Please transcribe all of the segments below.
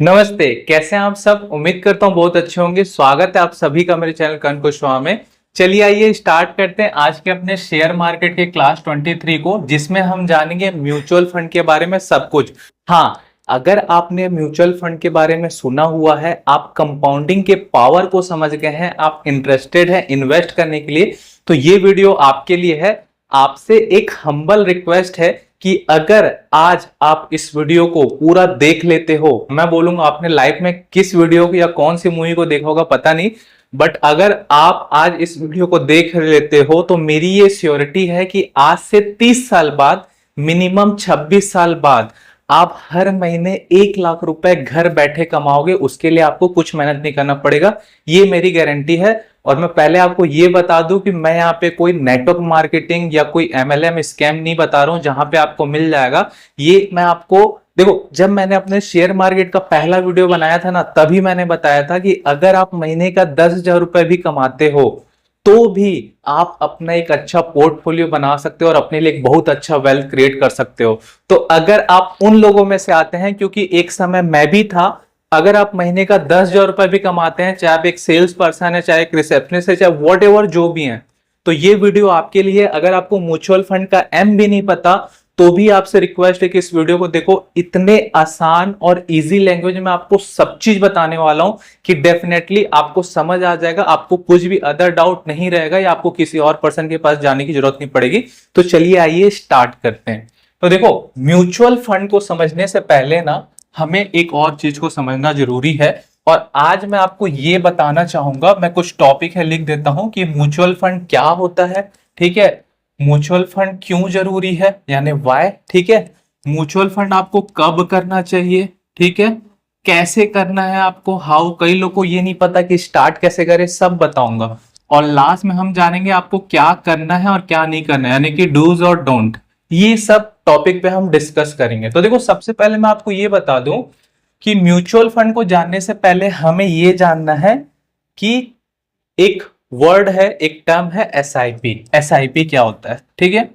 नमस्ते, कैसे हैं आप सब। उम्मीद करता हूँ बहुत अच्छे होंगे। स्वागत है आप सभी का मेरे चैनल कर्ण कुशवाहा में। चलिए आइए स्टार्ट करते हैं आज के अपने शेयर मार्केट के क्लास 23 को, जिसमें हम जानेंगे म्यूचुअल फंड के बारे में सब कुछ। हाँ, अगर आपने म्यूचुअल फंड के बारे में सुना हुआ है, आप कंपाउंडिंग के पावर को समझ गए हैं, आप इंटरेस्टेड हैं इन्वेस्ट करने के लिए, तो ये वीडियो आपके लिए है। आपसे एक हम्बल रिक्वेस्ट है कि अगर आज आप इस वीडियो को पूरा देख लेते हो, मैं बोलूंगा आपने लाइफ में किस वीडियो को या कौन सी मूवी को देखा होगा पता नहीं, बट अगर आप आज इस वीडियो को देख लेते हो तो मेरी ये श्योरिटी है कि आज से 30 साल बाद, मिनिमम 26 साल बाद, आप हर महीने 1 लाख रुपए घर बैठे कमाओगे। उसके लिए आपको कुछ मेहनत नहीं करना पड़ेगा, ये मेरी गारंटी है। और मैं पहले आपको ये बता दूं कि मैं यहाँ पे कोई नेटवर्क मार्केटिंग या कोई MLM स्कैम नहीं बता रहा हूं जहां पे आपको मिल जाएगा। ये मैं आपको, देखो, जब मैंने अपने शेयर मार्केट का पहला वीडियो बनाया था ना, तभी मैंने बताया था कि अगर आप महीने का 10,000 रुपए भी कमाते हो तो भी आप अपना एक अच्छा पोर्टफोलियो बना सकते हो और अपने लिए एक बहुत अच्छा वेल्थ क्रिएट कर सकते हो। तो अगर आप उन लोगों में से आते हैं, क्योंकि एक समय मैं भी था, अगर आप महीने का 10,000 रुपए भी कमाते हैं, चाहे आप एक सेल्स पर्सन है, चाहे एक रिसेप्शनिस्ट है, चाहे वॉट एवर जो भी है, तो ये वीडियो आपके लिए। अगर आपको म्यूचुअल फंड का एम भी नहीं पता तो भी आपसे रिक्वेस्ट है कि इस वीडियो को देखो। इतने आसान और इजी लैंग्वेज में आपको सब चीज बताने वाला हूं कि डेफिनेटली आपको समझ आ जाएगा, आपको कुछ भी अदर डाउट नहीं रहेगा या आपको किसी और पर्सन के पास जाने की जरूरत नहीं पड़ेगी। तो चलिए आइए स्टार्ट करते हैं। तो देखो, म्यूचुअल फंड को समझने से पहले ना हमें एक और चीज को समझना जरूरी है, और आज मैं आपको ये बताना चाहूंगा। मैं कुछ टॉपिक है लिख देता हूं कि म्यूचुअल फंड क्या होता है, ठीक है, म्यूचुअल फंड क्यों जरूरी है यानी व्हाई, ठीक है, म्यूचुअल फंड आपको कब करना चाहिए, ठीक है, कैसे करना है आपको, हाउ, कई लोगों को ये नहीं पता कि स्टार्ट कैसे करें, सब बताऊंगा। और लास्ट में हम जानेंगे आपको क्या करना है और क्या नहीं करना है, यानी कि डूज और डोंट। ये सब टॉपिक पे हम डिस्कस करेंगे। तो देखो, सबसे पहले मैं आपको ये बता दूं कि म्यूचुअल फंड को जानने से पहले हमें ये जानना है कि एक वर्ड है, एक टर्म है SIP। SIP क्या होता है, ठीक है।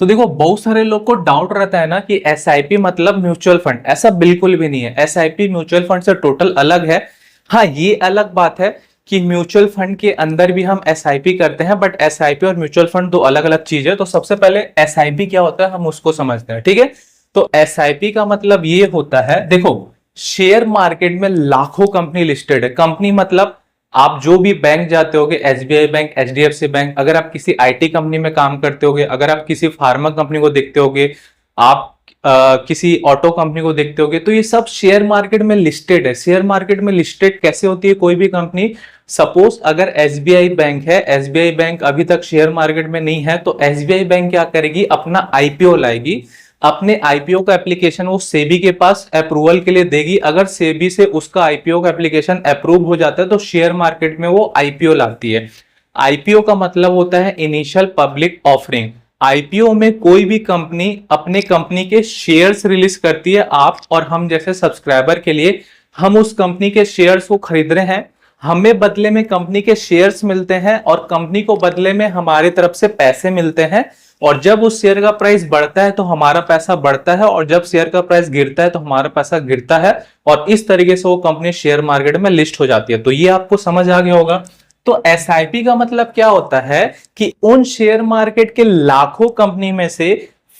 तो देखो, बहुत सारे लोग को डाउट रहता है ना कि SIP मतलब म्यूचुअल फंड। ऐसा बिल्कुल भी नहीं है। SIP म्यूचुअल फंड से टोटल अलग है। हाँ, ये अलग बात है कि म्यूचुअल फंड के अंदर भी हम SIP करते हैं, बट SIP और म्यूचुअल फंड दो अलग अलग चीज है। तो सबसे पहले SIP क्या होता है हम उसको समझते हैं, ठीक है। तो SIP का मतलब ये होता है, देखो, शेयर मार्केट में लाखों कंपनी लिस्टेड है। कंपनी मतलब आप जो भी बैंक जाते होगे, SBI बैंक, HDFC बैंक, अगर आप किसी IT कंपनी में काम करते होगे, अगर आप किसी फार्मा कंपनी को देखते होगे, आप किसी ऑटो कंपनी को देखते होगे, तो ये सब शेयर मार्केट में लिस्टेड है। शेयर मार्केट में लिस्टेड कैसे होती है कोई भी कंपनी। सपोज अगर SBI बैंक है, SBI बैंक अभी तक शेयर मार्केट में नहीं है, तो SBI बैंक क्या करेगी, अपना IPO लाएगी। अपने IPO का एप्लीकेशन वो सेबी के पास अप्रूवल के लिए देगी। अगर सेबी से उसका IPO का एप्लीकेशन अप्रूव हो जाता है तो शेयर मार्केट में वो IPO लाती है। IPO का मतलब होता है इनिशियल पब्लिक ऑफरिंग। IPO में कोई भी कंपनी अपने कंपनी के शेयर्स रिलीज करती है। आप और हम जैसे सब्सक्राइबर के लिए हम उस कंपनी के शेयर्स को खरीद रहे हैं, हमें बदले में कंपनी के शेयर्स मिलते हैं और कंपनी को बदले में हमारी तरफ से पैसे मिलते हैं। और जब उस शेयर का प्राइस बढ़ता है तो हमारा पैसा बढ़ता है, और जब शेयर का प्राइस गिरता है तो हमारा पैसा गिरता है, और इस तरीके से वो कंपनी शेयर मार्केट में लिस्ट हो जाती है। तो ये आपको समझ आ गया होगा। तो SIP का मतलब क्या होता है कि उन शेयर मार्केट के लाखों कंपनी में से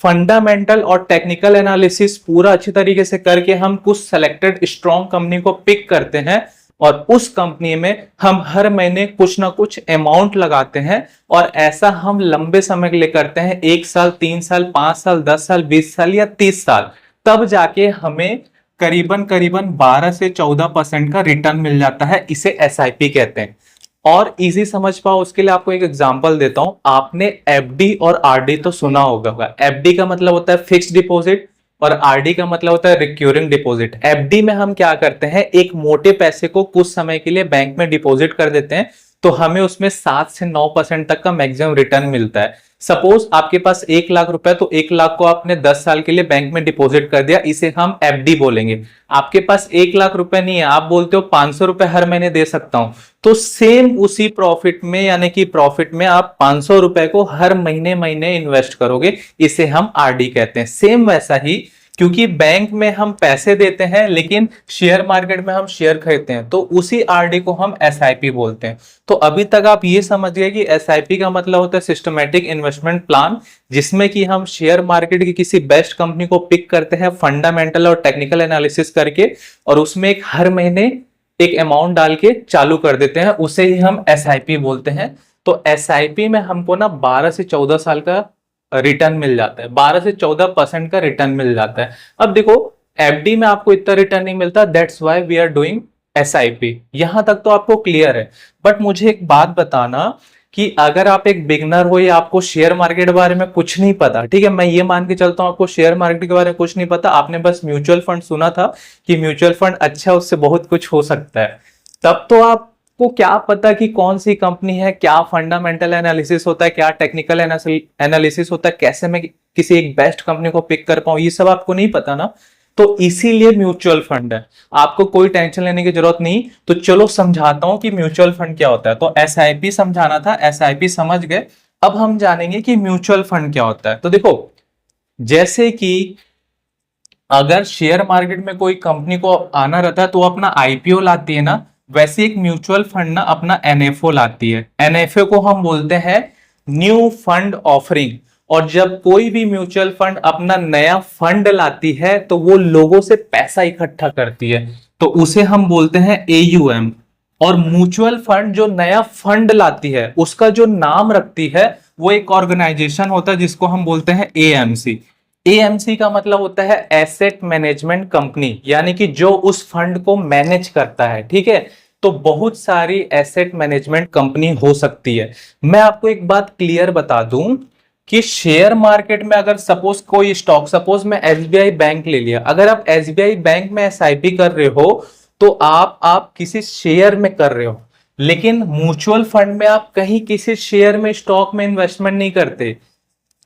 फंडामेंटल और टेक्निकल एनालिसिस पूरा अच्छी तरीके से करके हम कुछ सेलेक्टेड स्ट्रॉन्ग कंपनी को पिक करते हैं, और उस कंपनी में हम हर महीने कुछ ना कुछ अमाउंट लगाते हैं। और ऐसा हम लंबे समय के लिए करते हैं, 1 साल, 3 साल, 5 साल, 10 साल, 20 साल या 30 साल, तब जाके हमें करीबन करीबन 12 से 14% का रिटर्न मिल जाता है। इसे SIP कहते हैं। और इजी समझ पाओ उसके लिए आपको एक एग्जांपल देता हूं। आपने FD और RD तो सुना होगा। FD का मतलब होता है फिक्स्ड डिपॉजिट और RD का मतलब होता है रिक्यूरिंग डिपॉजिट। FD में हम क्या करते हैं, एक मोटे पैसे को कुछ समय के लिए बैंक में डिपॉजिट कर देते हैं, तो हमें उसमें 7 से 9% तक का मैक्सिमम रिटर्न मिलता है। सपोज आपके पास 1 लाख रुपए, तो 1 लाख को आपने 10 साल के लिए बैंक में डिपॉजिट कर दिया, इसे हम FD बोलेंगे। आपके पास 1 लाख रुपए नहीं है, आप बोलते हो 500 रुपए हर महीने दे सकता हूं, तो सेम उसी प्रॉफिट में, यानी कि प्रॉफिट में आप 500 रुपए को हर महीने महीने इन्वेस्ट करोगे, इसे हम RD कहते हैं। सेम वैसा ही क्योंकि बैंक में हम पैसे देते हैं लेकिन शेयर मार्केट में हम शेयर खरीदते हैं, तो उसी आरडी को हम एसआईपी बोलते हैं। तो अभी तक आप ये समझ गए कि एसआईपी का मतलब होता है सिस्टमैटिक इन्वेस्टमेंट प्लान, जिसमें कि हम शेयर मार्केट की किसी बेस्ट कंपनी को पिक करते हैं फंडामेंटल और टेक्निकल एनालिसिस करके, और उसमें एक हर महीने एक अमाउंट डाल के चालू कर देते हैं, उसे ही हम एसआईपी बोलते हैं। तो एसआईपी में हमको ना 12 से 14 साल का रिटर्न मिल जाता है, 12 से 14% का रिटर्न मिल जाता है। अब देखो एफडी में आपको इतना रिटर्न नहीं मिलता, that's why we are doing SIP. यहां तक तो आपको क्लियर है। बट मुझे एक बात बताना कि अगर आप एक बिगनर हो या आपको शेयर मार्केट के बारे में कुछ नहीं पता, ठीक है, मैं ये मान के चलता हूं आपको शेयर मार्केट के बारे में कुछ नहीं पता, आपने बस म्यूचुअल फंड सुना था कि म्यूचुअल फंड अच्छा, उससे बहुत कुछ हो सकता है, तब तो आपको क्या पता कि कौन सी कंपनी है, क्या फंडामेंटल एनालिसिस होता है, क्या टेक्निकल एनालिसिस होता है, कैसे मैं किसी एक बेस्ट कंपनी को पिक कर पाऊं, ये सब आपको नहीं पता ना। तो इसीलिए म्यूचुअल फंड है, आपको कोई टेंशन लेने की जरूरत नहीं। तो चलो समझाता हूं कि म्यूचुअल फंड क्या होता है। तो एसआईपी समझाना था, एसआईपी समझ गए। अब हम जानेंगे कि म्यूचुअल फंड क्या होता है। तो देखो, जैसे कि अगर शेयर मार्केट में कोई कंपनी को आना रहता है तो वो अपना आईपीओ लाती है ना, वैसे एक म्यूचुअल फंड ना अपना एनएफओ लाती है। एनएफओ को हम बोलते हैं न्यू फंड ऑफरिंग। और जब कोई भी म्यूचुअल फंड अपना नया फंड लाती है तो वो लोगों से पैसा इकट्ठा करती है, तो उसे हम बोलते हैं एयूएम। और म्यूचुअल फंड जो नया फंड लाती है उसका जो नाम रखती है वो एक ऑर्गेनाइजेशन होता है जिसको हम बोलते हैं एएमसी। एएमसी का मतलब होता है एसेट मैनेजमेंट कंपनी, यानी कि जो उस फंड को मैनेज करता है, ठीक है। तो बहुत सारी एसेट मैनेजमेंट कंपनी हो सकती है। मैं आपको एक बात क्लियर बता दूं कि शेयर मार्केट में अगर सपोज कोई स्टॉक, सपोज मैं एसबीआई बैंक ले लिया, अगर आप एसबीआई बैंक में एसआईपी कर रहे हो तो आप किसी शेयर में कर रहे हो, लेकिन म्यूचुअल फंड में आप कहीं किसी शेयर में, स्टॉक में इन्वेस्टमेंट नहीं करते।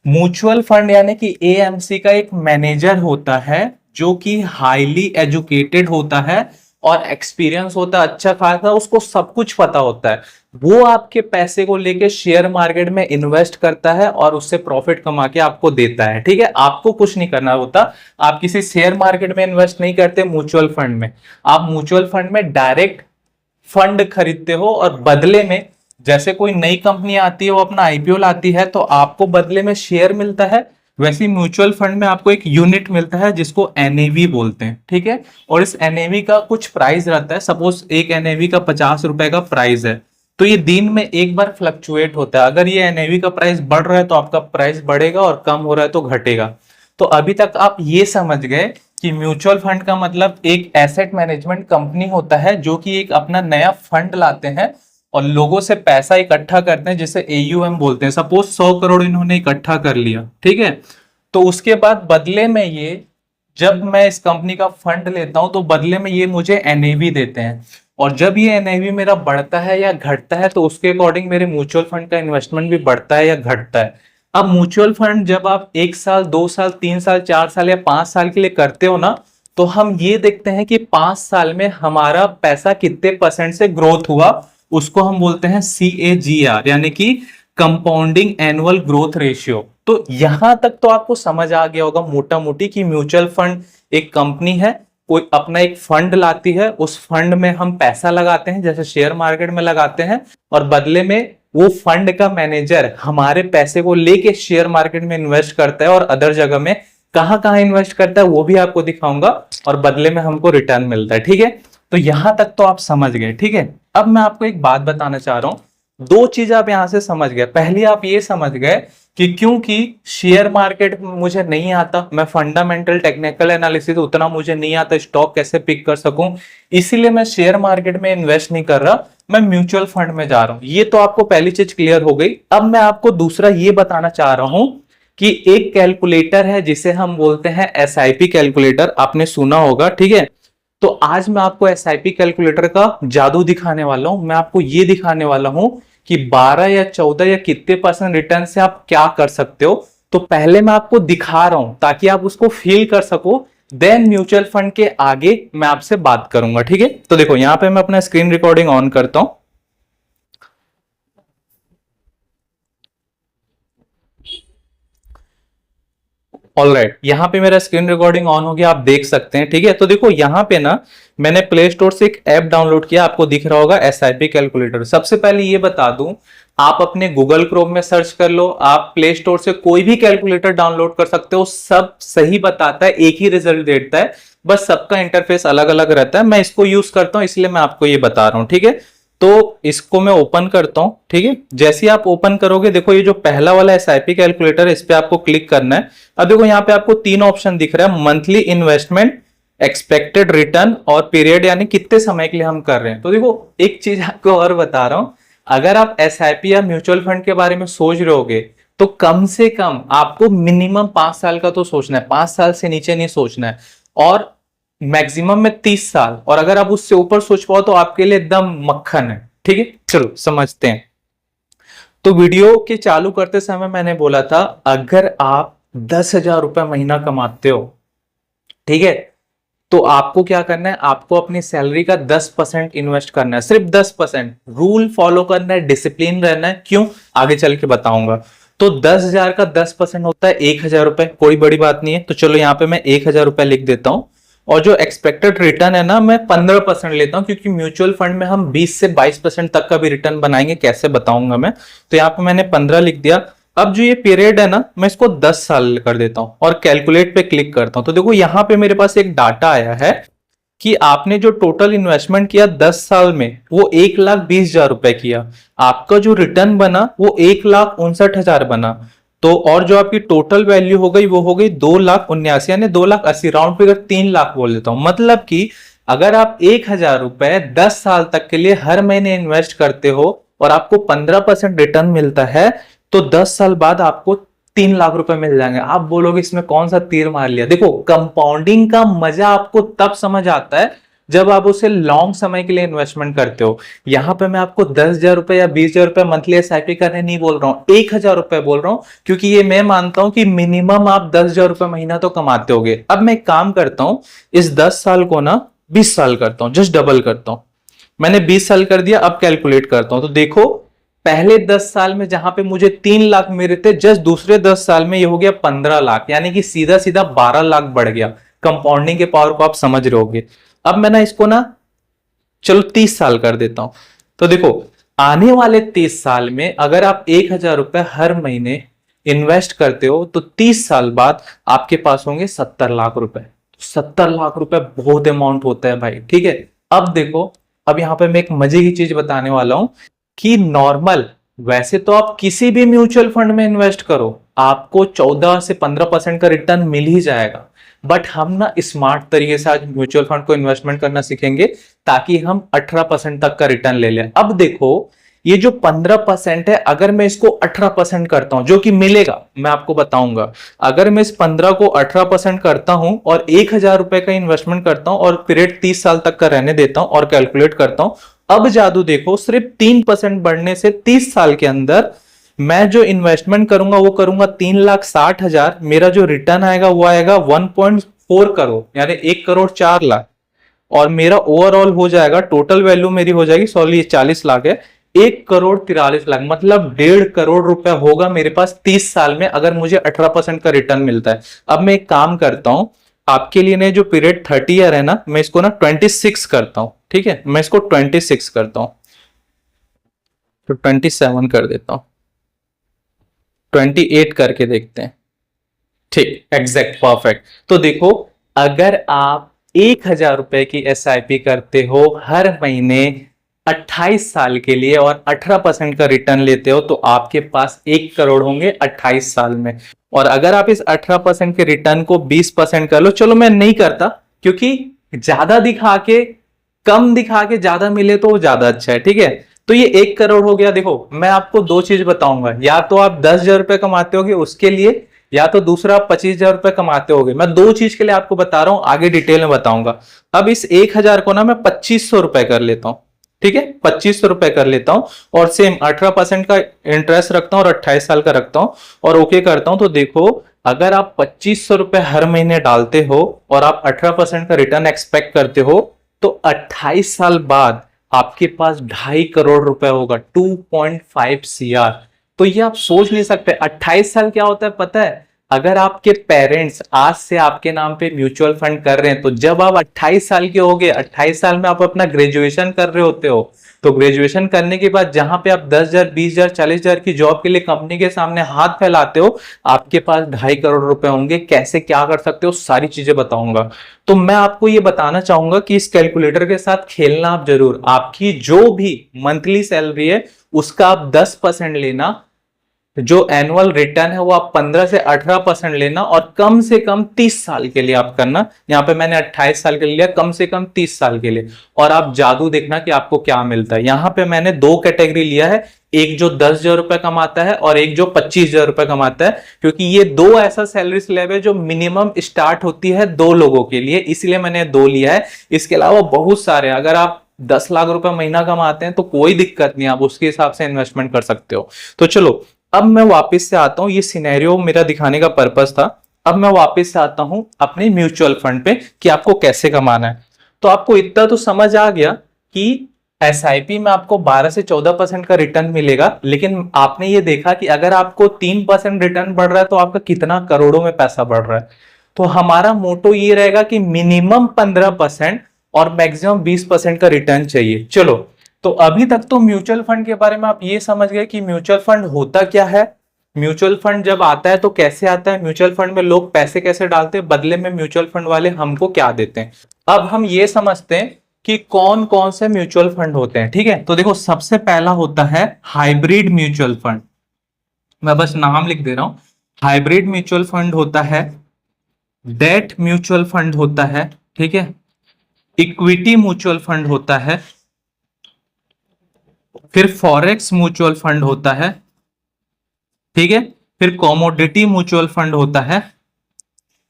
म्यूचुअल फंड यानी कि एएमसी का एक मैनेजर होता है जो कि हाईली एजुकेटेड होता है और एक्सपीरियंस होता है अच्छा खासा, उसको सब कुछ पता होता है। वो आपके पैसे को लेके शेयर मार्केट में इन्वेस्ट करता है और उससे प्रॉफिट कमा के आपको देता है, ठीक है। आपको कुछ नहीं करना होता, आप किसी शेयर मार्केट में इन्वेस्ट नहीं करते म्यूचुअल फंड में। आप म्यूचुअल फंड में डायरेक्ट फंड खरीदते हो और बदले में, जैसे कोई नई कंपनी आती है वो अपना आईपीओ लाती है तो आपको बदले में शेयर मिलता है, वैसे ही म्यूचुअल फंड में आपको एक यूनिट मिलता है जिसको एनएवी बोलते हैं, ठीक है। और इस एनएवी का कुछ प्राइस रहता है, सपोज एक एनएवी का 50 रुपए का प्राइस है, तो ये दिन में एक बार फ्लक्चुएट होता है। अगर ये एनएवी का प्राइस बढ़ रहा है तो आपका प्राइस बढ़ेगा और कम हो रहा है तो घटेगा। तो अभी तक आप ये समझ गए कि म्यूचुअल फंड का मतलब एक एसेट मैनेजमेंट कंपनी होता है जो कि एक अपना नया फंड लाते हैं और लोगों से पैसा इकट्ठा करते हैं, जिसे एयूएम बोलते हैं। सपोज 100 करोड़ इन्होंने इकट्ठा कर लिया, ठीक है। तो उसके बाद बदले में ये, जब मैं इस कंपनी का फंड लेता हूं तो बदले में ये मुझे एनएवी देते हैं, और जब ये एनएवी मेरा बढ़ता है या घटता है तो उसके अकॉर्डिंग मेरे म्यूचुअल फंड का इन्वेस्टमेंट भी बढ़ता है या घटता है। अब म्यूचुअल फंड जब आप 1 साल, 2 साल, 3 साल, 4 साल या 5 साल के लिए करते हो ना, तो हम ये देखते हैं कि 5 साल में हमारा पैसा कितने परसेंट से ग्रोथ हुआ, उसको हम बोलते हैं CAGR, यानी कि कंपाउंडिंग एनुअल ग्रोथ रेशियो। तो यहां तक तो आपको समझ आ गया होगा मोटा मोटी कि म्यूचुअल फंड एक कंपनी है, कोई अपना एक फंड लाती है, उस फंड में हम पैसा लगाते हैं जैसे शेयर मार्केट में लगाते हैं, और बदले में वो फंड का मैनेजर हमारे पैसे को लेके शेयर मार्केट में इन्वेस्ट करता है और अदर जगह में कहां कहां इन्वेस्ट करता है वो भी आपको दिखाऊंगा, और बदले में हमको रिटर्न मिलता है, ठीक है। तो यहां तक तो आप समझ गए, ठीक है। अब मैं आपको एक बात बताना चाह रहा हूं, दो चीज आप यहां से समझ गए। पहली आप ये समझ गए कि क्योंकि शेयर मार्केट मुझे नहीं आता, मैं फंडामेंटल टेक्निकल एनालिसिस उतना मुझे नहीं आता, स्टॉक कैसे पिक कर सकूं, इसीलिए मैं शेयर मार्केट में इन्वेस्ट नहीं कर रहा, मैं म्यूचुअल फंड में जा रहा हूं। ये तो आपको पहली चीज क्लियर हो गई। अब मैं आपको दूसरा ये बताना चाह रहा हूं कि एक कैलकुलेटर है जिसे हम बोलते हैं एसआईपी कैलकुलेटर, आपने सुना होगा, ठीक है। तो आज मैं आपको एसआईपी कैलकुलेटर का जादू दिखाने वाला हूं। मैं आपको ये दिखाने वाला हूं कि 12 या 14 या कितने परसेंट रिटर्न से आप क्या कर सकते हो। तो पहले मैं आपको दिखा रहा हूं ताकि आप उसको फील कर सको, देन म्यूचुअल फंड के आगे मैं आपसे बात करूंगा, ठीक है। तो देखो यहां पे मैं अपना स्क्रीन रिकॉर्डिंग ऑन करता हूं। ऑलराइट, यहाँ पे मेरा स्क्रीन रिकॉर्डिंग ऑन हो गया, आप देख सकते हैं। ठीक है, तो देखो यहाँ पे ना मैंने प्ले स्टोर से एक ऐप डाउनलोड किया, आपको दिख रहा होगा एसआईपी कैलकुलेटर। सबसे पहले ये बता दूं, आप अपने गूगल क्रोम में सर्च कर लो, आप प्ले स्टोर से कोई भी कैलकुलेटर डाउनलोड कर सकते हो, सब सही बताता है, एक ही रिजल्ट देता है, बस सबका इंटरफेस अलग अलग रहता है। मैं इसको यूज करता हूं इसलिए मैं आपको ये बता रहा हूं। ठीक है, तो इसको मैं ओपन करता हूं। ठीक है, जैसे ही आप ओपन करोगे, देखो ये जो पहला वाला एसआईपी कैलकुलेटर है, इस पे आपको क्लिक करना है। अब देखो यहाँ पे आपको तीन ऑप्शन दिख रहा है, मंथली इन्वेस्टमेंट, एक्सपेक्टेड रिटर्न और पीरियड, यानी कितने समय के लिए हम कर रहे हैं। तो देखो एक चीज आपको और बता रहा हूं, अगर आप एसआईपी या म्यूचुअल फंड के बारे में सोच रहे होगे तो कम से कम आपको मिनिमम 5 साल का तो सोचना है, 5 साल से नीचे नहीं सोचना है, और मैक्सिमम में 30 साल, और अगर आप उससे ऊपर सोच पाओ तो आपके लिए एकदम मक्खन है। ठीक है, चलो समझते हैं। तो वीडियो के चालू करते समय मैंने बोला था, अगर आप 10,000 रुपए महीना कमाते हो, ठीक है, तो आपको क्या करना है, आपको अपनी सैलरी का 10% इन्वेस्ट करना है, सिर्फ 10%। रूल फॉलो करना है, डिसिप्लिन रहना है। क्यों, आगे चल के बताऊंगा। तो 10,000 का 10% होता है 1,000 रुपए, कोई बड़ी बात नहीं है। तो चलो यहाँ पे मैं 1,000 रुपए लिख देता हूं, और जो एक्सपेक्टेड रिटर्न है ना, मैं 15% लेता हूं, क्योंकि म्यूचुअल फंड में हम 20 से 22% तक का भी रिटर्न बनाएंगे, कैसे बताऊंगा मैं। तो यहाँ पे मैंने 15 लिख दिया। अब जो ये पीरियड है ना, मैं इसको 10 साल कर देता हूं और कैलकुलेट पे क्लिक करता हूं। तो देखो यहाँ पे मेरे पास एक डाटा आया है कि आपने जो टोटल इन्वेस्टमेंट किया 10 साल में, वो 1,20,000 रुपए किया। आपका जो रिटर्न बना वो 1,59,000 बना। तो और जो आपकी टोटल वैल्यू हो गई वो हो गई 2,79,000, यानी 2,80,000, राउंड फिगर 3 लाख बोल देता हूं। मतलब कि अगर आप 1,000 रुपए 10 साल तक के लिए हर महीने इन्वेस्ट करते हो और आपको 15% रिटर्न मिलता है, तो 10 साल बाद आपको 3 लाख रुपए मिल जाएंगे। आप बोलोगे इसमें कौन सा तीर मार लिया। देखो, कंपाउंडिंग का मजा आपको तब समझ आता है जब आप उसे लॉन्ग समय के लिए इन्वेस्टमेंट करते हो। यहां पे मैं आपको 10,000 रुपए या 20,000 रुपए मंथली एसआईपी करने नहीं बोल रहा हूं, 1,000 रुपए बोल रहा हूं, क्योंकि ये मैं मानता हूं कि मिनिमम आप 10,000 रुपए महीना तो कमाते होगे। अब मैं एक काम करता हूं, इस 10 साल को ना 20 साल करता हूं, जस्ट डबल करता हूं। मैंने 20 साल कर दिया, अब कैलकुलेट करता हूं। तो देखो, पहले 10 साल में जहां पे मुझे 3 लाख मिले थे, जस्ट दूसरे 10 साल में ये हो गया 15 लाख, यानी कि सीधा सीधा 12 लाख बढ़ गया। कंपाउंडिंग के पावर को आप समझ रहे होगे। अब मैं ना इसको ना, चलो 30 साल कर देता हूं। तो देखो, आने वाले 30 साल में अगर आप 1,000 रुपए हर महीने इन्वेस्ट करते हो, तो 30 साल बाद आपके पास होंगे 70 लाख रुपए। 70 लाख रुपए बहुत अमाउंट होता है भाई। ठीक है, अब देखो, अब यहां पे मैं एक मजे की चीज बताने वाला हूं कि नॉर्मल, वैसे तो आप किसी भी म्यूचुअल फंड में इन्वेस्ट करो, आपको 14 से 15% का रिटर्न मिल ही जाएगा। बट हम ना स्मार्ट तरीके से आज म्यूचुअल फंड को इन्वेस्टमेंट करना सीखेंगे, ताकि हम 18% तक का रिटर्न ले लें। अब देखो, ये जो 15% है, अगर मैं इसको 18% करता हूं, जो कि मिलेगा, मैं आपको बताऊंगा। अगर मैं इस 15 को 18% करता हूं और 1,000 रुपए का इन्वेस्टमेंट करता हूं और पीरियड 30 साल तक का रहने देता हूं और कैलकुलेट करता हूं, अब जादू देखो, सिर्फ 3% बढ़ने से 30 साल के अंदर मैं जो इन्वेस्टमेंट करूंगा वो करूंगा 3,60,000। मेरा जो रिटर्न आएगा वो आएगा 1.4 करोड़, यानी 1,04,00,000। और मेरा ओवरऑल हो जाएगा, टोटल वैल्यू मेरी हो जाएगी, सॉरी ये 40 लाख है, 1,43,00,000, मतलब 1.5 करोड़ रुपए होगा मेरे पास 30 साल में, अगर मुझे 18% का रिटर्न मिलता है। अब मैं एक काम करता हूं, आपके लिए ने जो पीरियड 30 ईयर है ना, मैं इसको ना 26 करता हूं। ठीक है, मैं इसको 26 करता हूं, तो 27 कर देता हूं, 28 करके देखते हैं। ठीक, एग्जैक्ट, परफेक्ट। तो देखो, अगर आप 1,000 रुपए की एसआईपी करते हो हर महीने 28 साल के लिए और 18% का रिटर्न लेते हो, तो आपके पास 1 करोड़ होंगे 28 साल में। और अगर आप इस 18% के रिटर्न को 20% कर लो, चलो मैं नहीं करता, क्योंकि ज्यादा दिखा के, कम दिखा के ज्यादा मिले तो वो ज्यादा अच्छा है। ठीक है, तो ये 1 करोड़ हो गया। देखो, मैं आपको दो चीज बताऊंगा, या तो आप 10,000 रुपए कमाते होगे उसके लिए, या तो दूसरा आप 25,000 रुपए कमाते होगे। मैं दो चीज के लिए आपको बता रहा हूं, आगे डिटेल में बताऊंगा। अब इस 1,000 को ना मैं 2,500 रुपए कर लेता हूं। ठीक है, 2,500 रुपए कर लेता हूं, और सेम 18% का इंटरेस्ट रखता हूं और 28 साल का रखता हूं, और ओके करता हूं। तो देखो, अगर आप 2,500 रुपए हर महीने डालते हो और आप 18% का रिटर्न एक्सपेक्ट करते हो, तो 28 साल बाद आपके पास 2.5 करोड़ रुपए होगा, 2.5 CR। तो ये आप सोच नहीं सकते। 28 साल क्या होता है पता है? अगर आपके पेरेंट्स आज से आपके नाम पे म्यूचुअल फंड कर रहे हैं, तो जब आप 28 साल के होगे, 28 साल में आप अपना ग्रेजुएशन कर रहे होते हो, तो ग्रेजुएशन करने के बाद जहां पे आप 10,000, 20,000, 40,000 की जॉब के लिए कंपनी के सामने हाथ फैलाते हो, आपके पास 2.5 करोड़ रुपए होंगे। कैसे क्या कर सकते हो, सारी चीजें बताऊंगा। तो मैं आपको ये बताना चाहूंगा कि इस कैलकुलेटर के साथ खेलना आप जरूर। आपकी जो भी मंथली सैलरी है उसका आप 10% लेना, जो एनुअल रिटर्न है वो आप 15 से 18% लेना, और कम से कम 30 साल के लिए आप करना। यहाँ पे मैंने 28 साल के लिए लिया, कम से कम 30 साल के लिए, और आप जादू देखना कि आपको क्या मिलता है। यहाँ पे मैंने 2 कैटेगरी लिया है, एक जो 10,000 रुपए कमाता है और एक जो 25,000 रुपए कमाता है, क्योंकि ये 2 ऐसा सैलरी स्लैब है जो मिनिमम स्टार्ट होती है 2 लोगों के लिए, इसलिए मैंने 2 लिया है। इसके अलावा बहुत सारे, अगर आप 10 लाख रुपए महीना कमाते हैं तो कोई दिक्कत नहीं, आप उसके हिसाब से इन्वेस्टमेंट कर सकते हो। तो चलो अब मैं वापस से आता हूं, ये सिनेरियो मेरा दिखाने का पर्पस था। अब मैं वापस से आता हूं अपने म्यूचुअल फंड पे कि आपको कैसे कमाना है। तो आपको इतना तो समझ आ गया कि एसआईपी में आपको 12 से 14% का रिटर्न मिलेगा, लेकिन आपने ये देखा कि अगर आपको 3% रिटर्न बढ़ रहा है तो आपका कितना करोड़ों में पैसा बढ़ रहा है। तो हमारा मोटो ये रहेगा कि मिनिमम 15% और मैक्सिमम 20% का रिटर्न चाहिए। चलो, तो अभी तक तो म्यूचुअल फंड के बारे में आप ये समझ गए कि म्यूचुअल फंड होता क्या है, म्यूचुअल फंड जब आता है तो कैसे आता है, म्यूचुअल फंड में लोग पैसे कैसे डालते हैं, बदले में म्यूचुअल फंड वाले हमको क्या देते हैं। अब हम ये समझते हैं कि कौन कौन से म्यूचुअल फंड होते हैं। ठीक है, तो देखो सबसे पहला होता है हाइब्रिड म्यूचुअल फंड। मैं बस नाम लिख दे रहा हूं। हाइब्रिड म्यूचुअल फंड होता है, डेट म्यूचुअल फंड होता है, ठीक है, इक्विटी म्यूचुअल फंड होता है, फिर फॉरेक्स म्यूचुअल फंड होता है, ठीक है, फिर कॉमोडिटी म्यूचुअल फंड होता है,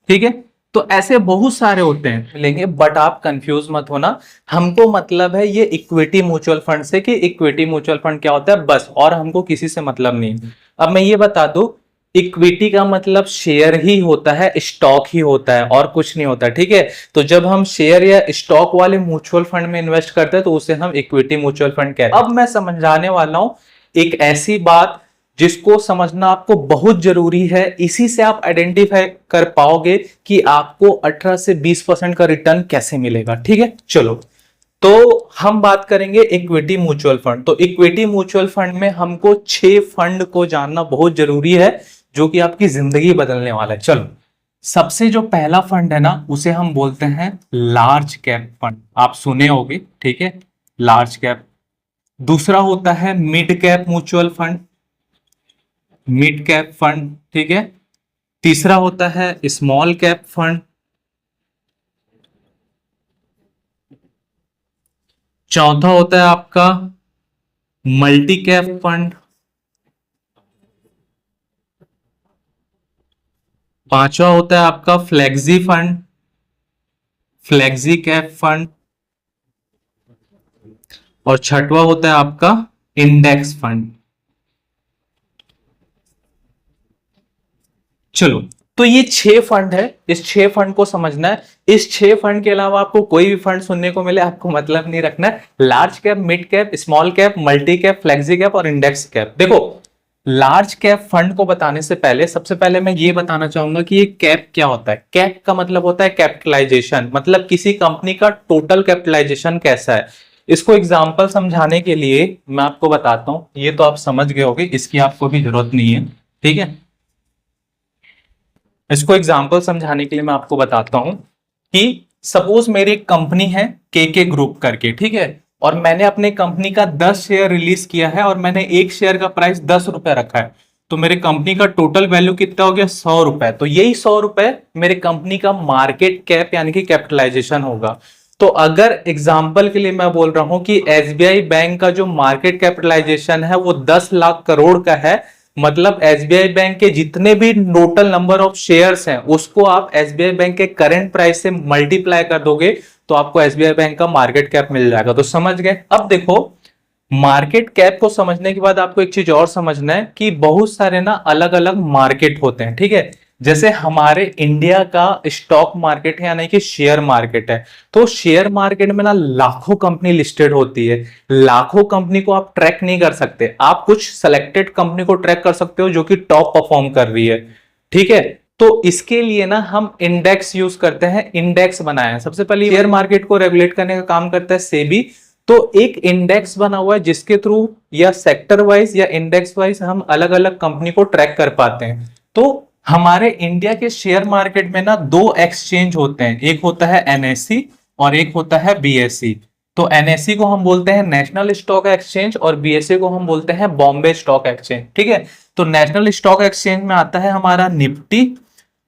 ठीक है। तो ऐसे बहुत सारे होते हैं मिलेंगे, बट आप कंफ्यूज मत होना। हमको मतलब है ये इक्विटी म्यूचुअल फंड से कि इक्विटी म्यूचुअल फंड क्या होता है बस, और हमको किसी से मतलब नहीं। अब मैं ये बता दूं, इक्विटी का मतलब शेयर ही होता है, स्टॉक ही होता है, और कुछ नहीं होता, ठीक है। तो जब हम शेयर या स्टॉक वाले म्यूचुअल फंड में इन्वेस्ट करते हैं तो उसे हम इक्विटी म्यूचुअल फंड कहते हैं। अब मैं समझाने वाला हूं एक ऐसी बात जिसको समझना आपको बहुत जरूरी है, इसी से आप आइडेंटिफाई कर पाओगे कि आपको 18 से 20% का रिटर्न कैसे मिलेगा। ठीक है, चलो तो हम बात करेंगे इक्विटी म्यूचुअल फंड। तो इक्विटी म्यूचुअल फंड में हमको 6 फंड को जानना बहुत जरूरी है जो कि आपकी जिंदगी बदलने वाला है। चलो, सबसे जो पहला फंड है ना उसे हम बोलते हैं लार्ज कैप फंड, आप सुने होंगे, ठीक है, लार्ज कैप। दूसरा होता है mid cap mutual fund, mid cap fund, ठीक है। तीसरा होता है स्मॉल कैप फंड। चौथा होता है आपका मल्टी कैप फंड। पांचवा होता है आपका flexi fund, flexi cap fund. और छठवा होता है आपका इंडेक्स फंड। चलो, तो ये 6 फंड है, इस 6 फंड को समझना है। इस 6 फंड के अलावा आपको कोई भी फंड सुनने को मिले आपको मतलब नहीं रखना है। Large cap, mid cap, small cap, multi cap, flexi cap और इंडेक्स कैप। देखो, लार्ज कैप फंड को बताने से पहले सबसे पहले मैं ये बताना चाहूंगा कि ये कैप क्या होता है। कैप का मतलब होता है कैपिटलाइजेशन, मतलब किसी कंपनी का टोटल कैपिटलाइजेशन कैसा है। इसको एग्जांपल समझाने के लिए मैं आपको बताता हूं, ये तो आप समझ गए होंगे, इसकी आपको भी जरूरत नहीं है, ठीक है। इसको एग्जांपल समझाने के लिए मैं आपको बताता हूं कि सपोज मेरी एक कंपनी है के ग्रुप करके, ठीक है, और मैंने अपने कंपनी का 10 शेयर रिलीज किया है और मैंने एक शेयर का प्राइस 10 रुपए रखा है। तो मेरे कंपनी का टोटल वैल्यू कितना हो गया, 100 रुपए। तो यही 100 रुपए मेरे कंपनी का मार्केट कैप यानी कि कैपिटलाइजेशन होगा। तो अगर एग्जाम्पल के लिए मैं बोल रहा हूं कि एसबीआई बैंक का जो मार्केट कैपिटलाइजेशन है वो 10 लाख करोड़ का है, मतलब एसबीआई बैंक के जितने भी टोटल नंबर ऑफ शेयर्स हैं उसको आप एसबीआई बैंक के करंट प्राइस से मल्टीप्लाई कर दोगे तो आपको एसबीआई बैंक का मार्केट कैप मिल जाएगा। तो समझ गए। अब देखो, मार्केट कैप को समझने के बाद आपको एक चीज और समझना है कि बहुत सारे ना अलग अलग मार्केट होते हैं, ठीक है। जैसे हमारे इंडिया का स्टॉक मार्केट है यानी कि शेयर मार्केट है, तो शेयर मार्केट में ना लाखों कंपनी लिस्टेड होती है। लाखों कंपनी को आप ट्रैक नहीं कर सकते, आप कुछ सिलेक्टेड कंपनी को ट्रैक कर सकते हो जो कि टॉप परफॉर्म कर रही है, ठीक है। तो इसके लिए ना हम इंडेक्स यूज करते हैं, इंडेक्स बनाया है। सबसे पहले शेयर मार्केट को रेगुलेट करने का काम करता है सेबी। तो एक इंडेक्स बना हुआ है जिसके थ्रू या सेक्टर वाइज या इंडेक्स वाइज हम अलग अलग कंपनी को ट्रैक कर पाते हैं। तो हमारे इंडिया के शेयर मार्केट में ना दो एक्सचेंज होते हैं, एक होता है एनएससी और एक होता है बीएसई। तो एनएससी को हम बोलते हैं नेशनल स्टॉक एक्सचेंज और बीएसई को हम बोलते हैं बॉम्बे स्टॉक एक्सचेंज। ठीक है, तो नेशनल स्टॉक एक्सचेंज में आता है हमारा निफ्टी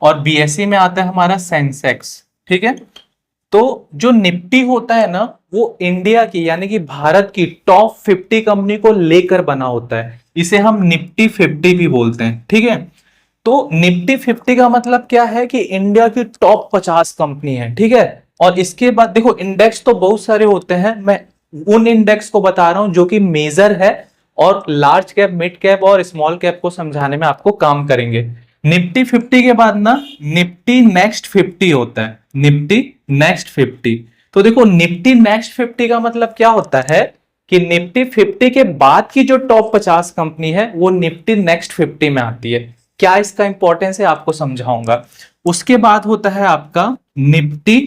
और बीएसई में आता है हमारा सेंसेक्स। ठीक है, तो जो निफ्टी होता है ना वो इंडिया की यानी कि भारत की टॉप 50 कंपनी को लेकर बना होता है, इसे हम निफ्टी 50 भी बोलते हैं। ठीक है, तो निफ्टी 50 का मतलब क्या है कि इंडिया की टॉप 50 कंपनी है। ठीक है, और इसके बाद देखो इंडेक्स तो बहुत सारे होते हैं, मैं उन इंडेक्स को बता रहा हूं जो कि मेजर है और लार्ज कैप, मिड कैप और स्मॉल कैप को समझाने में आपको काम करेंगे। निफ्टी 50 के बाद ना निफ्टी नेक्स्ट 50 होता है, निफ्टी नेक्स्ट 50। तो देखो निफ्टी नेक्स्ट 50 का मतलब क्या होता है कि निफ्टी 50 के बाद की जो टॉप 50 कंपनी है वो निफ्टी नेक्स्ट 50 में आती है। क्या इसका इंपॉर्टेंस है आपको समझाऊंगा। उसके बाद होता है आपका निफ्टी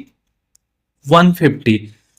150।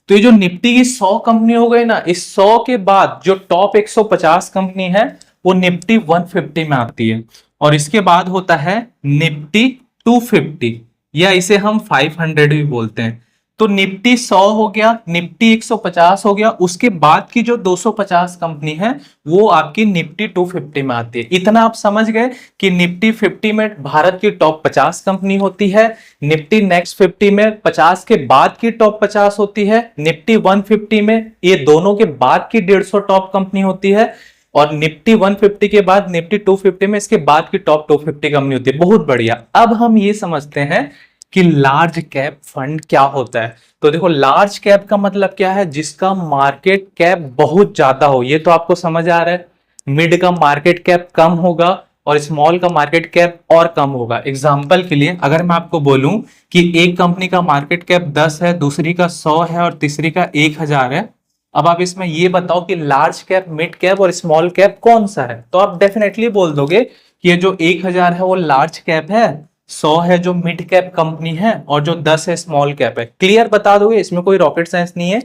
तो ये जो निफ्टी की 100 कंपनी हो गई ना, इस 100 के बाद जो टॉप 150 कंपनी है वो निफ्टी 150 में आती है। और इसके बाद होता है निफ्टी 250 या इसे हम 500 भी बोलते हैं। तो निफ्टी 100 हो गया, निफ्टी 150 हो गया, उसके बाद की जो 250 कंपनी है वो आपकी निफ्टी 250 में आती है। इतना आप समझ गए कि निफ्टी 50 में भारत की टॉप 50 कंपनी होती है, निफ्टी नेक्स्ट 50 में 50 के बाद की टॉप 50 होती है, निफ्टी 150 में ये दोनों के बाद की 150 टॉप कंपनी होती है, और निफ्टी 150 के बाद निफ्टी 250 में इसके बाद की टॉप 250 कंपनी होती है। बहुत बढ़िया। अब हम ये समझते हैं कि लार्ज कैप फंड क्या होता है। तो देखो लार्ज कैप का मतलब क्या है, जिसका मार्केट कैप बहुत ज्यादा हो, ये तो आपको समझ आ रहा है। मिड का मार्केट कैप कम होगा और स्मॉल का मार्केट कैप और कम होगा। एग्जांपल के लिए अगर मैं आपको बोलूं कि एक कंपनी का मार्केट कैप 10 है, दूसरी का 100 है और तीसरी का 1000 है, अब आप इसमें ये बताओ कि लार्ज कैप, मिड कैप और स्मॉल कैप कौन सा है। तो आप डेफिनेटली बोल दोगे कि ये जो 1000 है वो लार्ज कैप है, 100 है जो मिड कैप कंपनी है और जो 10 है स्मॉल कैप है। क्लियर बता दोगे, इसमें कोई रॉकेट साइंस नहीं है।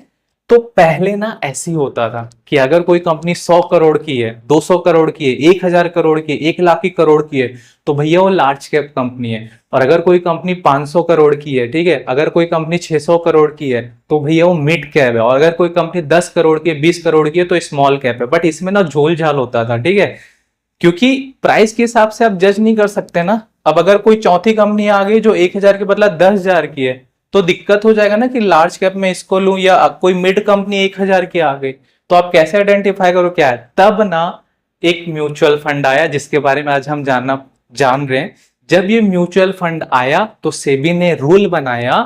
तो पहले ना ऐसे ही होता था कि अगर कोई कंपनी 100 करोड़ की है, 200 करोड़ की है, 1000 करोड़ की है, 1 लाख की करोड़ की है, तो भैया वो लार्ज कैप कंपनी है। और अगर कोई कंपनी 500 करोड़ की है, ठीक है, अगर कोई कंपनी 600 करोड़ की है तो भैया वो मिड कैप है। और अगर कोई कंपनी 10 करोड़ की है, 20 करोड़ की है तो स्मॉल कैप है। बट इसमें ना झोल झाल होता था, ठीक है, क्योंकि प्राइस के हिसाब से आप जज नहीं कर सकते ना। अब अगर कोई चौथी कंपनी आ गई जो 1000 के बदला 10,000 की है तो दिक्कत हो जाएगा ना कि लार्ज कैप में इसको लूं, या कोई मिड कंपनी 1000 की आ गई तो आप कैसे आइडेंटिफाई करो क्या है। तब ना एक म्यूचुअल फंड आया जिसके बारे में आज हम जान रहे हैं। जब ये म्यूचुअल फंड आया तो सेबी ने रूल बनाया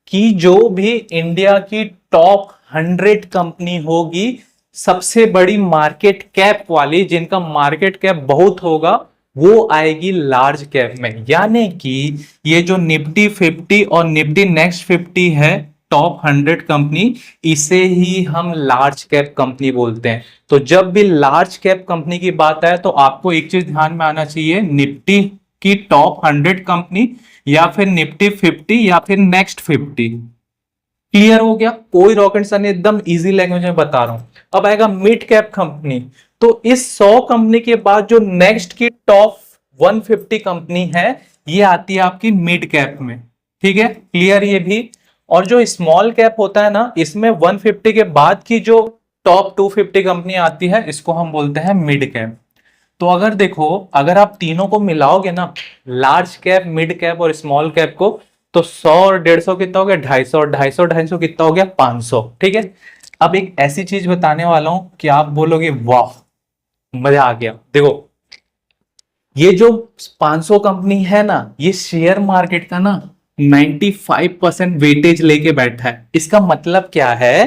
कि जो भी इंडिया की टॉप 100 कंपनी होगी, सबसे बड़ी मार्केट कैप वाली, जिनका मार्केट कैप बहुत होगा, वो आएगी लार्ज कैप में। यानी कि ये जो निफ्टी 50 और निफ्टी नेक्स्ट 50 है, टॉप 100 कंपनी, इसे ही हम लार्ज कैप कंपनी बोलते हैं। तो जब भी लार्ज कैप कंपनी की बात आए तो आपको एक चीज ध्यान में आना चाहिए, निफ्टी की टॉप 100 कंपनी या फिर निफ्टी 50 या फिर नेक्स्ट 50। क्लियर हो गया, कोई रॉकेट साइंस, एकदम इजी लैंग्वेज में बता रहा हूं। अब आएगा मिड कैप कंपनी। तो इस 100 कंपनी के बाद जो नेक्स्ट की टॉप 150 कंपनी है ये आती है आपकी मिड कैप में। ठीक है, क्लियर ये भी। और जो स्मॉल कैप होता है ना, इसमें 150 के बाद की जो टॉप 250 कंपनी आती है इसको हम बोलते हैं मिड कैप। तो अगर देखो, अगर आप तीनों को मिलाओगे ना, लार्ज कैप, मिड कैप और स्मॉल कैप को, तो 100 और 150 कितना हो गया, 250, और 250 250 कितना हो गया, 500। ठीक है, अब एक ऐसी चीज बताने वाला हूं कि आप बोलोगे वाह मजा आ गया। देखो ये जो 500 कंपनी है ना, ये शेयर मार्केट का ना 95% वेटेज लेके बैठा है। इसका मतलब क्या है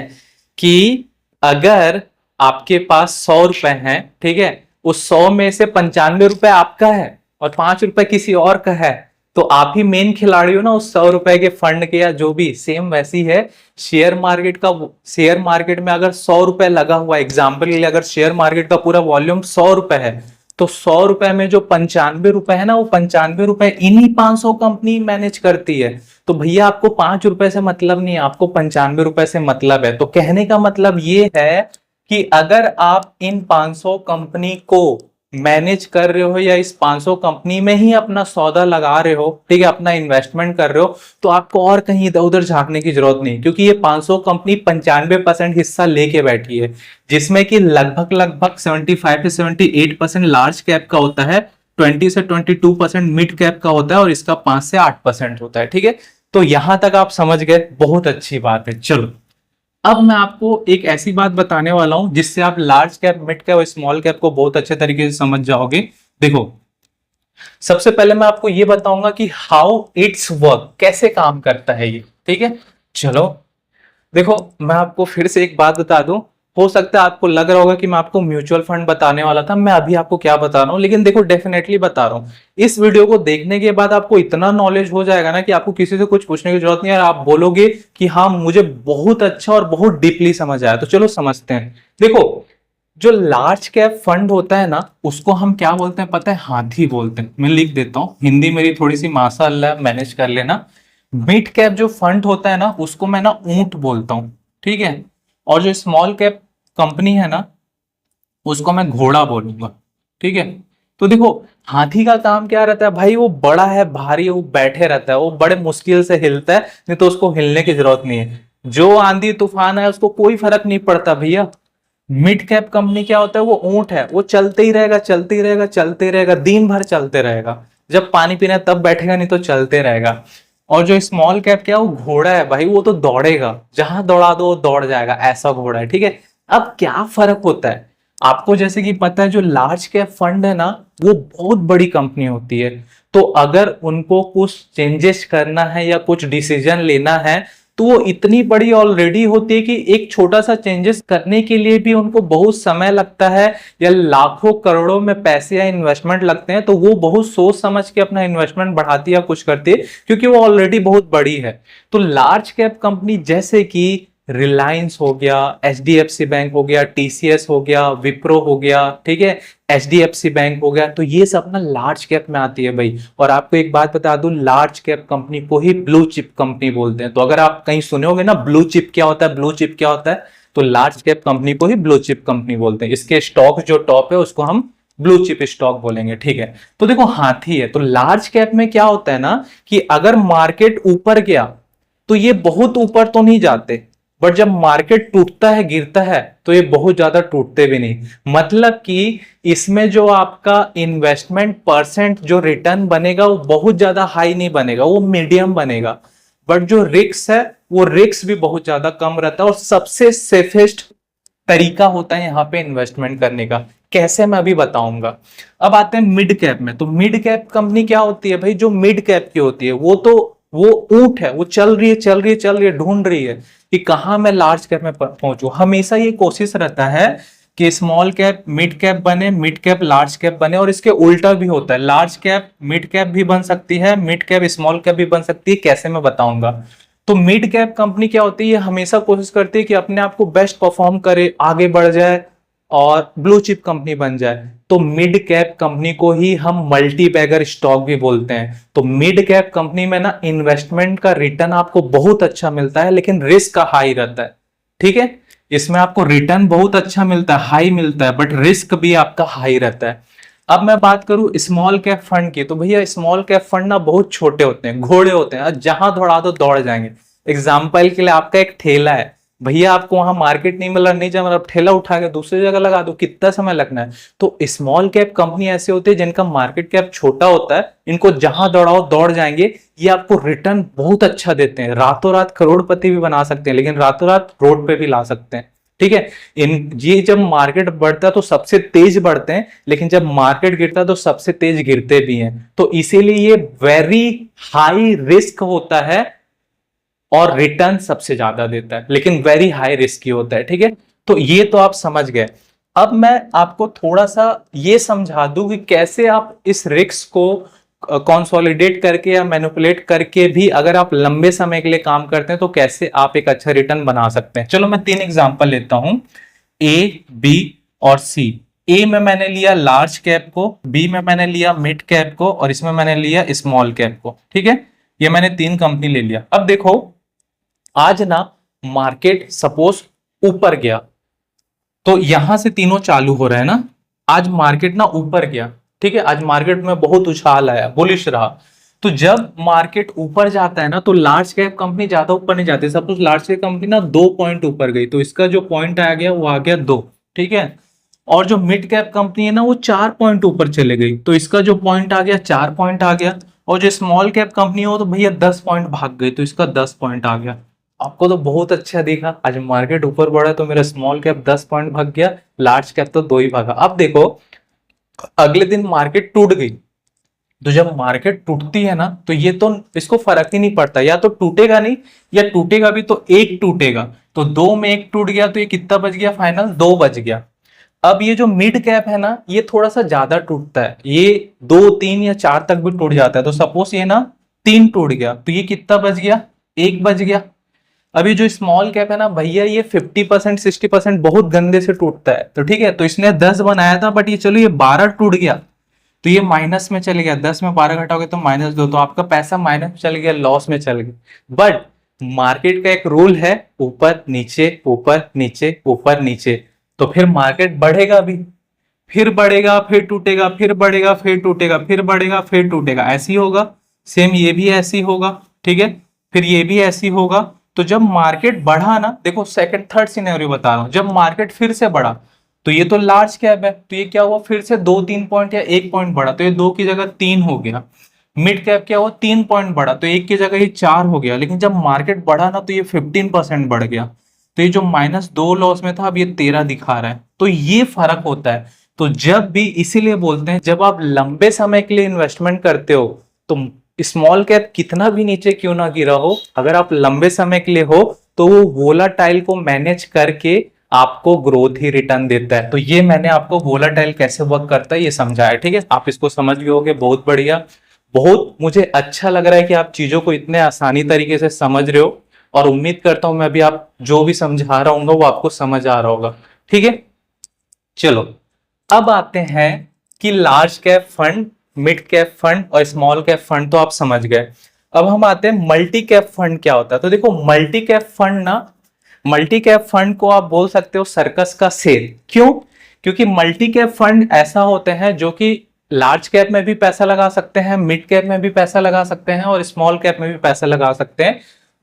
कि अगर आपके पास 100 रुपए हैं, ठीक है, उस 100 में से 95 रुपए आपका है और 5 रुपए किसी और का है, तो आप ही मेन खिलाड़ी हो ना उस 100 रुपए के फंड के, या जो भी। सेम वैसी है शेयर मार्केट का। शेयर मार्केट में अगर 100 रुपए लगा हुआ, एग्जाम्पल के लिए अगर शेयर मार्केट का पूरा वॉल्यूम 100 रुपए है, तो 100 रुपए में जो 95 रुपए है ना, वो 95 रुपए इन्हीं 500 कंपनी मैनेज करती है। तो भैया आपको 5 रुपए से मतलब नहीं है, आपको 95 रुपए से मतलब है। तो कहने का मतलब ये है कि अगर आप इन 500 कंपनी को मैनेज कर रहे हो या इस 500 कंपनी में ही अपना सौदा लगा रहे हो, ठीक है, अपना इन्वेस्टमेंट कर रहे हो, तो आपको और कहीं इधर उधर झांकने की जरूरत नहीं, क्योंकि ये 500 कंपनी 95% हिस्सा लेके बैठी है, जिसमें कि लगभग लगभग 75 से 78% लार्ज कैप का होता है, 20 से 22% मिड कैप का होता है और इसका 5 से 8% होता है। ठीक है, तो यहां तक आप समझ गए, बहुत अच्छी बात है। चलो अब मैं आपको एक ऐसी बात बताने वाला हूं जिससे आप लार्ज कैप, मिड कैप और स्मॉल कैप को बहुत अच्छे तरीके से समझ जाओगे। देखो, सबसे पहले मैं आपको ये बताऊंगा कि हाउ इट्स वर्क, कैसे काम करता है ये। ठीक है, चलो देखो, मैं आपको फिर से एक बात बता दूं। हो सकता है आपको लग रहा होगा कि मैं आपको म्यूचुअल फंड बताने वाला था, मैं अभी आपको क्या बता रहा हूं, लेकिन देखो डेफिनेटली बता रहा हूं। इस वीडियो को देखने के बाद आपको इतना नॉलेज हो जाएगा ना कि आपको किसी से कुछ पूछने की जरूरत नहीं है, और आप बोलोगे कि हाँ मुझे बहुत अच्छा और बहुत डीपली समझ आया। तो चलो समझते हैं। देखो, जो लार्ज कैप फंड होता है ना, उसको हम क्या बोलते हैं पता है? हाथी बोलते हैं। मैं लिख देता हूं, हिंदी मेरी थोड़ी सी माशाअल्लाह, मैनेज कर लेना। मिड कैप जो फंड होता है ना, उसको मैं ना ऊंट बोलता हूं, ठीक है। और जो स्मॉल कैप कंपनी है ना, उसको मैं घोड़ा बोलूंगा, ठीक है। तो देखो, हाथी का काम क्या रहता है भाई? वो बड़ा है, भारी है, वो बैठे रहता है, वो बड़े मुश्किल से हिलता है, नहीं तो उसको हिलने की जरूरत नहीं है। जो आंधी तूफान है उसको कोई फर्क नहीं पड़ता भैया। मिड कैप कंपनी क्या होता है? वो ऊंट है, वो चलते ही रहेगा, चलते ही रहेगा, चलते ही रहेगा, दिन भर चलते रहेगा। जब पानी पीना है तब बैठेगा, नहीं तो चलते रहेगा। और जो स्मॉल कैप क्या, वो घोड़ा है भाई, वो तो दौड़ेगा, जहां दौड़ा दो वो दौड़ जाएगा, ऐसा घोड़ा है। ठीक है, अब क्या फर्क होता है आपको? जैसे कि पता है, जो लार्ज कैप फंड है ना, वो बहुत बड़ी कंपनी होती है। तो अगर उनको कुछ चेंजेस करना है या कुछ डिसीजन लेना है, तो वो इतनी बड़ी ऑलरेडी होती है कि एक छोटा सा चेंजेस करने के लिए भी उनको बहुत समय लगता है, या लाखों करोड़ों में पैसे या इन्वेस्टमेंट लगते हैं। तो वो बहुत सोच समझ के अपना इन्वेस्टमेंट बढ़ाती है या कुछ करती है, क्योंकि वो ऑलरेडी बहुत बड़ी है। तो लार्ज कैप कंपनी जैसे कि रिलायंस हो गया, एचडीएफसी बैंक हो गया, टीसीएस हो गया, विप्रो हो गया, ठीक है, एचडीएफसी बैंक हो गया, तो ये सब ना लार्ज कैप में आती है भाई। और आपको एक बात बता दूं, लार्ज कैप कंपनी को ही ब्लू चिप कंपनी बोलते हैं। तो अगर आप कहीं सुने होगे ना ब्लू चिप क्या होता है, ब्लू चिप क्या होता है, तो लार्ज कैप कंपनी को ही ब्लू चिप कंपनी बोलते हैं। इसके स्टॉक जो टॉप है उसको हम ब्लू चिप स्टॉक बोलेंगे, ठीक है। तो देखो, हाथी है, तो लार्ज कैप में क्या होता है ना कि अगर मार्केट ऊपर गया तो ये बहुत ऊपर तो नहीं जाते, बट जब मार्केट टूटता है, गिरता है, तो ये बहुत ज्यादा टूटते भी नहीं। मतलब कि इसमें जो आपका इन्वेस्टमेंट परसेंट जो रिटर्न बनेगा, वो बहुत ज्यादा हाई नहीं बनेगा, वो मीडियम बनेगा। बट जो रिस्क है, वो रिस्क भी बहुत ज्यादा कम रहता है, और सबसे सेफेस्ट तरीका होता है यहाँ पे इन्वेस्टमेंट करने का। कैसे, मैं अभी बताऊंगा। अब आते हैं मिड कैप में। तो मिड कैप कंपनी क्या होती है भाई? जो मिड कैप की होती है, वो ऊंट है, वो चल रही है, चल रही है, चल रही है, ढूंढ रही है कि कहां मैं लार्ज कैप में पहुंचू। हमेशा ये कोशिश रहता है कि स्मॉल कैप मिड कैप बने, मिड कैप लार्ज कैप बने, और इसके उल्टा भी होता है, लार्ज कैप मिड कैप भी बन सकती है, मिड कैप स्मॉल कैप भी बन सकती है। कैसे, मैं बताऊंगा। तो मिड कैप कंपनी क्या होती है? हमेशा कोशिश करती है कि अपने आप को बेस्ट परफॉर्म करे, आगे बढ़ जाए और ब्लू चिप कंपनी बन जाए। तो मिड कैप कंपनी को ही हम मल्टी बैगर स्टॉक भी बोलते हैं। तो मिड कैप कंपनी में ना इन्वेस्टमेंट का रिटर्न आपको बहुत अच्छा मिलता है, लेकिन रिस्क का हाई रहता है। ठीक है, इसमें आपको रिटर्न बहुत अच्छा मिलता है, हाई मिलता है, बट रिस्क भी आपका हाई रहता है। अब मैं बात करूं स्मॉल कैप फंड की, तो भैया स्मॉल कैप फंड ना बहुत छोटे होते हैं, घोड़े होते हैं, जहां दौड़ा दो दौड़ जाएंगे। एग्जाम्पल के लिए, आपका एक ठेला है भैया, आपको वहां मार्केट नहीं मिला, नहीं जा, मतलब ठेला उठा के दूसरी जगह लगा दो, कितना समय लगना है। तो स्मॉल कैप कंपनी ऐसे होते हैं जिनका मार्केट कैप छोटा होता है, इनको जहां दौड़ाओ दौड़ जाएंगे। ये आपको रिटर्न बहुत अच्छा देते हैं, रातों रात करोड़पति भी बना सकते हैं, लेकिन रातों रात रोड पे भी ला सकते हैं। ठीक है, ये जब मार्केट बढ़ता है तो सबसे तेज बढ़ते हैं, लेकिन जब मार्केट गिरता है तो सबसे तेज गिरते भी हैं। तो इसीलिए ये वेरी हाई रिस्क होता है और रिटर्न सबसे ज्यादा देता है, लेकिन वेरी हाई रिस्क होता है। ठीक है, तो ये तो आप समझ गए। अब मैं आपको थोड़ा सा ये समझा दूं कि कैसे आप इस रिस्क को कंसोलिडेट करके या मैनिपुलेट करके भी अगर आप लंबे समय के लिए काम करते हैं तो कैसे आप एक अच्छा रिटर्न बना सकते हैं। चलो मैं 3 एग्जांपल लेता हूं, ए, बी और सी। ए में मैंने लिया लार्ज कैप को, बी में मैंने लिया मिड कैप को, और इसमें मैंने लिया स्मॉल कैप को। ठीक है, ये मैंने 3 कंपनी ले लिया। अब देखो आज ना मार्केट सपोज ऊपर गया, तो यहां से तीनों चालू हो रहे हैं ना। आज मार्केट ना ऊपर गया, ठीक है, आज मार्केट में बहुत उछाल आया, बुलिश रहा। तो जब मार्केट ऊपर जाता है ना, तो लार्ज कैप कंपनी ज्यादा ऊपर नहीं जाती। सपोज लार्ज कैप कंपनी ना 2 पॉइंट ऊपर गई, तो इसका जो पॉइंट आ गया वो आ गया 2। ठीक है, और जो मिड कैप कंपनी है ना वो 4 पॉइंट ऊपर चले गई, तो इसका जो पॉइंट आ गया 4 पॉइंट आ गया। और जो स्मॉल कैप कंपनी हो तो भैया 10 पॉइंट भाग गई, तो इसका 10 पॉइंट आ गया। आपको तो बहुत अच्छा दिखा, आज मार्केट ऊपर बढ़ा तो मेरा स्मॉल कैप 10 पॉइंट भाग गया, लार्ज कैप तो 2 ही भागा। अब देखो अगले दिन मार्केट टूट गई, तो जब मार्केट टूटती है ना तो ये तो इसको फर्क ही नहीं पड़ता, या तो टूटेगा नहीं या टूटेगा भी तो एक टूटेगा। तो 2 में एक टूट गया तो ये कितना बच गया, फाइनल 2 बच गया। अब ये जो मिड कैप है ना ये थोड़ा सा ज्यादा टूटता है, ये 2 3 या 4 तक भी टूट जाता है। तो सपोज ये ना 3 टूट गया तो ये कितना बच गया, 1 बच गया। अभी जो स्मॉल कैप है ना भैया ये 50% 60% बहुत गंदे से टूटता है। तो ठीक है, तो इसने 10 बनाया था, बट ये चलो ये 12 टूट गया तो ये माइनस में चले गया। 10 में 12 घटाओगे तो -2, तो आपका पैसा माइनस में चल गया, लॉस में चल गया। बट मार्केट का एक रूल है, ऊपर नीचे ऊपर नीचे ऊपर नीचे। तो फिर मार्केट बढ़ेगा भी, फिर बढ़ेगा फिर टूटेगा, फिर बढ़ेगा फिर टूटेगा, फिर बढ़ेगा फिर टूटेगा, ऐसी होगा। सेम ये भी ऐसी होगा, ठीक है, फिर ये भी ऐसी होगा। तो जब मार्केट बढ़ा ना, देखो सेकंड थर्ड सिनेरियो बता रहा हूं, जब मार्केट फिर से बढ़ा तो ये तो लार्ज कैप है, तो ये क्या हुआ, फिर से 2-3 पॉइंट या 1 पॉइंट बढ़ा, तो ये 2 की जगह 3 हो गया। मिड कैप क्या हुआ, 3 पॉइंट बढ़ा, तो 1 की जगह ये 4 हो गया। लेकिन जब मार्केट बढ़ा ना तो ये 15% बढ़ गया, तो ये जो -2 लॉस में था अब ये 13 दिखा रहा है। तो ये फर्क होता है। तो जब भी, इसीलिए बोलते हैं जब आप लंबे समय के लिए इन्वेस्टमेंट करते हो तो स्मॉल कैप कितना भी नीचे क्यों ना गिरा हो, अगर आप लंबे समय के लिए हो तो वो वोलाटाइल को मैनेज करके आपको ग्रोथ ही रिटर्न देता है। तो ये मैंने आपको वोलाटाइल कैसे वर्क करता है ये समझाया, ठीक है, आप इसको समझ गए होगे, बहुत बढ़िया। बहुत मुझे अच्छा लग रहा है कि आप चीजों को इतने आसानी तरीके से समझ रहे हो, और उम्मीद करता हूं मैं भी आप जो भी समझा रहा हूँ वो आपको समझ आ रहा होगा। ठीक है, चलो अब आते हैं कि large cap fund, mid cap fund और स्मॉल कैप फंड तो आप समझ गए। अब हम आते हैं मल्टी कैप फंड क्या होता है। तो देखो मल्टी कैप फंड ना, मल्टी कैप फंड को आप बोल सकते हो सर्कस का शेर। क्यों? क्योंकि मल्टी कैप फंड ऐसा होते हैं जो कि लार्ज कैप में भी पैसा लगा सकते हैं, मिड कैप में भी पैसा लगा सकते हैं और स्मॉल कैप में भी पैसा लगा सकते हैं।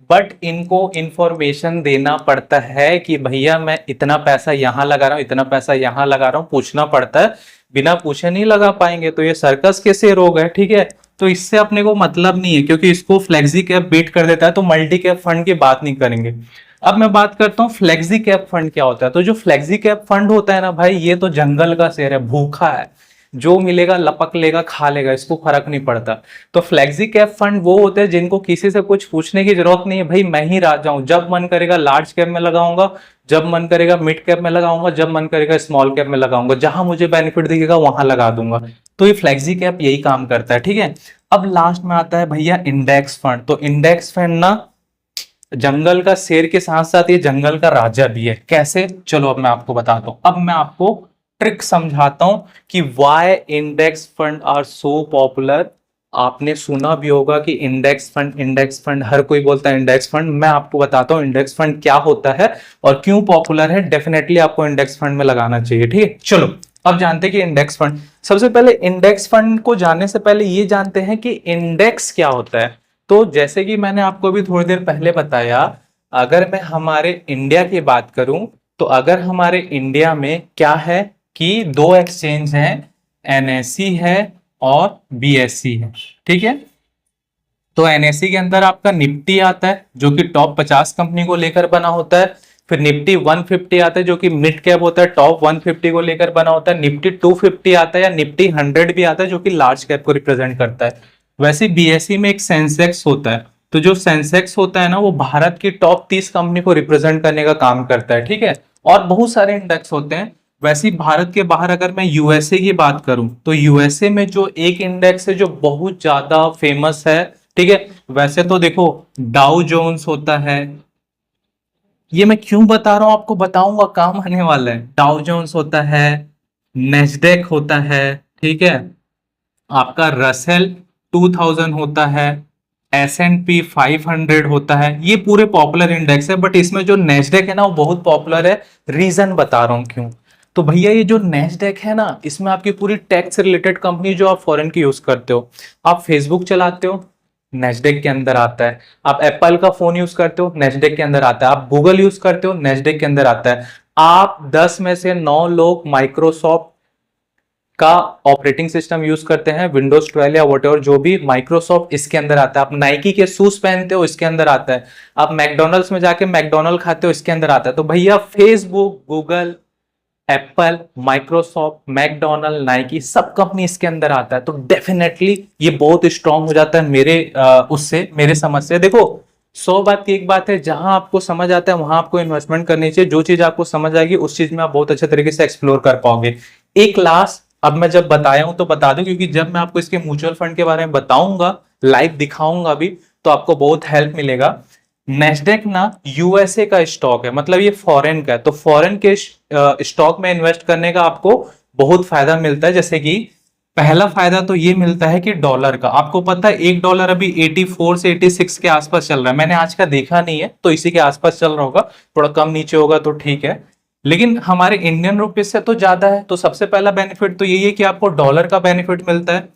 बट इनको इंफॉर्मेशन देना पड़ता है कि भैया मैं इतना पैसा यहां लगा रहा हूं, इतना पैसा यहां लगा रहा हूं, पूछना पड़ता है। बिना पूछे नहीं लगा पाएंगे, तो ये सर्कस के शेर हो गए। ठीक है, तो इससे अपने को मतलब नहीं है, क्योंकि इसको फ्लेक्सी कैप बीट कर देता है, तो मल्टी कैप फंड की बात नहीं करेंगे। अब मैं बात करता हूँ फ्लेक्सी कैप फंड क्या होता है। तो जो फ्लेक्सी कैप फंड होता है ना भाई, ये तो जंगल का शेर है, भूखा है, जो मिलेगा लपक लेगा खा लेगा, इसको फर्क नहीं पड़ता। तो फ्लेक्सी कैप फंड वो होते हैं जिनको किसी से कुछ पूछने की जरूरत नहीं है, भाई मैं ही राजा हूं, जब मन करेगा लार्ज कैप में लगाऊंगा, जब मन करेगा मिड कैप में लगाऊंगा, जब मन करेगा स्मॉल कैप में लगाऊंगा, जहां मुझे बेनिफिट दिखेगा वहां लगा दूंगा। तो ये फ्लेक्सी कैप यही काम करता है। ठीक है, अब लास्ट में आता है भैया इंडेक्स फंड। तो इंडेक्स फंड ना जंगल का शेर के साथ साथ ये जंगल का राजा भी है। कैसे, चलो अब मैं आपको बताता हूं। अब मैं आपको ट्रिक समझाता हूं कि why index fund are so popular. आपने सुना भी होगा कि इंडेक्स फंड हर कोई बोलता है इंडेक्स फंड। मैं आपको बताता हूं इंडेक्स फंड क्या होता है और क्यों पॉपुलर है। डेफिनेटली आपको इंडेक्स फंड में लगाना चाहिए। ठीक है, चलो अब जानते हैं कि इंडेक्स फंड। सबसे पहले इंडेक्स फंड को जानने से पहले ये जानते हैं कि इंडेक्स क्या होता है। तो जैसे कि मैंने आपको अभी थोड़ी देर पहले बताया, अगर मैं हमारे इंडिया की बात करूं तो अगर हमारे इंडिया में क्या है कि 2 एक्सचेंज हैं, एनएसई है और बीएसई है। ठीक है, तो एनएसई के अंदर आपका निफ्टी आता है जो कि टॉप 50 कंपनी को लेकर बना होता है। फिर निफ्टी 150 आता है जो कि मिड कैप होता है, टॉप 150 को लेकर बना होता है। निफ्टी 250 आता है या निफ्टी 100 भी आता है जो कि लार्ज कैप को रिप्रेजेंट करता है। वैसे बीएसई में एक सेंसेक्स होता है, तो जो सेंसेक्स होता है ना वो भारत की टॉप 30 कंपनी को रिप्रेजेंट करने का काम करता है। ठीक है, और बहुत सारे इंडेक्स होते हैं। वैसे ही भारत के बाहर अगर मैं यूएसए की बात करूं तो यूएसए में जो एक इंडेक्स है जो बहुत ज्यादा फेमस है, ठीक है, वैसे तो देखो डाउ जोन्स होता है। ये मैं क्यों बता रहा हूं आपको बताऊंगा, काम आने वाला है। डाउ जोन्स होता है, नेस्डेक होता है, ठीक है, आपका रसेल 2000 होता है, S&P 500 होता है। ये पूरे पॉपुलर इंडेक्स है, बट इसमें जो नेस्डेक है ना वो बहुत पॉपुलर है। रीजन बता रहा हूँ क्यों। तो भैया ये जो नेस्डेक है ना, इसमें आपकी पूरी टैक्स रिलेटेड कंपनी जो आप फॉरेन की यूज करते हो, आप फेसबुक चलाते हो, नेस्डेक के अंदर आता है। आप एप्पल का फोन यूज करते हो, नेस्डेक के अंदर आता है। आप गूगल यूज करते हो, नेस्डेक के अंदर आता है। आप 10 में से 9 लोग माइक्रोसॉफ्ट का ऑपरेटिंग सिस्टम यूज करते हैं, विंडोज 12 या वट जो भी, माइक्रोसॉफ्ट इसके अंदर आता है। आप नाइकी के शूज पहनते हो, इसके अंदर आता है। आप मैकडोनल्ड्स में जाके मैकडोनल्ड खाते हो, इसके अंदर आता है। तो भैया Facebook, Google, Apple, Microsoft, McDonald, Nike, सब कंपनी इसके अंदर आता है। तो डेफिनेटली ये बहुत स्ट्रांग हो जाता है मेरे उससे, मेरे समझ से। देखो 100 बात की एक बात है, जहां आपको समझ आता है वहां आपको इन्वेस्टमेंट करनी चाहिए। जो चीज आपको समझ आएगी उस चीज में आप बहुत अच्छे तरीके से एक्सप्लोर कर पाओगे। एक लास्ट, अब मैं जब बताया हूं तो बता दूं, क्योंकि जब मैं आपको इसके म्यूचुअल फंड के बारे में बताऊंगा, लाइव दिखाऊंगा भी, तो आपको बहुत हेल्प मिलेगा। नेस्डेक ना यूएसए का स्टॉक है, मतलब ये फॉरेन का है। तो फॉरेन के स्टॉक में इन्वेस्ट करने का आपको बहुत फायदा मिलता है। जैसे कि पहला फायदा तो ये मिलता है कि डॉलर का, आपको पता है $1 अभी 84 से 86 के आसपास चल रहा है। मैंने आज का देखा नहीं है, तो इसी के आसपास चल रहा होगा। थोड़ा कम नीचे होगा तो ठीक है, लेकिन हमारे इंडियन रुपीज से तो ज्यादा है। तो सबसे पहला बेनिफिट तो यही है कि आपको डॉलर का बेनिफिट मिलता है।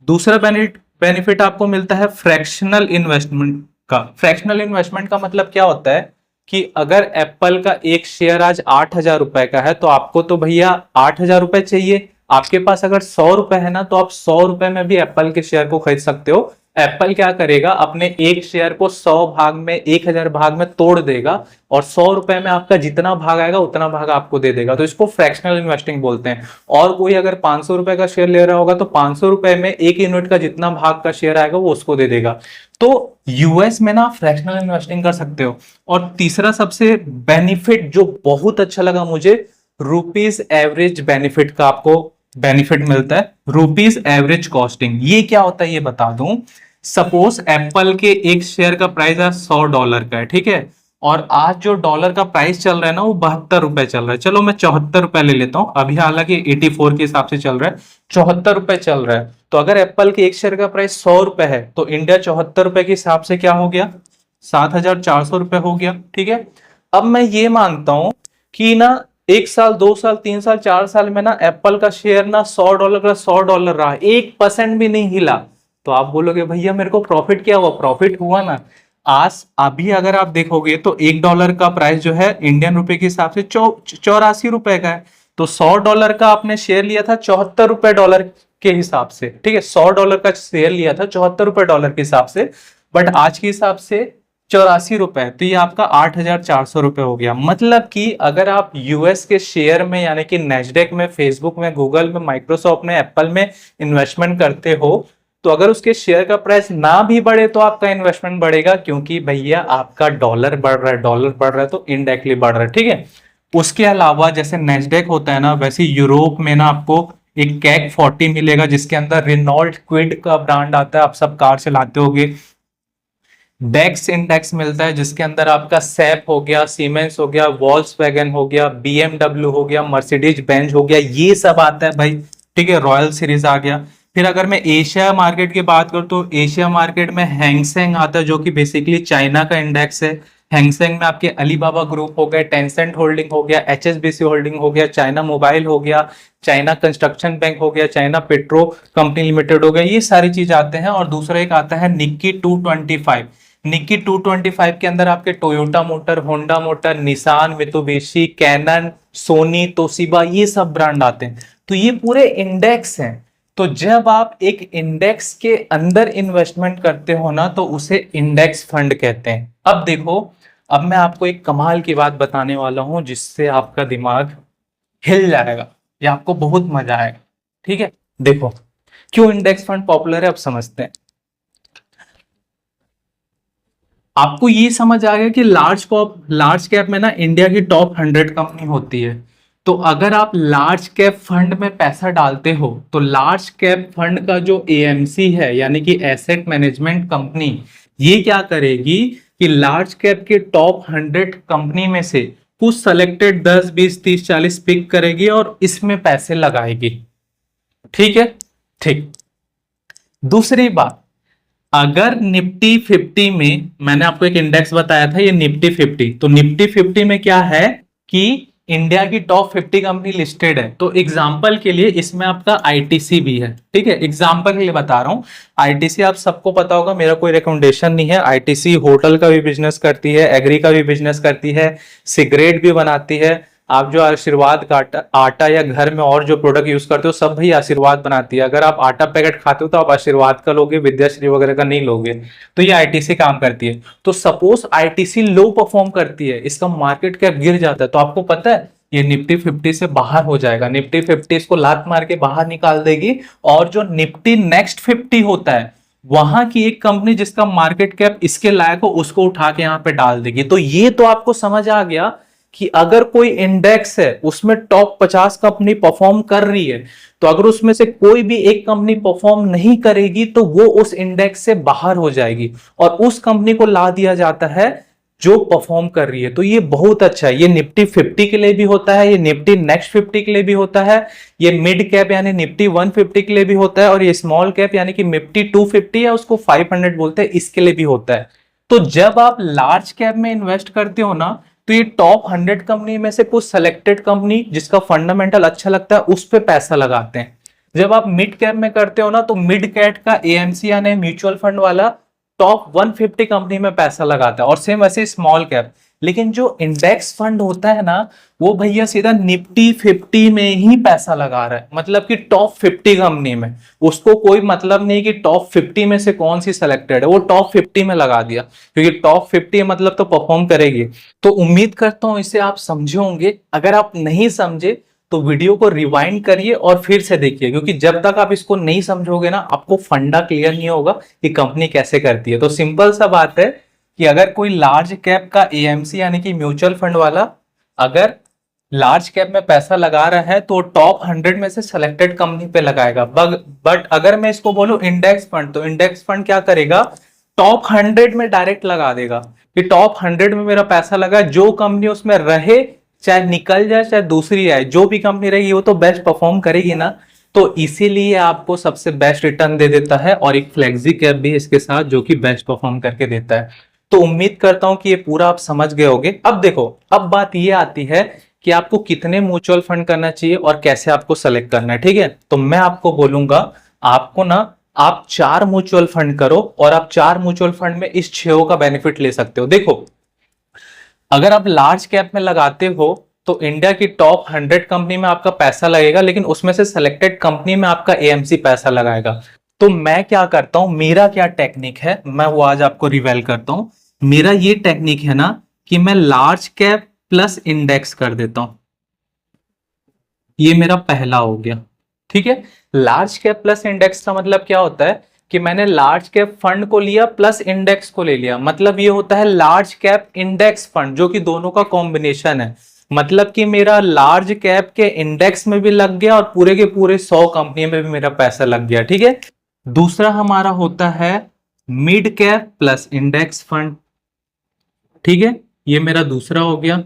दूसरा बेनिफिट आपको मिलता है फ्रैक्शनल इन्वेस्टमेंट का। फ्रैक्शनल इन्वेस्टमेंट का मतलब क्या होता है कि अगर एप्पल का एक शेयर आज 8,000 रुपए का है, तो आपको तो भैया 8,000 रुपए चाहिए। आपके पास अगर 100 रुपए है ना, तो आप 100 रुपए में भी एप्पल के शेयर को खरीद सकते हो। एप्पल क्या करेगा, अपने एक शेयर को 100 भाग में, 1,000 भाग में तोड़ देगा, और 100 रुपए में आपका जितना भाग आएगा उतना भाग आपको दे देगा। तो इसको फ्रैक्शनल इन्वेस्टिंग बोलते हैं। और कोई अगर 500 रुपए का शेयर ले रहा होगा, तो 500 रुपए में एक यूनिट का जितना भाग का शेयर आएगा वो उसको दे देगा। तो यूएस में ना फ्रैक्शनल इन्वेस्टिंग कर सकते हो। और तीसरा सबसे बेनिफिट जो बहुत अच्छा लगा मुझे, रुपीज एवरेज बेनिफिट का आपको बेनिफिट मिलता है। रुपीज एवरेज कॉस्टिंग, ये क्या होता है ये बता दूं। सपोज एप्पल के एक शेयर का प्राइस आज $100 का है, ठीक है, और आज जो डॉलर का प्राइस चल रहा है ना वो 72 रुपए चल रहा है। चलो मैं 74 रुपए ले लेता हूं, अभी हालांकि 84 के हिसाब से चल रहा है, 74 रुपए चल रहा है। तो अगर एप्पल के एक शेयर का प्राइस 100 रुपए है, तो इंडिया 74 रुपए के हिसाब से क्या हो गया, 7,400 रुपए हो गया, ठीक है। अब मैं ये मानता हूं कि ना 1 साल, 2 साल, 3 साल, 4 साल में ना एप्पल का शेयर ना $100 का $100 रहा, 1% भी नहीं हिला। तो आप बोलोगे भैया मेरे को प्रॉफिट क्या हुआ, प्रॉफिट हुआ ना। आज अभी अगर आप देखोगे तो $1 का प्राइस जो है इंडियन रुपए के हिसाब से 84 रुपए का है। तो $100 का आपने शेयर लिया था 74 रुपए डॉलर के हिसाब से, ठीक है, $100 का शेयर लिया था 74 रुपए डॉलर के हिसाब से, बट आज के हिसाब से 84 रुपए। तो ये आपका 8,400 रुपए हो गया। मतलब कि अगर आप यूएस के शेयर में, यानी कि नेस्डेक में, फेसबुक में, गूगल में, माइक्रोसॉफ्ट में, एप्पल में इन्वेस्टमेंट करते हो, तो अगर उसके शेयर का प्राइस ना भी बढ़े तो आपका इन्वेस्टमेंट बढ़ेगा, क्योंकि भैया आपका डॉलर बढ़ रहा है, डॉलर बढ़ रहा है तो इनडायरेक्टली बढ़ रहा है, ठीक है। उसके अलावा जैसे नेस्डेक होता है ना, वैसे यूरोप में ना आपको एक कैक 40 मिलेगा, जिसके अंदर रिनॉल्ट क्विड का ब्रांड आता है, आप सब कार चलाते होगे। डेक्स इंडेक्स मिलता है, जिसके अंदर आपका सैप हो गया, सीमेंस हो गया, वॉल्क्सवैगन हो गया, बीएमडब्ल्यू हो गया, मर्सिडीज बेंज हो गया, ये सब आता है भाई, ठीक है। रॉयल सीरीज आ गया। फिर अगर मैं एशिया मार्केट की बात करूं, तो एशिया मार्केट में हैंगसेंग आता है, जो कि बेसिकली चाइना का इंडेक्स है। हैंगसेंग में आपके अलीबाबा ग्रुप हो गया, टेंसेंट होल्डिंग हो गया, एचएसबीसी होल्डिंग हो गया, चाइना मोबाइल हो गया, चाइना कंस्ट्रक्शन बैंक हो गया, चाइना पेट्रो कंपनी लिमिटेड हो गया, ये सारी चीज आते हैं। और दूसरा एक आता है निक्की 225। निक्की 225 के अंदर आपके Toyota motor, Honda motor, Nissan, Mitsubishi, Canon, Sony, Toshiba, ये सब ब्रांड आते हैं। तो ये पूरे इंडेक्स हैं। तो जब आप एक इंडेक्स के अंदर इन्वेस्टमेंट करते हो ना, तो उसे इंडेक्स फंड कहते हैं। अब देखो, अब मैं आपको एक कमाल की बात बताने वाला हूं, जिससे आपका दिमाग हिल जाएगा, या आपको बहुत मजा आएगा, ठीक है। देखो क्यों इंडेक्स फंड पॉपुलर है, अब समझते हैं। आपको ये समझ आ गया कि लार्ज कैप में ना इंडिया की टॉप 100 कंपनी होती है। तो अगर आप लार्ज कैप फंड में पैसा डालते हो, तो लार्ज कैप फंड का जो एएमसी है, यानी कि एसेट मैनेजमेंट कंपनी, ये क्या करेगी कि लार्ज कैप के टॉप 100 कंपनी में से कुछ सेलेक्टेड 10 20 30 40 पिक करेगी और इसमें पैसे लगाएगी। ठीक है, ठीक। दूसरी बात, अगर निफ्टी 50 में, मैंने आपको एक इंडेक्स बताया था, ये निफ्टी 50, तो निफ्टी 50 में क्या है कि इंडिया की टॉप 50 कंपनी लिस्टेड है। तो एग्जांपल के लिए इसमें आपका आईटीसी भी है। ठीक है, एग्जांपल के लिए बता रहा हूं। आईटीसी आप सबको पता होगा, मेरा कोई रिकमेंडेशन नहीं है। आईटीसी होटल का भी बिजनेस करती है, एग्री का भी बिजनेस करती है, सिगरेट भी बनाती है। आप जो आशीर्वाद का आटा या घर में और जो प्रोडक्ट यूज करते हो सब भाई आशीर्वाद बनाती है। अगर आप आटा पैकेट खाते हो तो आप आशीर्वाद का लोगे, विद्याश्री वगैरह का नहीं लोगे। तो ये आईटीसी काम करती है। तो सपोज आईटीसी लो परफॉर्म करती है, इसका मार्केट कैप गिर जाता है, तो आपको पता है ये निफ्टी 50 से बाहर हो जाएगा। निफ्टी 50 इसको लात मार के बाहर निकाल देगी, और जो निफ्टी नेक्स्ट 50 होता है वहां की एक कंपनी जिसका मार्केट कैप इसके लायक हो उसको उठा के यहां पे डाल देगी। तो ये तो आपको समझ आ गया कि अगर कोई इंडेक्स है उसमें टॉप 50 कंपनी परफॉर्म कर रही है, तो अगर उसमें से कोई भी एक कंपनी परफॉर्म नहीं करेगी तो वो उस इंडेक्स से बाहर हो जाएगी और उस कंपनी को ला दिया जाता है जो परफॉर्म कर रही है। तो ये बहुत अच्छा है। ये निफ्टी 50 के लिए भी होता है, ये निफ्टी नेक्स्ट 50 के लिए भी होता है, ये मिड कैप यानी निफ्टी 150 के लिए भी होता है, और ये स्मॉल कैप यानी कि निफ्टी 250 या उसको 500 बोलते हैं, इसके लिए भी होता है। तो जब आप लार्ज कैप में इन्वेस्ट करते हो ना, तो ये टॉप 100 कंपनी में से कुछ सेलेक्टेड कंपनी जिसका फंडामेंटल अच्छा लगता है उस पे पैसा लगाते हैं। जब आप मिड कैप में करते हो ना, तो मिड कैप का एएमसी यानी म्यूचुअल फंड वाला टॉप 150 कंपनी में पैसा लगाता है, और सेम वैसे स्मॉल कैप। लेकिन जो इंडेक्स फंड होता है ना, वो भैया सीधा निफ्टी 50 में ही पैसा लगा रहा है, मतलब कि टॉप 50 कंपनी में। उसको कोई मतलब नहीं कि टॉप 50 में से कौन सी सिलेक्टेड है, वो टॉप 50 में लगा दिया, क्योंकि टॉप 50 मतलब तो परफॉर्म करेगी। तो उम्मीद करता हूं इसे आप समझे होंगे। अगर आप नहीं समझे तो वीडियो को रिवाइंड करिए और फिर से देखिए, क्योंकि जब तक आप इसको नहीं समझोगे ना, आपको फंडा क्लियर नहीं होगा कि कंपनी कैसे करती है। तो सिंपल सा बात है कि अगर कोई लार्ज कैप का एएमसी यानी कि म्यूचुअल फंड वाला अगर लार्ज कैप में पैसा लगा रहा है तो टॉप 100 में से सेलेक्टेड कंपनी पे लगाएगा। बट अगर मैं इसको बोलूं इंडेक्स फंड, तो इंडेक्स फंड क्या करेगा, टॉप 100 में डायरेक्ट लगा देगा कि टॉप 100 में मेरा पैसा लगा, जो कंपनी उसमें रहे, चाहे निकल जाए चाहे दूसरी आए, जो भी कंपनी रहेगी वो तो बेस्ट परफॉर्म करेगी ना। तो इसीलिए आपको सबसे बेस्ट रिटर्न दे देता है, और एक फ्लेक्सी कैप भी इसके साथ जो कि बेस्ट परफॉर्म करके देता है। तो उम्मीद करता हूं कि ये पूरा आप समझ गए होंगे। अब देखो, अब बात ये आती है कि आपको कितने म्यूचुअल फंड करना चाहिए और कैसे आपको सेलेक्ट करना है। ठीक है, तो मैं आपको बोलूंगा, आपको ना, आप 4 म्यूचुअल फंड करो, और आप 4 म्यूचुअल फंड में इस 6 का बेनिफिट ले सकते हो। देखो, अगर आप लार्ज कैप में लगाते हो तो इंडिया की टॉप 100 कंपनी में आपका पैसा लगेगा, लेकिन उसमें से सिलेक्टेड कंपनी में आपका एएमसी पैसा लगाएगा। तो मैं क्या करता हूं, मेरा क्या टेक्निक है, मैं वो आज आपको रिवेल करता हूं। मेरा ये टेक्निक है ना कि मैं लार्ज कैप प्लस इंडेक्स कर देता हूं। ये मेरा पहला हो गया। ठीक है, लार्ज कैप प्लस इंडेक्स का मतलब क्या होता है कि मैंने लार्ज कैप फंड को लिया प्लस इंडेक्स को ले लिया। मतलब ये होता है लार्ज कैप इंडेक्स फंड, जो कि दोनों का कॉम्बिनेशन है। मतलब कि मेरा लार्ज कैप के इंडेक्स में भी लग गया और पूरे के पूरे 100 कंपनी में भी मेरा पैसा लग गया। ठीक है, दूसरा हमारा होता है mid cap plus index fund. ठीक है, ये मेरा दूसरा हो गया।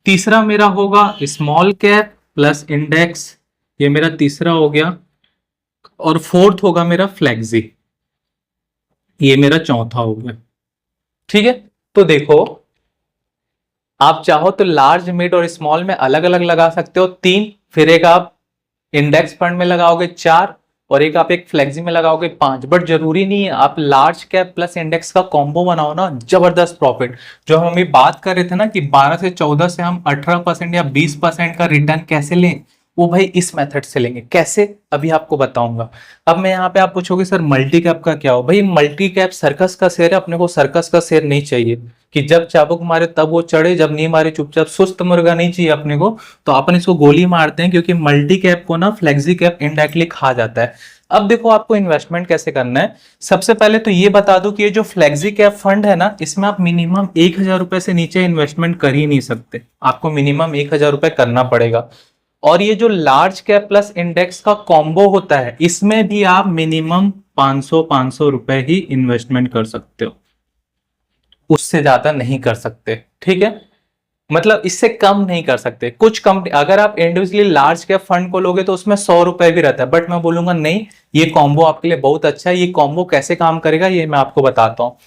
तीसरा मेरा होगा स्मॉल कैप प्लस इंडेक्स, ये मेरा तीसरा हो गया। और फोर्थ होगा मेरा फ्लेक्सी, ये मेरा चौथा हो गया। ठीक है, तो देखो, आप चाहो तो लार्ज मिड और स्मॉल में अलग अलग लगा सकते हो 3, फिर एक आप इंडेक्स फंड में लगाओगे 4, और एक आप एक फ्लेक्सी में लगाओगे 5। बट जरूरी नहीं है, आप लार्ज कैप प्लस इंडेक्स का कॉम्बो बनाओ ना, जबरदस्त प्रॉफिट। जो हम अभी बात कर रहे थे ना कि 12 से 14 से हम 18% या 20% का रिटर्न कैसे लें, वो भाई इस मेथड से लेंगे। कैसे, अभी आपको बताऊंगा। अब मैं यहाँ पे, आप पूछोगे सर मल्टी कैप का क्या हो। भाई मल्टी कैप सर्कस का शेर है, अपने को सर्कस का शेर नहीं चाहिए कि जब चाबुक मारे तब वो चढ़े, जब नहीं मारे चुपचाप। सुस्त मुर्गा नहीं चाहिए अपने को, तो अपन इसको गोली मारते हैं, क्योंकि मल्टी कैप को ना फ्लेक्सी कैप इनडायरेक्टली खा जाता है। अब देखो, आपको इन्वेस्टमेंट कैसे करना है। सबसे पहले तो ये बता दूं कि ये जो फ्लेक्सी कैप फंड है ना, इसमें आप मिनिमम 1000 रुपए से नीचे इन्वेस्टमेंट कर ही नहीं सकते। आपको मिनिमम 1000 रुपए करना पड़ेगा। और ये जो लार्ज कैप प्लस इंडेक्स का कॉम्बो होता है, इसमें भी आप मिनिमम 500 रुपए ही इन्वेस्टमेंट कर सकते हो, उससे ज्यादा नहीं कर सकते। ठीक है, मतलब इससे कम नहीं कर सकते। कुछ कंपनी, अगर आप इंडिविजुअली लार्ज कैप फंड को लोगे तो उसमें 100 रुपए भी रहता है, बट मैं बोलूंगा नहीं, ये कॉम्बो आपके लिए बहुत अच्छा है। ये कॉम्बो कैसे काम करेगा ये मैं आपको बताता हूँ।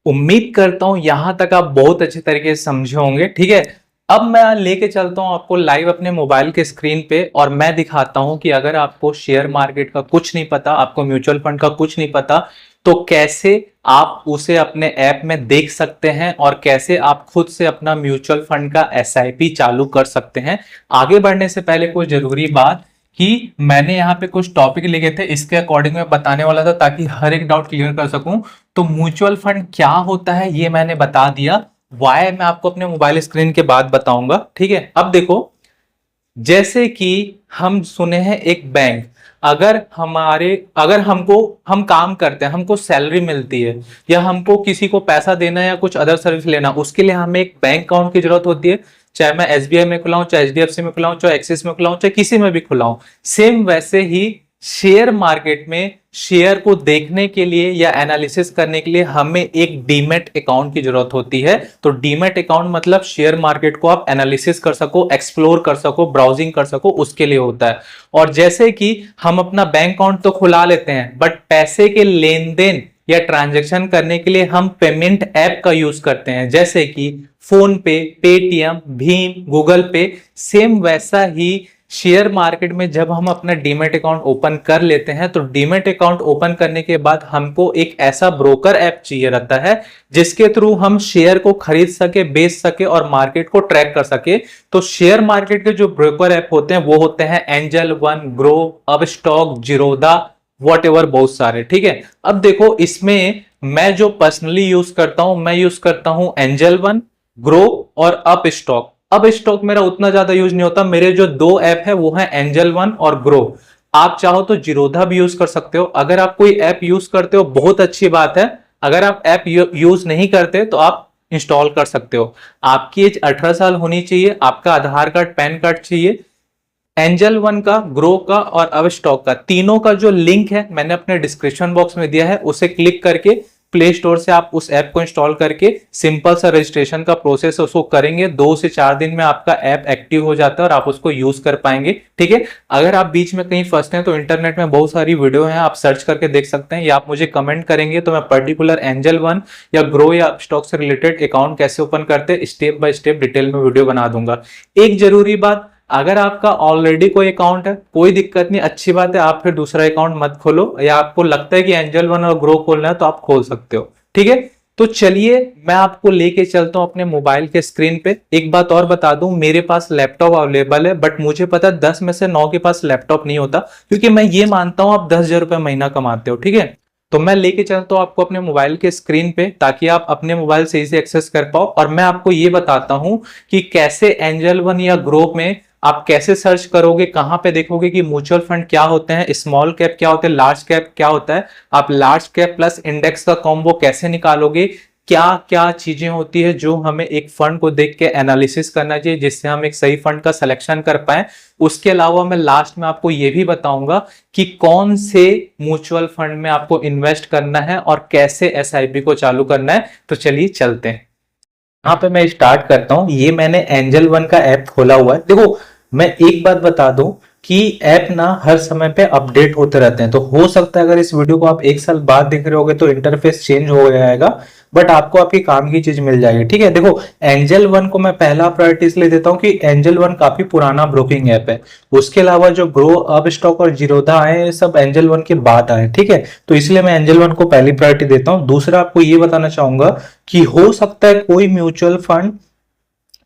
उम्मीद करता हूं यहां तक आप बहुत अच्छे तरीके से समझे होंगे, ठीक है। अब मैं लेके चलता हूं आपको लाइव अपने मोबाइल के स्क्रीन पे, और मैं दिखाता हूं कि अगर आपको शेयर मार्केट का कुछ नहीं पता, आपको म्यूचुअल फंड का कुछ नहीं पता, तो कैसे आप उसे अपने ऐप में देख सकते हैं और कैसे आप खुद से अपना म्यूचुअल फंड का एसआईपी चालू कर सकते हैं। आगे बढ़ने से पहले कोई जरूरी बात कि मैंने यहाँ पे कुछ टॉपिक लिखे थे, इसके अकॉर्डिंग मैं बताने वाला था ताकि हर एक डाउट क्लियर कर सकूं। तो म्यूचुअल फंड क्या होता है ये मैंने बता दिया, वाई मैं आपको अपने मोबाइल स्क्रीन के बाद बताऊंगा, ठीक है। अब देखो, जैसे कि हम सुने हैं एक बैंक, अगर हम काम करते हैं, हमको सैलरी मिलती है, या हमको किसी को पैसा देना या कुछ अदर सर्विस लेना, उसके लिए हमें एक बैंक अकाउंट की जरूरत होती है। चाहे मैं एसबीआई में खुलाऊं, चाहे एचडीएफसी में खुलाऊं, चाहे एक्सिस में खुलाऊं, चाहे किसी में भी खुलाऊं। सेम वैसे ही शेयर मार्केट में शेयर को देखने के लिए या एनालिसिस करने के लिए हमें एक डीमैट अकाउंट की जरूरत होती है। तो डीमैट अकाउंट मतलब शेयर मार्केट को आप एनालिसिस कर सको, एक्सप्लोर कर सको, ब्राउजिंग कर सको, उसके लिए होता है। और जैसे कि हम अपना बैंक अकाउंट तो खुला लेते हैं, बट पैसे के लेन देन या ट्रांजैक्शन करने के लिए हम पेमेंट ऐप का यूज करते हैं, जैसे कि फोन पे, पेटीएम, भीम, गूगल पे। सेम वैसा ही शेयर मार्केट में जब हम अपना डीमैट अकाउंट ओपन कर लेते हैं, तो डीमैट अकाउंट ओपन करने के बाद हमको एक ऐसा ब्रोकर ऐप चाहिए रहता है जिसके थ्रू हम शेयर को खरीद सके, बेच सके और मार्केट को ट्रैक कर सके। तो शेयर मार्केट के जो ब्रोकर ऐप होते हैं वो होते हैं angel one, grow, Upstox, Zerodha, what ever, बहुत सारे, ठीक है। अब देखो, इसमें मैं जो पर्सनली यूज करता हूं, मैं यूज करता हूं एंजल वन, ग्रो और अपस्टॉक। अब स्टॉक मेरा उतना ज्यादा यूज नहीं होता। मेरे जो दो ऐप है वो है एंजल वन और ग्रो। आप चाहो तो जीरोधा भी यूज कर सकते हो। अगर आप कोई ऐप यूज करते हो बहुत अच्छी बात है, अगर आप ऐप यूज नहीं करते तो आप इंस्टॉल कर सकते हो। आपकी एज 18 साल होनी चाहिए, आपका आधार कार्ड, पैन कार्ड चाहिए। एंजल वन का, ग्रो का और अब स्टॉक का, तीनों का जो लिंक है मैंने अपने डिस्क्रिप्शन बॉक्स में दिया है, उसे क्लिक करके प्ले स्टोर से आप उस ऐप को इंस्टॉल करके सिंपल सा रजिस्ट्रेशन का प्रोसेस उसको करेंगे। 2 से 4 दिन में आपका ऐप एक्टिव हो जाता है और आप उसको यूज कर पाएंगे, ठीक है। अगर आप बीच में कहीं फंसते हैं तो इंटरनेट में बहुत सारी वीडियो हैं, आप सर्च करके देख सकते हैं, या आप मुझे कमेंट करेंगे तो मैं पर्टिकुलर एंजल वन या ग्रो या स्टॉक से रिलेटेड अकाउंट कैसे ओपन करते हैं स्टेप बाय स्टेप डिटेल में वीडियो बना दूंगा। एक जरूरी बात, अगर आपका ऑलरेडी कोई अकाउंट है कोई दिक्कत नहीं, अच्छी बात है, आप फिर दूसरा अकाउंट मत खोलो, या आपको लगता है कि एंजल वन और ग्रो खोलना है तो आप खोल सकते हो, ठीक है। तो चलिए मैं आपको लेके चलता हूं अपने मोबाइल के स्क्रीन पे। एक बात और बता दूं, मेरे पास लैपटॉप अवेलेबल है, बट मुझे पता 10 में से 9 के पास लैपटॉप नहीं होता, क्योंकि मैं ये मानता हूं आप 10,000 रुपए महीना कमाते हो, ठीक है। तो मैं लेके चलता हूं आपको अपने मोबाइल के स्क्रीन पे ताकि आप अपने मोबाइल से इसे एक्सेस कर पाओ, और मैं आपको ये बताता हूं कि कैसे एंजल वन या ग्रो में आप कैसे सर्च करोगे, कहां पे देखोगे कि म्यूचुअल फंड क्या होते हैं, स्मॉल कैप क्या होते हैं, लार्ज कैप क्या होता है, आप लार्ज कैप प्लस इंडेक्स का कॉम्बो कैसे निकालोगे, क्या क्या चीजें होती है जो हमें एक फंड को देख के एनालिसिस करना चाहिए जिससे हम एक सही फंड का सिलेक्शन कर पाए। उसके अलावा मैं लास्ट में आपको यह भी बताऊंगा कि कौन से म्यूचुअल फंड में आपको इन्वेस्ट करना है और कैसे एसआईपी को चालू करना है। तो चलिए चलते हैं, यहाँ पे मैं स्टार्ट करता हूं। ये मैंने एंजल वन का ऐप खोला हुआ है। देखो, मैं एक बात बता दूं कि ऐप ना हर समय पे अपडेट होते रहते हैं, तो हो सकता है अगर इस वीडियो को आप 1 साल बाद देख रहे होगे तो इंटरफेस चेंज हो जाएगा, बट आपको आपकी काम की चीज मिल जाएगी, ठीक है। देखो, एंजल वन को मैं पहला प्रायोरिटी इसलिए देता हूं कि एंजल वन काफी पुराना ब्रोकिंग ऐप है। उसके अलावा जो ग्रो, अब स्टॉक और जीरोधा आए, ये सब एंजल वन के बाद आए, ठीक है। तो इसलिए मैं एंजल वन को पहली प्रायोरिटी देता हूं। दूसरा, आपको ये बताना चाहूंगा कि हो सकता है कोई म्यूचुअल फंड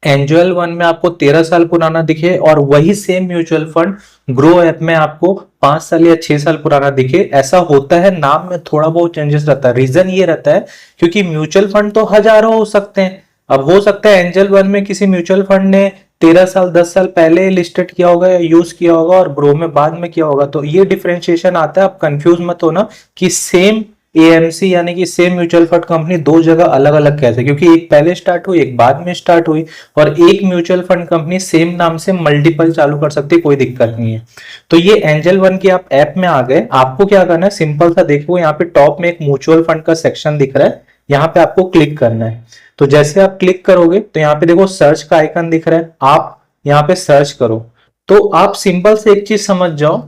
एंजल वन में आपको 13 साल पुराना दिखे और वही same mutual fund grow app में आपको 5 साल या 6 साल पुराना दिखे। ऐसा होता है, नाम में थोड़ा बहुत चेंजेस रहता है। रीजन ये रहता है क्योंकि म्यूचुअल फंड तो हजारों हो सकते हैं। अब हो सकता है एंजल वन में किसी म्यूचुअल फंड ने 13 साल 10 साल पहले लिस्टेड किया होगा या यूज किया होगा और ग्रो में बाद में किया होगा, तो ये डिफरेंशिएशन आता है। आप कंफ्यूज मत होना कि सेम एएमसी यानी कि सेम म्यूचुअल फंड कंपनी दो जगह अलग अलग कैसे, क्योंकि एक पहले स्टार्ट हुई एक बाद में स्टार्ट हुई, और एक म्यूचुअल फंड कंपनी सेम नाम से मल्टीपल चालू कर सकती है, कोई दिक्कत नहीं है। तो ये एंजल वन की आप ऐप में आ गए। आपको क्या करना है, सिंपल सा देखो, यहाँ पे टॉप में एक म्यूचुअल फंड का सेक्शन दिख रहा है, यहाँ पे आपको क्लिक करना है। तो जैसे आप क्लिक करोगे तो यहाँ पे देखो सर्च का आइकन दिख रहा है, आप यहाँ पे सर्च करो। तो आप सिंपल से एक चीज समझ जाओ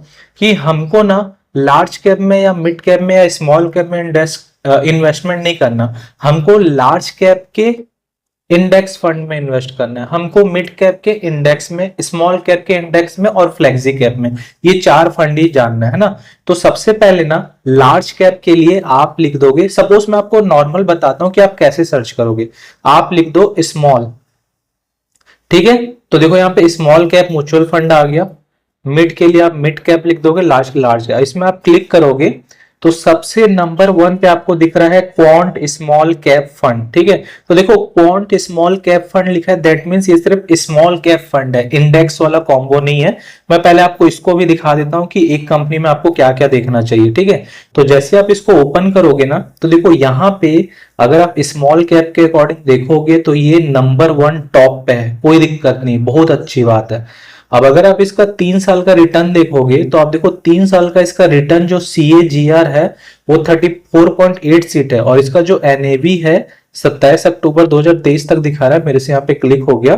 कि हमको ना लार्ज कैप में या मिड कैप में या स्मॉल कैप में इन्वेस्टमेंट नहीं करना, हमको लार्ज कैप के इंडेक्स फंड में इन्वेस्ट करना है, हमको मिड कैप के इंडेक्स में, स्मॉल कैप के इंडेक्स में और फ्लेक्सी कैप में, ये 4 फंड ही जानना है ना। तो सबसे पहले ना लार्ज कैप के लिए आप लिख दोगे, सपोज मैं आपको नॉर्मल बताता हूं कि आप कैसे सर्च करोगे। आप लिख दो स्मॉल, ठीक है। तो देखो यहाँ पे स्मॉल कैप म्यूचुअल फंड आ गया। मिड के लिए आप मिड कैप लिख दोगे, लार्ज लार्ज, इसमें आप क्लिक करोगे तो सबसे नंबर 1 पे आपको दिख रहा है क्वांट स्मॉल कैप फंड, ठीक है। तो देखो क्वांट स्मॉल कैप फंड लिखा है, दैट मींस ये सिर्फ स्मॉल कैप फंड है, इंडेक्स वाला कॉम्बो नहीं है। मैं पहले आपको इसको भी दिखा देता हूं कि एक कंपनी में आपको क्या क्या देखना चाहिए, ठीक है। तो जैसे आप इसको ओपन करोगे ना, तो देखो यहाँ पे अगर आप स्मॉल कैप के अकॉर्डिंग देखोगे तो ये नंबर 1 टॉप पे है, कोई दिक्कत नहीं, बहुत अच्छी बात है। अब अगर आप इसका 3 साल का रिटर्न देखोगे तो आप देखो 3 साल का इसका रिटर्न जो CAGR है वो 34.8 सीट है, और इसका जो NAV है 27 अक्टूबर 2023 तक दिखा रहा है, मेरे से यहाँ पे क्लिक हो गया।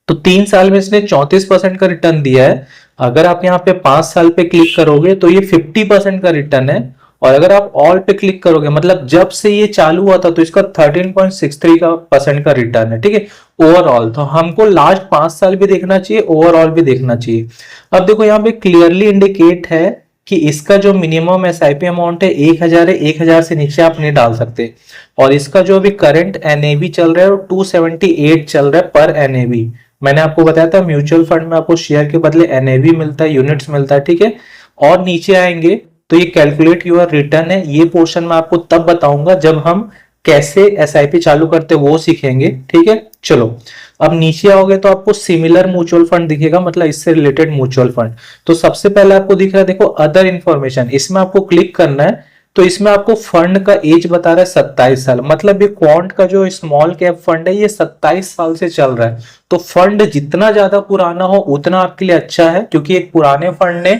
तो 3 साल में इसने 34% का रिटर्न दिया है। अगर आप यहाँ पे 5 साल पे क्लिक करोगे तो ये 50% का रिटर्न है, और अगर आप ऑल पे क्लिक करोगे, मतलब जब से ये चालू हुआ था, तो इसका 13.63% का रिटर्न है, ठीक है, ओवरऑल। तो हमको लास्ट 5 साल भी देखना चाहिए, ओवरऑल भी देखना चाहिए। अब देखो यहाँ पे क्लियरली इंडिकेट है कि इसका जो मिनिमम SIP अमाउंट है 1000 है, 1000 से नीचे आप नहीं डाल सकते। और इसका जो अभी करंट NAV चल रहा है वो 278 चल रहा है पर NAV। मैंने आपको बताया था म्यूचुअल फंड में आपको शेयर के बदले NAV मिलता है, यूनिट्स मिलता है, ठीक है। और नीचे आएंगे तो ये कैलकुलेट योर रिटर्न है, ये पोर्शन मैं आपको तब बताऊंगा जब हम कैसे SIP चालू करते वो सीखेंगे, ठीक है। चलो अब नीचे आओगे तो आपको सिमिलर म्यूचुअल फंड दिखेगा, मतलब इससे रिलेटेड म्यूचुअल फंड। तो सबसे पहले आपको दिख रहा है देखो अदर इंफॉर्मेशन, इसमें आपको क्लिक करना है। तो इसमें आपको फंड का एज बता रहा है 27 साल, मतलब ये क्वांट का जो स्मॉल कैप फंड है ये 27 साल से चल रहा है। तो फंड जितना ज्यादा पुराना हो उतना आपके लिए अच्छा है, क्योंकि एक पुराने फंड ने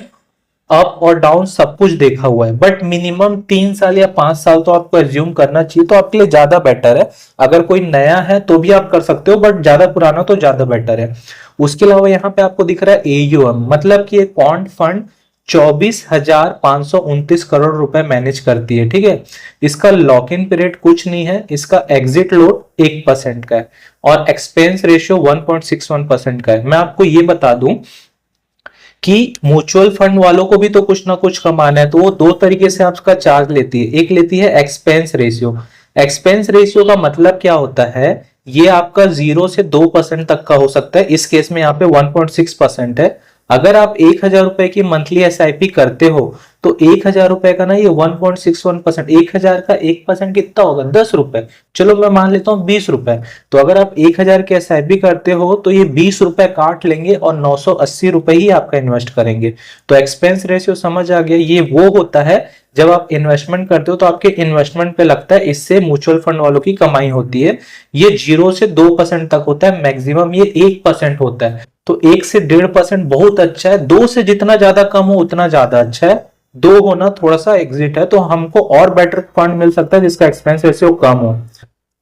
अप और डाउन सब कुछ देखा हुआ है। बट मिनिमम 3 साल या 5 साल तो आपको एज्यूम करना चाहिए, तो आपके लिए ज्यादा बेटर है। अगर कोई नया है तो भी आप कर सकते हो, बट ज्यादा पुराना तो ज्यादा बेटर है। उसके अलावा यहाँ पे आपको दिख रहा है AUM, मतलब कि एक क्वांट फंड 24,529 करोड़ रुपए मैनेज करती है, ठीक है। इसका लॉक इन पीरियड कुछ नहीं है, इसका एग्जिट लोड 1% का है, और एक्सपेंस रेशियो 1.61% का है। मैं आपको ये बता दूं कि म्यूचुअल फंड वालों को भी तो कुछ ना कुछ कमाना है, तो वो 2 तरीके से आपका चार्ज लेती है। एक लेती है एक्सपेंस रेशियो। एक्सपेंस रेशियो का मतलब क्या होता है, ये आपका 0 से 2% तक का हो सकता है, इस केस में यहाँ पे 1.6% है। अगर आप 1000 रुपए की मंथली SIP करते हो तो 1000 रुपए का ना ये 1.61%, 1000 का 1% कितना होगा, 10 रुपए। चलो मैं मान लेता हूँ 20 रुपए। तो अगर आप 1000 के SIP करते हो तो ये 20 रुपए काट लेंगे और 980 रुपए ही आपका इन्वेस्ट करेंगे। तो एक्सपेंस रेशियो समझ आ गया, ये वो होता है जब आप इन्वेस्टमेंट करते हो तो आपके इन्वेस्टमेंट पे लगता है, इससे म्यूचुअल फंड वालों की कमाई होती है। ये 0 से 2% तक होता है, मैक्सिमम ये 1% होता है। तो 1 से 1.5% बहुत अच्छा है, 2 से जितना ज्यादा कम हो उतना ज्यादा अच्छा है, 2 होना थोड़ा सा एग्जिट है, तो हमको और बेटर फंड मिल सकता है जिसका एक्सपेंस रेशियो कम हो।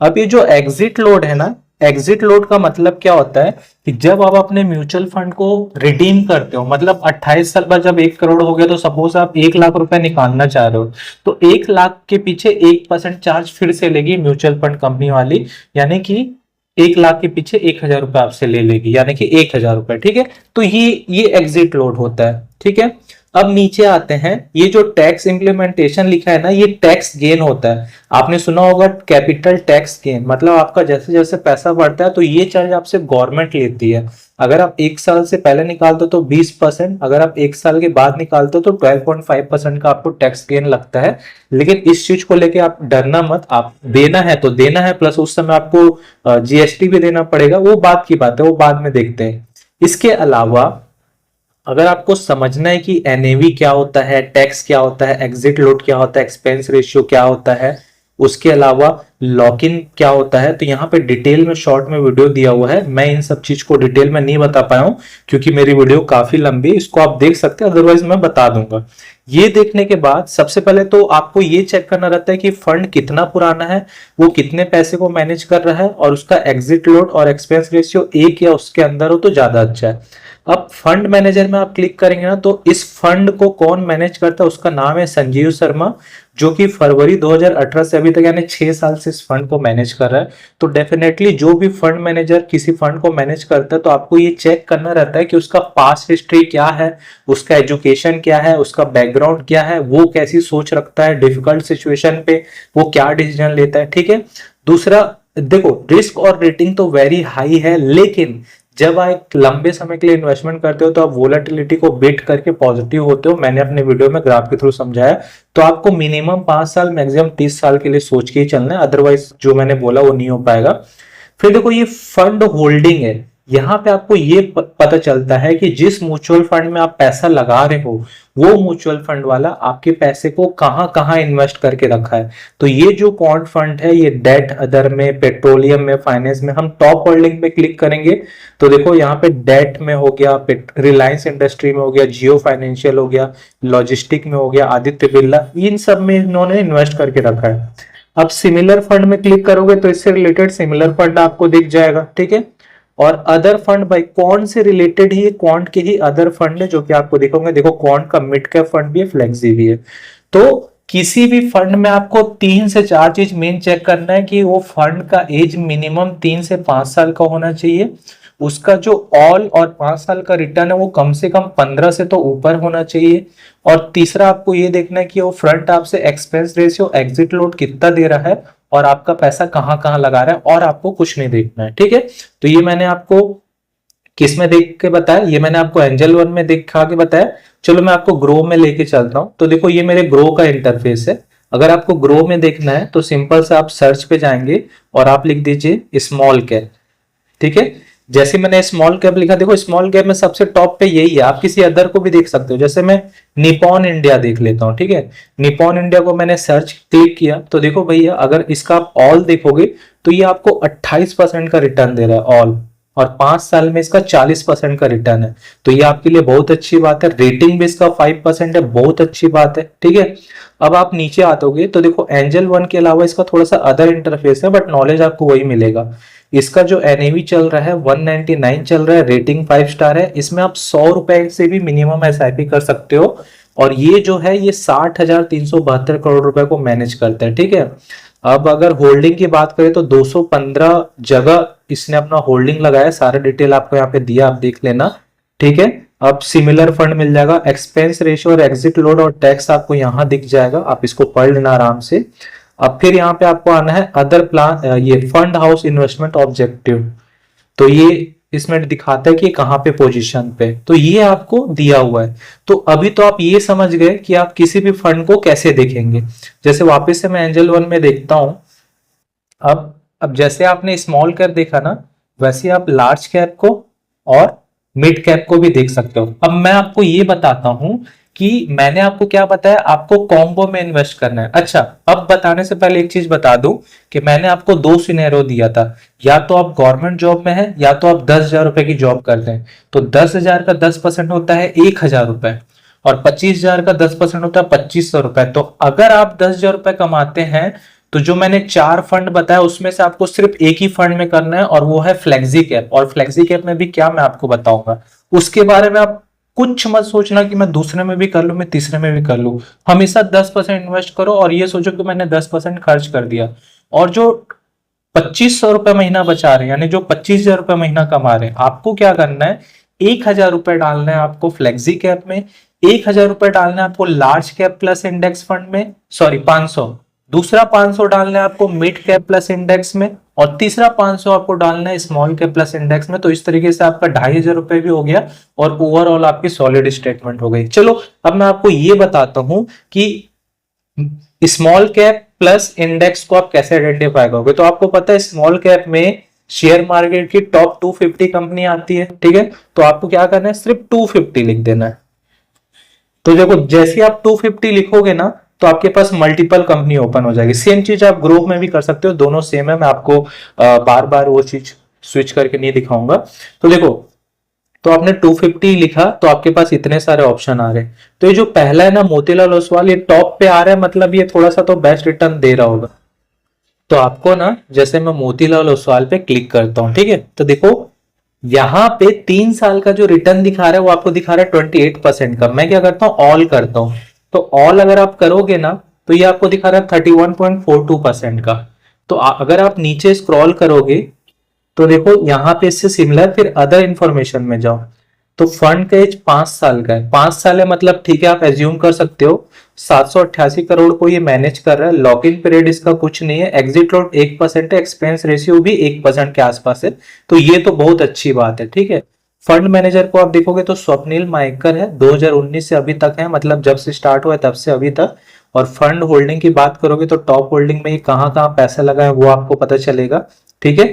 अब ये जो एग्जिट लोड है ना, एग्जिट लोड का मतलब क्या होता है कि जब आप अपने म्यूचुअल फंड को रिडीम करते हो, मतलब 28 साल बाद जब 1 करोड़ हो गया, तो सपोज आप 1 लाख रुपए निकालना चाह रहे हो, तो 1 लाख के पीछे 1% चार्ज फिर से लेगी म्यूचुअल फंड कंपनी वाली, यानी कि 1 लाख के पीछे 1000 रुपए आपसे ले लेगी, यानी कि 1000 रुपए, ठीक है। तो ये एग्जिट लोड होता है, ठीक है। अब नीचे आते हैं, ये जो टैक्स इंप्लीमेंटेशन लिखा है ना, ये टैक्स गेन होता है। आपने सुना होगा कैपिटल टैक्स गेन, मतलब आपका जैसे जैसे पैसा बढ़ता है तो ये चार्ज आपसे गवर्नमेंट लेती है। अगर आप 1 साल से पहले निकालते हो तो 20%, अगर आप 1 साल के बाद निकालते हो तो 12.5% का आपको टैक्स गेन लगता है। लेकिन इस चीज को लेके आप डरना मत, आप देना है तो देना है, प्लस उस समय आपको GST भी देना पड़ेगा, वो बात की बात है, वो बाद में देखते हैं। इसके अलावा अगर आपको समझना है कि NAV क्या होता है, टैक्स क्या होता है, एग्जिट लोड क्या होता है, एक्सपेंस रेशियो क्या होता है, उसके अलावा लॉक इन क्या होता है, तो यहाँ पे डिटेल में शॉर्ट में वीडियो दिया हुआ है। मैं इन सब चीज को डिटेल में नहीं बता पाया हूँ क्योंकि मेरी वीडियो काफी लंबी है, इसको आप देख सकते हैं, अदरवाइज मैं बता दूंगा। ये देखने के बाद सबसे पहले तो आपको ये चेक करना रहता है कि फंड कितना पुराना है, वो कितने पैसे को मैनेज कर रहा है, और उसका एग्जिट लोड और एक्सपेंस रेशियो एक या उसके अंदर हो तो ज्यादा अच्छा है। अब फंड मैनेजर में आप क्लिक करेंगे ना, तो इस फंड को कौन मैनेज करता है, उसका नाम है संजीव शर्मा, जो कि फरवरी 2018 से अभी तक यानी 6 साल से इस फंड को मैनेज कर रहा है। तो डेफिनेटली जो भी फंड मैनेजर किसी फंड को मैनेज करता है, तो आपको ये चेक करना रहता है कि उसका पास्ट हिस्ट्री क्या है, उसका एजुकेशन क्या है, उसका बैकग्राउंड क्या है, वो कैसी सोच रखता है, डिफिकल्ट सिचुएशन पे वो क्या डिसीजन लेता है। ठीक है। दूसरा, देखो रिस्क और रेटिंग तो वेरी हाई है, लेकिन जब आप एक लंबे समय के लिए इन्वेस्टमेंट करते हो तो आप वोलेटिलिटी को बीट करके पॉजिटिव होते हो। मैंने अपने वीडियो में ग्राफ के थ्रू समझाया। तो आपको मिनिमम 5 साल मैक्सिमम 30 साल के लिए सोच के ही चलना है, अदरवाइज जो मैंने बोला वो नहीं हो पाएगा। फिर देखो ये फंड होल्डिंग है, यहाँ पे आपको ये पता चलता है कि जिस म्यूचुअल फंड में आप पैसा लगा रहे हो, वो म्यूचुअल फंड वाला आपके पैसे को कहां कहां इन्वेस्ट करके रखा है। तो ये जो क्वांट फंड है, ये डेट अदर में, पेट्रोलियम में, फाइनेंस में, हम टॉप होल्डिंग पे क्लिक करेंगे तो देखो यहाँ पे डेट में हो गया, रिलायंस इंडस्ट्री में हो गया, जियो फाइनेंशियल हो गया, लॉजिस्टिक में हो गया, आदित्य बिरला, इन सब में इन्होंने इन्वेस्ट करके रखा है। अब सिमिलर फंड में क्लिक करोगे तो इससे रिलेटेड सिमिलर फंड आपको दिख जाएगा। ठीक है। और अदर फंड भाई कौन से रिलेटेड ही, क्वांट के ही अदर फंड है जो कि आपको दिखोगे। देखो क्वांट का मिड कैप फंड भी है, फ्लेक्सी भी है। तो किसी भी फंड में आपको 3 से 4 चीज मेन चेक करना है कि वो फंड का एज मिनिमम 3 से 5 साल का होना चाहिए, उसका जो ऑल और 5 साल का रिटर्न है वो कम से कम 15 से तो ऊपर होना चाहिए, और तीसरा आपको ये देखना है कि वो फ्रंट आपसे एक्सपेंस रेशियो, एग्जिट लोड कितना दे रहा है, और आपका पैसा कहां कहां लगा रहा है, और आपको कुछ नहीं देखना है। ठीक है। तो ये मैंने आपको किस में देख के बताया, ये मैंने आपको एंजल वन में दिखा के बताया। चलो मैं आपको ग्रो में लेके चलता हूं। तो देखो ये मेरे ग्रो का इंटरफेस है। अगर आपको ग्रो में देखना है तो सिंपल से आप सर्च पे जाएंगे और आप लिख दीजिए स्मॉल कैप। ठीक है। जैसे मैंने स्मॉल कैप लिखा, देखो स्मॉल कैप में सबसे टॉप पे यही है। आप किसी अदर को भी देख सकते हो, जैसे मैं निपॉन इंडिया देख लेता हूं। ठीक है। निपॉन इंडिया को मैंने सर्च क्लिक किया तो देखो भैया, अगर इसका आप ऑल देखोगे तो ये आपको 28% का रिटर्न दे रहा है ऑल, और 5 साल में इसका 40% का रिटर्न है। तो ये आपके लिए बहुत अच्छी बात है। रेटिंग भी इसका 5% है, बहुत अच्छी बात है। ठीक है। अब आप नीचे आते तो देखो एंजल वन के अलावा इसका थोड़ा सा अदर इंटरफेस है, बट नॉलेज आपको वही मिलेगा। इसका जो एनएवी चल रहा है 199 चल रहा है, रेटिंग 5 स्टार है। इसमें आप 100 रुपए से भी मिनिमम एसआईपी कर सकते हो, और ये जो है ये 60,372 करोड़ रुपए को मैनेज करता है। ठीक है। अब अगर होल्डिंग की बात करें तो 215 जगह इसने अपना होल्डिंग लगाया, सारा डिटेल आपको यहाँ पे दिया, आप देख लेना। ठीक है। अब सिमिलर फंड मिल जाएगा, एक्सपेंस रेशियो और एग्जिट लोड और टैक्स आपको यहाँ दिख जाएगा, आप इसको पढ़ लेना आराम से। अब फिर यहाँ पे आपको आना है अदर प्लान, ये फंड हाउस इन्वेस्टमेंट ऑब्जेक्टिव। तो ये इसमें दिखाता है कि कहाँ पे पोजीशन पे, तो ये आपको दिया हुआ है। तो अभी तो आप ये समझ गए कि आप किसी भी फंड को कैसे देखेंगे। जैसे वापस से मैं एंजल वन में देखता हूं। अब जैसे आपने स्मॉल कैप देखा ना, वैसे आप लार्ज कैप को और मिड कैप को भी देख सकते हो। अब मैं आपको ये बताता हूं कि मैंने आपको क्या बताया, आपको कॉम्बो में इन्वेस्ट करना है। अच्छा, अब बताने से पहले एक चीज बता दूं कि मैंने आपको 2 सिनेरियो दिया था, या तो आप गवर्नमेंट जॉब में है, या तो आप 10,000 रुपए की जॉब करते हैं। तो 10,000 का 10% होता है 1,000 रुपए, और 25,000 का 10% होता है 2,500 रुपए। तो अगर आप 10,000 रुपए कमाते हैं तो जो मैंने 4 फंड बताया उसमें से आपको सिर्फ एक ही फंड में करना है, और वो है फ्लेक्सी कैप। और फ्लेक्सी कैप में भी क्या मैं आपको बताऊंगा, उसके बारे में आप कुछ मत सोचना कि मैं दूसरे में भी कर लूं, मैं तीसरे में भी कर लूं। हमेशा 10% इन्वेस्ट करो, और ये सोचो कि मैंने 10% खर्च कर दिया। और जो 2,500 रुपए महीना बचा रहे हैं, यानी जो 25,000 रुपए महीना कमा रहे हैं, आपको क्या करना है, 1,000 रुपए डालना है आपको फ्लेक्सी कैप में, 1,000 रुपए डालना है आपको large cap plus index fund में, सॉरी 500, दूसरा 500 डालना है आपको मिड कैप प्लस इंडेक्स में, और तीसरा 500 आपको डालना है स्मॉल कैप प्लस इंडेक्स में। तो इस तरीके से आपका 2,500 रुपए भी हो गया, और ओवरऑल आपकी सॉलिड स्टेटमेंट हो गई। चलो अब मैं आपको ये बताता हूं कि स्मॉल कैप प्लस इंडेक्स को आप कैसे आइडेंटिफाई करोगे। तो आपको पता है स्मॉल कैप में शेयर मार्केट की टॉप 250 कंपनी आती है। ठीक है। तो आपको क्या करना है, सिर्फ 250 लिख देना है। तो देखो जैसे आप 250 लिखोगे ना, तो आपके पास मल्टीपल कंपनी ओपन हो जाएगी। सेम चीज आप ग्रुप में भी कर सकते हो, दोनों सेम है, मैं आपको बार बार वो चीज स्विच करके नहीं दिखाऊंगा। तो देखो, तो आपने 250 लिखा तो आपके पास इतने सारे ऑप्शन आ रहे हैं। तो ये जो पहला है ना मोतीलाल ओसवाल, ये टॉप पे आ रहा है, मतलब ये थोड़ा सा तो बेस्ट रिटर्न दे रहा होगा। तो आपको ना, जैसे मैं मोतीलाल ओसवाल पे क्लिक करता हूं, ठीक है, तो देखो यहाँ पे 3 साल का जो रिटर्न दिखा रहा है वो आपको दिखा रहा है 28% का। मैं क्या करता हूँ, ऑल करता हूँ। तो ऑल अगर आप करोगे ना तो ये आपको दिखा रहा है 31.42% का। तो अगर आप नीचे स्क्रॉल करोगे तो देखो यहाँ पे इससे सिमिलर फिर अदर इंफॉर्मेशन में जाओ, तो फंड का एज 5 साल का है। 5 साल है मतलब ठीक है, आप एज्यूम कर सकते हो 788 करोड़ को ये मैनेज कर रहा है। लॉक इन पीरियड इसका कुछ नहीं है, एग्जिट लोड 1% है, एक्सपेंस रेशियो भी 1% के आसपास है। तो ये तो बहुत अच्छी बात है, ठीक है। फंड मैनेजर को आप देखोगे तो स्वप्निल मायकर है, 2019 से अभी तक है, मतलब जब से स्टार्ट हुआ है तब से अभी तक। और फंड होल्डिंग की बात करोगे तो टॉप होल्डिंग में ये कहाँ कहाँ पैसा लगा है वो आपको पता चलेगा, ठीक है।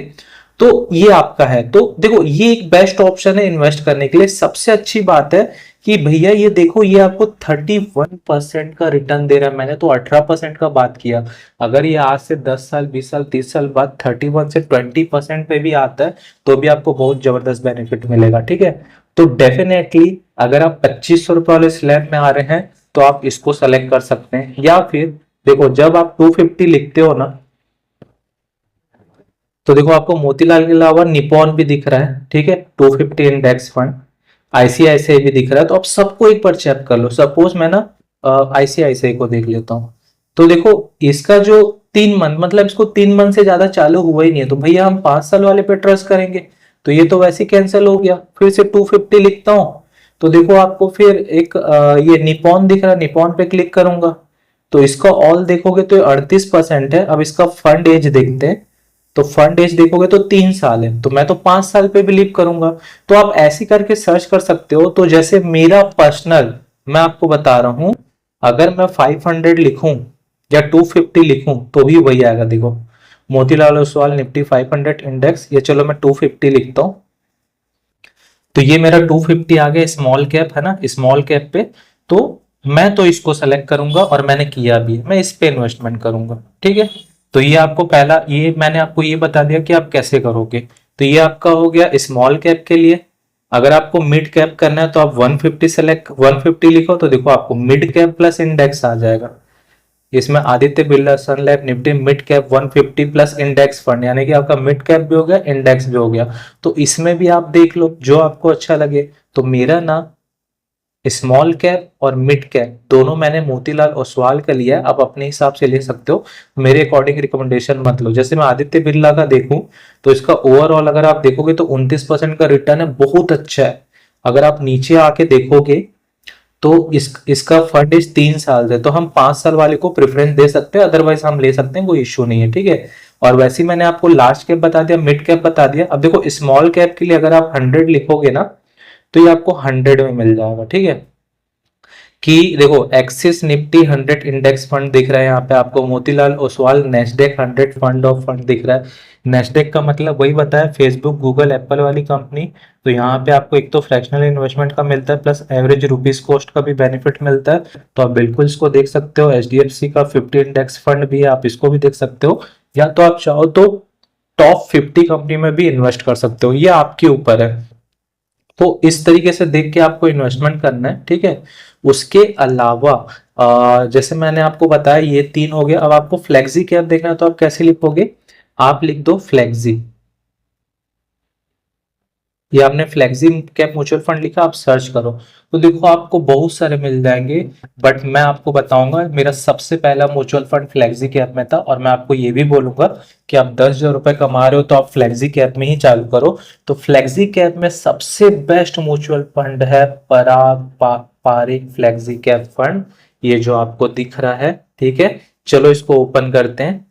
तो ये आपका है। तो देखो ये एक बेस्ट ऑप्शन है इन्वेस्ट करने के लिए। सबसे अच्छी बात है कि भैया ये देखो, ये आपको 31% का रिटर्न दे रहा है। मैंने तो 18% का बात किया। अगर ये आज से 10 साल 20 साल 30 साल बाद 31 से 20% पे भी आता है तो भी आपको बहुत जबरदस्त बेनिफिट मिलेगा, ठीक है। तो डेफिनेटली अगर आप 2500 रुपए वाले स्लैब में आ रहे हैं तो आप इसको सेलेक्ट कर सकते हैं। या फिर देखो, जब आप 250 लिखते हो ना तो देखो आपको मोतीलाल के अलावा निपॉन भी दिख रहा है, ठीक है, 250 इंडेक्स फंड, आईसीआईसीआई भी दिख रहा है। तो आप सबको एक बार चेक कर लो। सपोज मैं ना आईसीआईसीआई को देख लेता हूँ, तो देखो इसका जो 3 मंथ, मतलब इसको 3 मंथ से ज्यादा चालू हुआ ही नहीं है, तो भैया हम 5 साल वाले पे ट्रस्ट करेंगे। तो ये तो वैसे ही कैंसिल हो गया। फिर से 250 लिखता हूँ तो देखो आपको फिर एक ये निपॉन दिख रहा है, निपॉन पे क्लिक करूंगा तो इसका ऑल देखोगे तो 38% है। अब इसका फंड एज देखते हैं, तो फंड एज देखोगे तो 3 साल है, तो मैं तो 5 साल पे बिलीव करूंगा। तो आप ऐसे करके सर्च कर सकते हो। तो जैसे मेरा पर्सनल, मैं आपको बता रहा हूं, अगर मैं 500 लिखूं या 250 लिखूं तो भी वही आएगा। देखो मोतीलाल ओसवाल निफ्टी 500 इंडेक्स, ये चलो मैं 250 लिखता हूं तो ये मेरा 250 आ गया। स्मॉल कैप है ना, स्मॉल कैप पे तो मैं तो इसको सेलेक्ट करूंगा और मैंने किया भी है, मैं इस पे इन्वेस्टमेंट करूंगा, ठीक है। तो ये आपको पहला, ये मैंने आपको ये बता दिया कि आप कैसे करोगे। तो ये आपका हो गया स्मॉल कैप के लिए। अगर आपको मिड कैप करना है तो आप 150 सेलेक्ट 150 लिखो तो देखो आपको मिड कैप प्लस इंडेक्स आ जाएगा। इसमें Aditya Birla Sun Life Nifty mid cap 150 plus index fund, यानी कि आपका मिड कैप भी हो गया, इंडेक्स भी हो गया। तो इसमें भी आप देख लो जो आपको अच्छा लगे। तो मेरा ना स्मॉल कैप और मिड कैप दोनों मैंने मोतीलाल ओसवाल का लिया है। आप अपने हिसाब से ले सकते हो, मेरे अकॉर्डिंग रिकमेंडेशन मत लो। जैसे मैं आदित्य बिरला का देखूं तो इसका ओवरऑल अगर आप देखोगे तो 29% का रिटर्न है, बहुत अच्छा है। अगर आप नीचे आके देखोगे तो इसका फंड इस 3 साल से, तो हम 5 साल वाले को प्रेफरेंस दे सकते हैं, अदरवाइज हम ले सकते हैं, कोई इश्यू नहीं है, ठीक है। और वैसे ही मैंने आपको लार्ज कैप बता दिया, मिड कैप बता दिया। अब देखो स्मॉल कैप के लिए अगर आप 100 लिखोगे ना तो ये आपको 100 में मिल जाएगा, ठीक है। कि देखो एक्सिस निफ्टी 100 इंडेक्स फंड दिख रहा है यहाँ पे आपको, Motilal Oswal Nasdaq 100 fund of fund दिख रहा है। नेस्डेक का मतलब वही बताया, फेसबुक गूगल एप्पल वाली कंपनी। तो यहाँ पे आपको एक तो फ्रैक्शनल इन्वेस्टमेंट का मिलता है प्लस एवरेज रुपीज कॉस्ट का भी बेनिफिट मिलता है। तो आप बिल्कुल इसको देख सकते हो। HDFC का 50 इंडेक्स फंड भी है, आप इसको भी देख सकते हो। या तो आप चाहो तो टॉप 50 कंपनी में भी इन्वेस्ट कर सकते हो, ये आपके ऊपर है। तो इस तरीके से देख के आपको इन्वेस्टमेंट करना है, ठीक है। उसके अलावा जैसे मैंने आपको बताया ये 3 हो गया। अब आपको फ्लेक्सी कैप देखना है तो आप कैसे लिखोगे, आप लिख दो फ्लेक्सी। ये आपने फ्लेक्सी कैप म्यूचुअल फंड लिखा, आप सर्च करो तो देखो आपको बहुत सारे मिल जाएंगे। बट मैं आपको बताऊंगा, मेरा सबसे पहला म्यूचुअल फंड फ्लेक्सी कैप में था। और मैं आपको ये भी बोलूंगा कि आप 10,000 रुपए कमा रहे हो तो आप फ्लेक्सी कैप में ही चालू करो। तो फ्लेक्सी कैप में सबसे बेस्ट म्यूचुअल फंड है पारिक फ्लेक्सी कैप फंड, ये जो आपको दिख रहा है, ठीक है। चलो इसको ओपन करते हैं।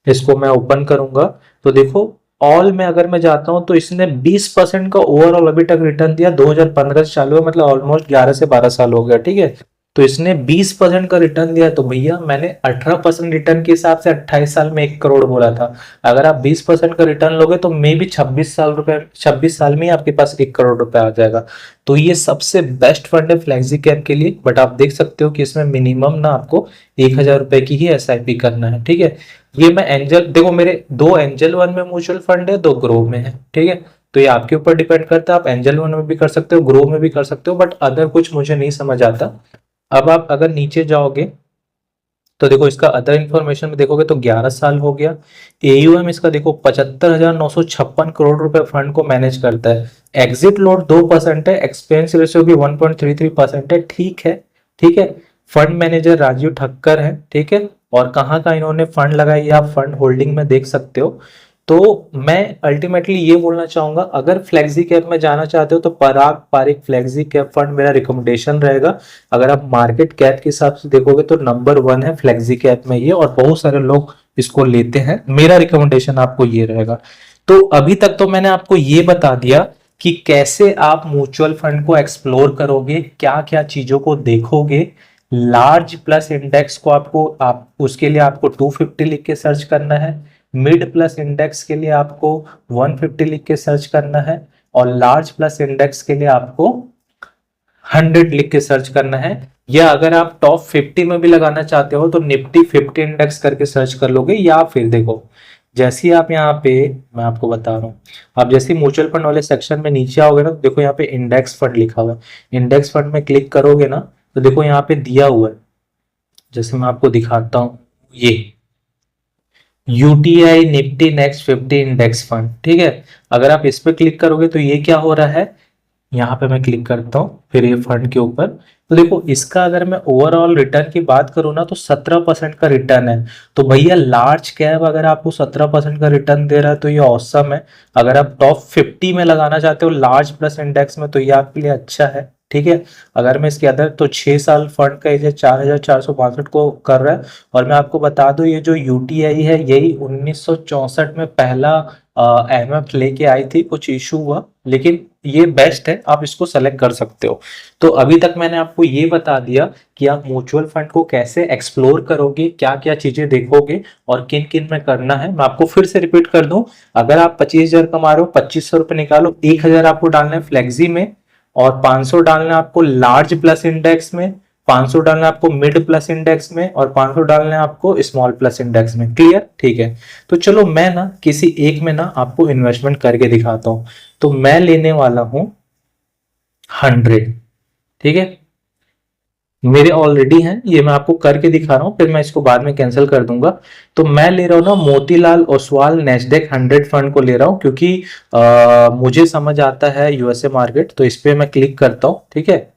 इसको मैं ओपन करूंगा तो देखो ऑल में अगर मैं जाता हूं तो इसने 20% का ओवरऑल अभी तक रिटर्न दिया। 2015 से चालू है, मतलब ऑलमोस्ट 11 से 12 साल हो गया, ठीक है। तो इसने 20% का रिटर्न दिया, तो भैया मैंने 18% रिटर्न के हिसाब से 28 साल में 1 करोड़ बोला था। अगर आप 20% का रिटर्न लोगे तो मे भी 26 साल में ही आपके पास 1 करोड़ रुपए आ जाएगा। तो ये सबसे बेस्ट फंड है फ्लेक्सी कैप के लिए। बट आप देख सकते हो कि इसमें मिनिमम ना आपको 1,000 रुपए की ही एसआईपी करना है, ठीक है। ये मैं एंजल, देखो मेरे 2 एंजल वन में म्यूचुअल फंड है, 2 ग्रो में है, ठीक है। तो ये आपके ऊपर डिपेंड करता है, आप एंजल वन में भी कर सकते हो, ग्रो में भी कर सकते हो, बट अदर कुछ मुझे नहीं समझ आता। अब आप अगर नीचे जाओगे तो देखो इसका अदर इन्फॉर्मेशन में देखोगे तो 11 साल हो गया। एयूएम इसका देखो 75,956 करोड़ रुपए फंड को मैनेज करता है। एग्जिट लोड 2% है, एक्सपेंस रेशियो भी 1.33% है, ठीक है, ठीक है। फंड मैनेजर राजीव ठक्कर है, ठीक है। और कहाँ का इन्होंने फंड लगाई आप फंड होल्डिंग में देख सकते हो। तो मैं अल्टीमेटली ये बोलना चाहूंगा, अगर फ्लेक्सी कैप में जाना चाहते हो तो पराग पारिक फ्लेक्सी कैप फंड मेरा रिकमेंडेशन रहेगा। अगर आप मार्केट कैप के हिसाब से देखोगे तो नंबर 1 है फ्लेक्सी कैप में ये, और बहुत सारे लोग इसको लेते हैं। मेरा रिकमेंडेशन आपको ये रहेगा। तो अभी तक तो मैंने आपको ये बता दिया कि कैसे आप म्यूचुअल फंड को एक्सप्लोर करोगे, क्या क्या चीजों को देखोगे। लार्ज प्लस इंडेक्स को आप उसके लिए आपको 250 लिख के सर्च करना है। मिड प्लस इंडेक्स के लिए आपको 150 लिख के सर्च करना है। और लार्ज प्लस इंडेक्स के लिए आपको 100 लिख के सर्च करना है। या अगर आप टॉप 50 में भी लगाना चाहते हो तो निफ्टी 50 इंडेक्स करके सर्च कर लोगे। या फिर देखो जैसे ही आप यहाँ पे, मैं आपको बता रहा हूँ, आप जैसे म्यूचुअल फंड वाले सेक्शन में नीचे आओगे ना, तो देखो यहाँ पे इंडेक्स फंड लिखा हुआ है। इंडेक्स फंड में क्लिक करोगे ना तो देखो यहाँ पे दिया हुआ है, जैसे मैं आपको दिखाता हूँ, ये UTI Nifty next 50 index fund, ठीक है। अगर आप इस पे क्लिक करोगे तो ये क्या हो रहा है, यहाँ पे मैं क्लिक करता हूँ फिर ये फंड के ऊपर, तो देखो इसका अगर मैं ओवरऑल रिटर्न की बात करूँ ना तो 17% का रिटर्न है। तो भैया लार्ज कैप अगर आपको 17% का रिटर्न दे रहा है तो ये औसम है। अगर आप टॉप 50 में लगाना चाहते हो लार्ज प्लस इंडेक्स में तो ये आपके लिए अच्छा है, ठीक है। अगर मैं इसके अंदर तो 6 साल फंड का एज 4,462 को कर रहा है। और मैं आपको बता दूं ये जो यूटीआई है यही 1964 में पहला IMF लेके आई थी, कुछ इशू हुआ, लेकिन ये बेस्ट है, आप इसको सेलेक्ट कर सकते हो। तो अभी तक मैंने आपको ये बता दिया कि आप म्यूचुअल फंड को कैसे एक्सप्लोर करोगे, क्या क्या चीजें देखोगे और किन किन में करना है। मैं आपको फिर से रिपीट कर दूं, अगर आप 25,000 कमा रहे हो, 2500 रुपए निकालो, 1,000 आपको डालना है फ्लेक्सी में, और 500 डालना है आपको लार्ज प्लस इंडेक्स में, 500 डालना है आपको मिड प्लस इंडेक्स में, और 500 डालना है आपको स्मॉल प्लस इंडेक्स में। क्लियर, ठीक है। तो चलो मैं ना किसी एक में ना आपको इन्वेस्टमेंट करके दिखाता हूं। तो मैं लेने वाला हूं 100, ठीक है। मेरे ऑलरेडी हैं, ये मैं आपको करके दिखा रहा हूं, फिर मैं इसको बाद में कैंसिल कर दूंगा। तो मैं ले रहा हूं ना मोतीलाल ओसवाल नेस्डेक 100 फंड को ले रहा हूं, क्योंकि मुझे समझ आता है यूएसए मार्केट। तो इस पे मैं क्लिक करता हूं, ठीक है।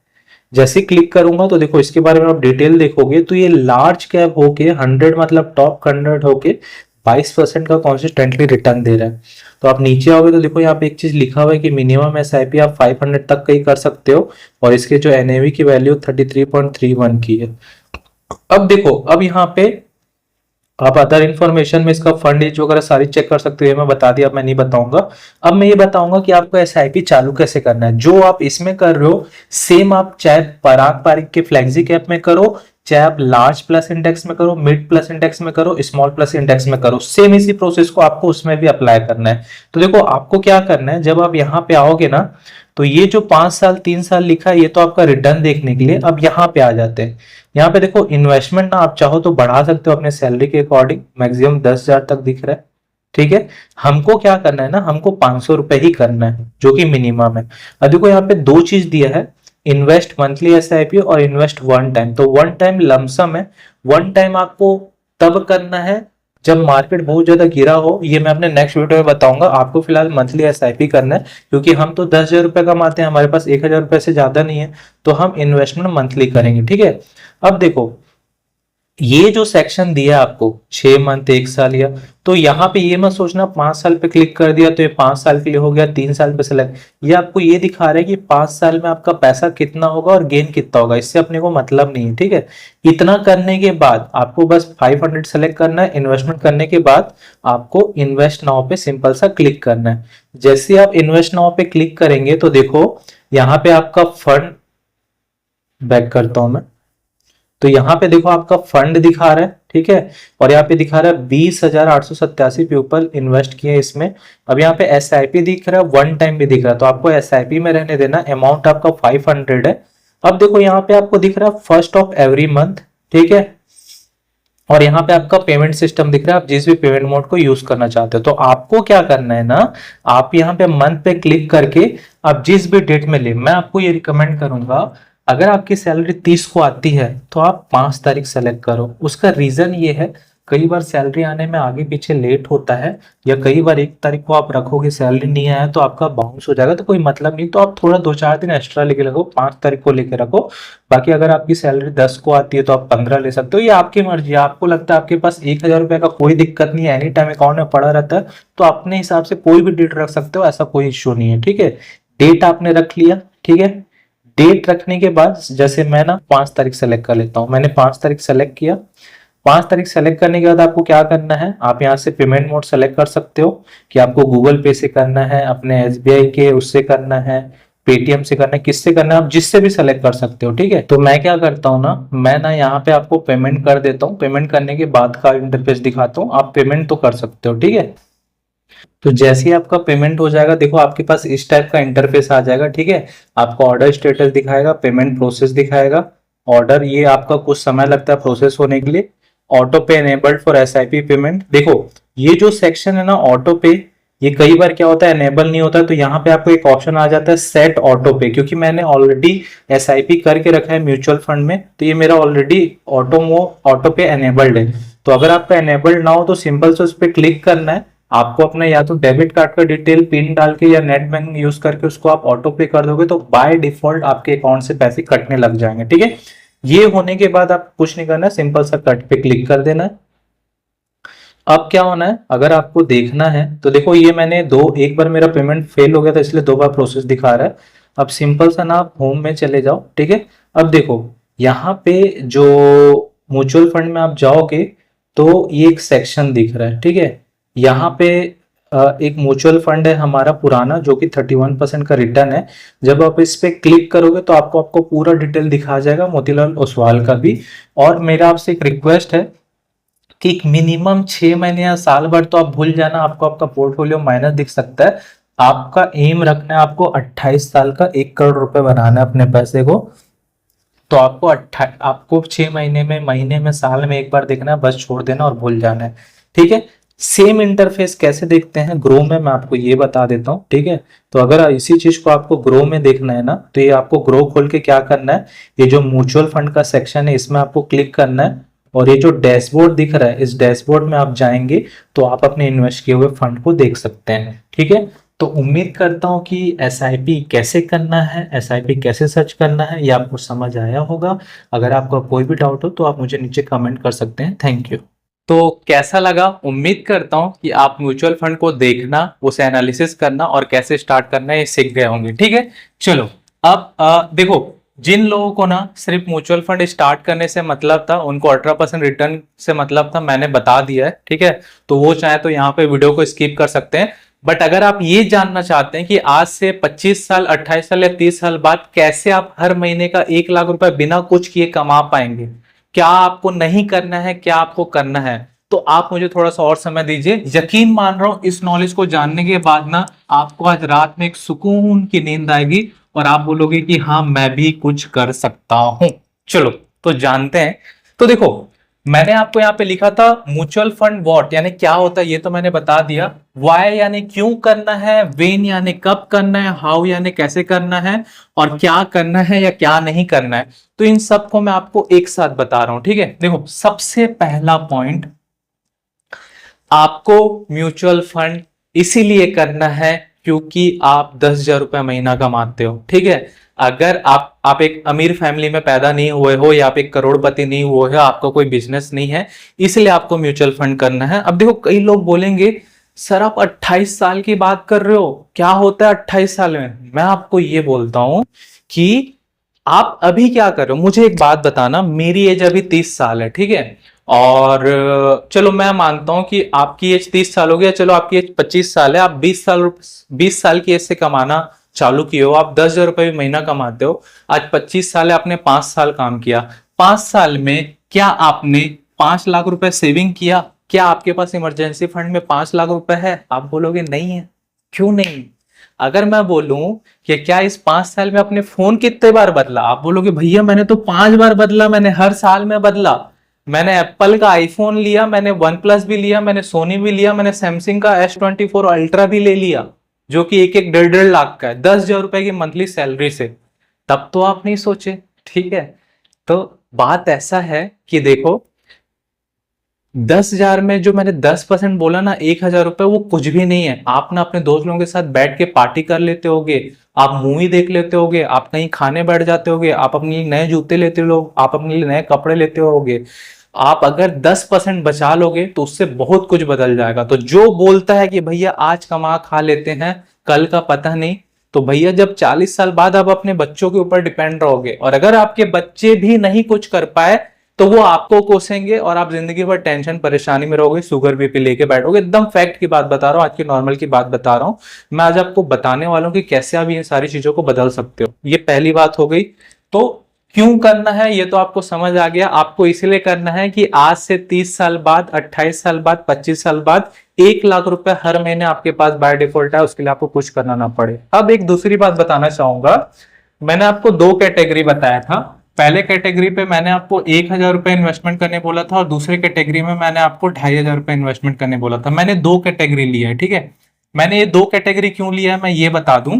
जैसे क्लिक करूंगा तो देखो इसके बारे में आप डिटेल देखोगे तो ये लार्ज कैप होके 100 मतलब टॉप 100 होके 22% का कॉन्सिस्टेंटली रिटर्न दे रहा है। तो आप नीचे आओगे तो देखो यहाँ पे एक चीज लिखा हुआ है कि मिनिमम एसआईपी आप 500 तक का ही कर सकते हो, और इसके जो एनएवी की वैल्यू 33.31 की है। अब देखो, अब यहाँ पे आप अदर इन्फॉर्मेशन में इसका फंड एज वगैरह सारी चेक कर सकते हो, ये मैं बता दिया, अब मैं नहीं बताऊंगा। अब मैं ये बताऊंगा कि आपको एसआईपी चालू कैसे करना है। जो आप इसमें कर रहे हो सेम आप चाहे पराग पारिक के फ्लेक्सी कैप में करो, चाहे आप लार्ज प्लस इंडेक्स में करो, मिड प्लस इंडेक्स में करो, स्मॉल प्लस इंडेक्स में करो, सेम इसी प्रोसेस को आपको उसमें भी अप्लाई करना है। तो देखो आपको क्या करना है, जब आप यहाँ पे आओगे ना तो ये जो 5 साल 3 साल लिखा है ये तो आपका रिटर्न देखने के लिए। अब यहाँ पे आ जाते हैं, यहाँ पे देखो इन्वेस्टमेंट ना आप चाहो तो बढ़ा सकते हो अपने सैलरी के अकॉर्डिंग, मैक्सिमम 10,000 तक दिख रहा है, ठीक है। हमको क्या करना है ना, हमको 500 रुपए ही करना है जो कि मिनिमम है। अब देखो यहाँ पे 2 चीज दिया है, इन्वेस्ट मंथली एसआईपी और इन्वेस्ट वन टाइम। तो वन टाइम लमसम है, वन टाइम आपको तब करना है जब मार्केट बहुत ज्यादा गिरा हो। ये मैं अपने नेक्स्ट वीडियो में बताऊंगा। आपको फिलहाल मंथली एसआईपी करना है, क्योंकि हम तो 10,000 रुपए कमाते हैं, हमारे पास 1,000 रुपए से ज्यादा नहीं है, तो हम इन्वेस्टमेंट मंथली करेंगे, ठीक है। अब देखो ये जो सेक्शन दिया आपको 6 मंथ 1 साल या, तो यहाँ पे ये मत सोचना 5 साल पे क्लिक कर दिया तो ये 5 साल के लिए हो गया, 3 साल पे सेलेक्ट। ये आपको ये दिखा रहा है कि 5 साल में आपका पैसा कितना होगा और गेन कितना होगा, इससे अपने को मतलब नहीं है, ठीक है। इतना करने के बाद आपको बस 500 सेलेक्ट करना है। इन्वेस्टमेंट करने के बाद आपको इन्वेस्ट नाउ पे सिंपल सा क्लिक करना है। जैसे आप इन्वेस्ट नाउ पे क्लिक करेंगे तो देखो यहाँ पे आपका फंड, बैक करता हूं मैं, तो यहाँ पे देखो आपका फंड दिखा रहा है, ठीक है, और यहाँ पे दिखा रहा है 20,887 पीपल इन्वेस्ट किए इसमें। अब यहाँ पे SIP दिख रहा है, वन टाइम भी दिख रहा है, तो आपको SIP में रहने देना। अमाउंट आपका 500 है। अब देखो यहाँ पे आपको दिख रहा है फर्स्ट ऑफ एवरी मंथ, ठीक है, और यहाँ पे आपका पेमेंट सिस्टम दिख रहा है, आप जिस भी पेमेंट मोड को यूज करना चाहते हो। तो आपको क्या करना है ना, आप यहाँ पे मंथ पे क्लिक करके आप जिस भी डेट में ले, मैं आपको ये रिकमेंड करूंगा, अगर आपकी सैलरी 30 को आती है तो आप 5 तारीख सेलेक्ट करो। उसका रीजन ये है, कई बार सैलरी आने में आगे पीछे लेट होता है, या कई बार 1 तारीख को आप रखोगे सैलरी नहीं आया तो आपका बाउंस हो जाएगा, तो कोई मतलब नहीं। तो आप थोड़ा 2-4 दिन एक्स्ट्रा लेके रखो, 5 तारीख को लेके रखो। बाकी अगर आपकी सैलरी 10 को आती है तो आप 15 ले सकते हो, ये आपकी मर्जी है। आपको लगता है आपके पास 1,000 रुपए का कोई दिक्कत नहीं है, एनी टाइम अकाउंट में पड़ा रहता है, तो अपने हिसाब से कोई भी डेट रख सकते हो, ऐसा कोई इश्यू नहीं है, ठीक है। डेट आपने रख लिया, ठीक है। डेट रखने के बाद जैसे मैं ना 5 तारीख सेलेक्ट कर लेता हूँ, मैंने 5 तारीख सेलेक्ट किया। 5 तारीख सेलेक्ट करने के बाद आपको क्या करना है, आप यहाँ से पेमेंट मोड सेलेक्ट कर सकते हो कि आपको गूगल पे से करना है, अपने SBI के उससे करना है, पेटीएम से करना है, किससे करना है, आप जिससे भी सेलेक्ट कर सकते हो, ठीक है। तो मैं क्या करता हूँ ना, मैं ना यहाँ पे आपको पेमेंट कर देता हूँ। पेमेंट करने के बाद का इंटरफेस दिखाता हूँ, आप पेमेंट तो कर सकते हो, ठीक है। तो जैसे ही आपका पेमेंट हो जाएगा, देखो आपके पास इस टाइप का इंटरफेस आ जाएगा, ठीक है। आपको ऑर्डर स्टेटस दिखाएगा, पेमेंट प्रोसेस दिखाएगा। ऑर्डर ये आपका कुछ समय लगता है प्रोसेस होने के लिए। ऑटो पे एनेबल्ड फॉर SIP पेमेंट। देखो ये जो सेक्शन है ना ऑटो पे, ये कई बार क्या होता है एनेबल नहीं होता है, तो यहाँ पे आपको एक ऑप्शन आ जाता है सेट ऑटो पे। क्योंकि मैंने ऑलरेडी SIP करके रखा है म्यूचुअल फंड में, तो ये मेरा ऑलरेडी ऑटो पे एनेबल्ड है। तो अगर आपका एनेबल्ड ना हो तो सिंपल से उस पर क्लिक करना है। आपको अपना या तो डेबिट कार्ड का डिटेल पिन डाल के या नेट बैंकिंग यूज करके उसको आप ऑटो पे कर दोगे, तो बाय डिफॉल्ट आपके अकाउंट से पैसे कटने लग जाएंगे, ठीक है। ये होने के बाद आप कुछ नहीं करना है, सिंपल सा कट पे क्लिक कर देना है। अब क्या होना है, अगर आपको देखना है तो देखो ये मैंने एक बार मेरा पेमेंट फेल हो गया था, इसलिए 2 बार प्रोसेस दिखा रहा है। अब सिंपल सा ना आप होम में चले जाओ, ठीक है। अब देखो यहाँ पे जो म्यूचुअल फंड में आप जाओगे तो ये एक सेक्शन दिख रहा है, ठीक है। यहाँ पे एक म्यूचुअल फंड है हमारा पुराना, जो कि 31% का रिटर्न है। जब आप इस पे क्लिक करोगे तो आपको पूरा डिटेल दिखा जाएगा, मोतीलाल ओसवाल का भी। और मेरा आपसे एक रिक्वेस्ट है कि मिनिमम 6 महीने या साल भर तो आप भूल जाना, आपको आपका पोर्टफोलियो माइनस दिख सकता है। आपका एम रखना है, आपको 28 साल का 1 करोड़ रुपए बनाना है अपने पैसे को। तो आपको 6 महीने में साल में एक बार देखना है, बस छोड़ देना और भूल जाना है, ठीक है। सेम इंटरफेस कैसे देखते हैं ग्रो में, मैं आपको ये बता देता हूँ, ठीक है। तो अगर इसी चीज को आपको ग्रो में देखना है ना, तो ये आपको ग्रो खोल के क्या करना है, ये जो म्यूचुअल फंड का सेक्शन है इसमें आपको क्लिक करना है, और ये जो डैशबोर्ड दिख रहा है इस डैशबोर्ड में आप जाएंगे तो आप अपने इन्वेस्ट किए हुए फंड को देख सकते हैं, ठीक है। तो उम्मीद करता हूं कि SIP कैसे करना है, SIP कैसे सर्च करना है, ये आपको समझ आया होगा। अगर आपका कोई भी डाउट हो तो आप मुझे नीचे कमेंट कर सकते हैं। Thank you. तो कैसा लगा, उम्मीद करता हूं कि आप म्यूचुअल फंड को देखना, उसे एनालिसिस करना और कैसे स्टार्ट करना है ये सीख गए होंगे, ठीक है। चलो अब देखो, जिन लोगों को ना सिर्फ म्यूचुअल फंड स्टार्ट करने से मतलब था, उनको 18% रिटर्न से मतलब था, मैंने बता दिया है, ठीक है। तो वो चाहे तो यहाँ पे वीडियो को स्किप कर सकते हैं। बट अगर आप ये जानना चाहते हैं कि आज से 25 साल 28 साल या 30 साल बाद कैसे आप हर महीने का 1 लाख रुपए बिना कुछ किए कमा पाएंगे, क्या आपको नहीं करना है, क्या आपको करना है, तो आप मुझे थोड़ा सा और समय दीजिए। यकीन मान रहा हूं इस नॉलेज को जानने के बाद ना आपको आज रात में एक सुकून की नींद आएगी और आप बोलोगे कि हाँ मैं भी कुछ कर सकता हूं। चलो तो जानते हैं। तो देखो मैंने आपको यहाँ पे लिखा था म्यूचुअल फंड वॉट यानी क्या होता है, ये तो मैंने बता दिया। वाई यानी क्यों करना है, वेन यानी कब करना है, हाउ यानी कैसे करना है, और क्या करना है या क्या नहीं करना है। तो इन सबको मैं आपको एक साथ बता रहा हूं, ठीक है। देखो सबसे पहला पॉइंट, आपको म्यूचुअल फंड इसीलिए करना है क्योंकि आप 10,000 रुपए महीना कमाते हो, ठीक है। अगर आप एक अमीर फैमिली में पैदा नहीं हुए हो या आप एक करोड़पति नहीं हुए हो, आपका कोई बिजनेस नहीं है, इसलिए आपको म्यूचुअल फंड करना है। अब देखो कई लोग बोलेंगे सर आप 28 साल की बात कर रहे हो, क्या होता है 28 साल में। मैं आपको ये बोलता हूं कि आप अभी क्या कर रहे हो। मुझे एक बात बताना, मेरी एज अभी 30 साल है, ठीक है। और चलो मैं मानता हूं कि आपकी एज 30 साल हो गया, चलो आपकी एज 25 साल है, आप 20 साल की एज से कमाना चालू किए हो, आप 10,000 रुपए भी महीना कमाते हो, आज 25 साल है, आपने 5 साल काम किया, 5 साल में क्या आपने 5 लाख रुपए सेविंग किया? क्या आपके पास इमरजेंसी फंड में 5 लाख रुपए है? आप बोलोगे नहीं है। क्यों नहीं? अगर मैं बोलूं कि क्या इस 5 साल में आपने फोन कितने बार बदला? आप बोलोगे भैया मैंने तो 5 बार बदला, मैंने हर साल में बदला। मैंने एप्पल का आईफोन लिया, मैंने वन प्लस भी लिया, मैंने सोनी भी लिया, मैंने सैमसंग का S24 अल्ट्रा भी ले लिया, जो कि एक एक 1.5 लाख का है, 10,000 रुपए की मंथली सैलरी से। तब तो आप नहीं सोचे। ठीक है, तो बात ऐसा है कि देखो 10,000 में जो मैंने 10% बोला ना, 1,000 रुपए वो कुछ भी नहीं है। आप ना अपने दोस्त लोगों के साथ बैठ के पार्टी कर लेते होगे, आप मूवी देख लेते होगे, आप कहीं खाने बैठ जाते होगे, आप अपने लिए नए जूते लेते हो, आप अपने लिए नए कपड़े लेते होगे। आप अगर 10% बचा लोगे तो उससे बहुत कुछ बदल जाएगा। तो जो बोलता है कि भैया आज कमा खा लेते हैं, कल का पता नहीं, तो भैया जब 40 साल बाद आप अपने बच्चों के ऊपर डिपेंड रहोगे, और अगर आपके बच्चे भी नहीं कुछ कर पाए तो वो आपको कोसेंगे और आप जिंदगी भर टेंशन परेशानी में रहोगे, शुगर बीपी लेके बैठोगे। एकदम फैक्ट की बात बता रहा हूँ, आज की नॉर्मल की बात बता रहा हूँ। मैं आज आपको बताने वाला हूँ कि कैसे आप ये सारी चीजों को बदल सकते हो। ये पहली बात हो गई। तो क्यों करना है ये तो आपको समझ आ गया। आपको इसलिए करना है कि आज से 30 साल बाद, 28 साल बाद, 25 साल बाद 1 लाख रुपए हर महीने आपके पास बाय डिफॉल्ट है, उसके लिए आपको कुछ करना ना पड़े। अब एक दूसरी बात बताना चाहूंगा। मैंने आपको 2 कैटेगरी बताया था। पहले कैटेगरी पे मैंने आपको 1,000 रुपए इन्वेस्टमेंट करने बोला था, और दूसरे कैटेगरी में मैंने आपको 2,500 रुपए इन्वेस्टमेंट करने बोला था। मैंने 2 कैटेगरी लिया है। ठीक है, मैंने ये 2 कैटेगरी क्यों लिया है मैं ये बता दूं।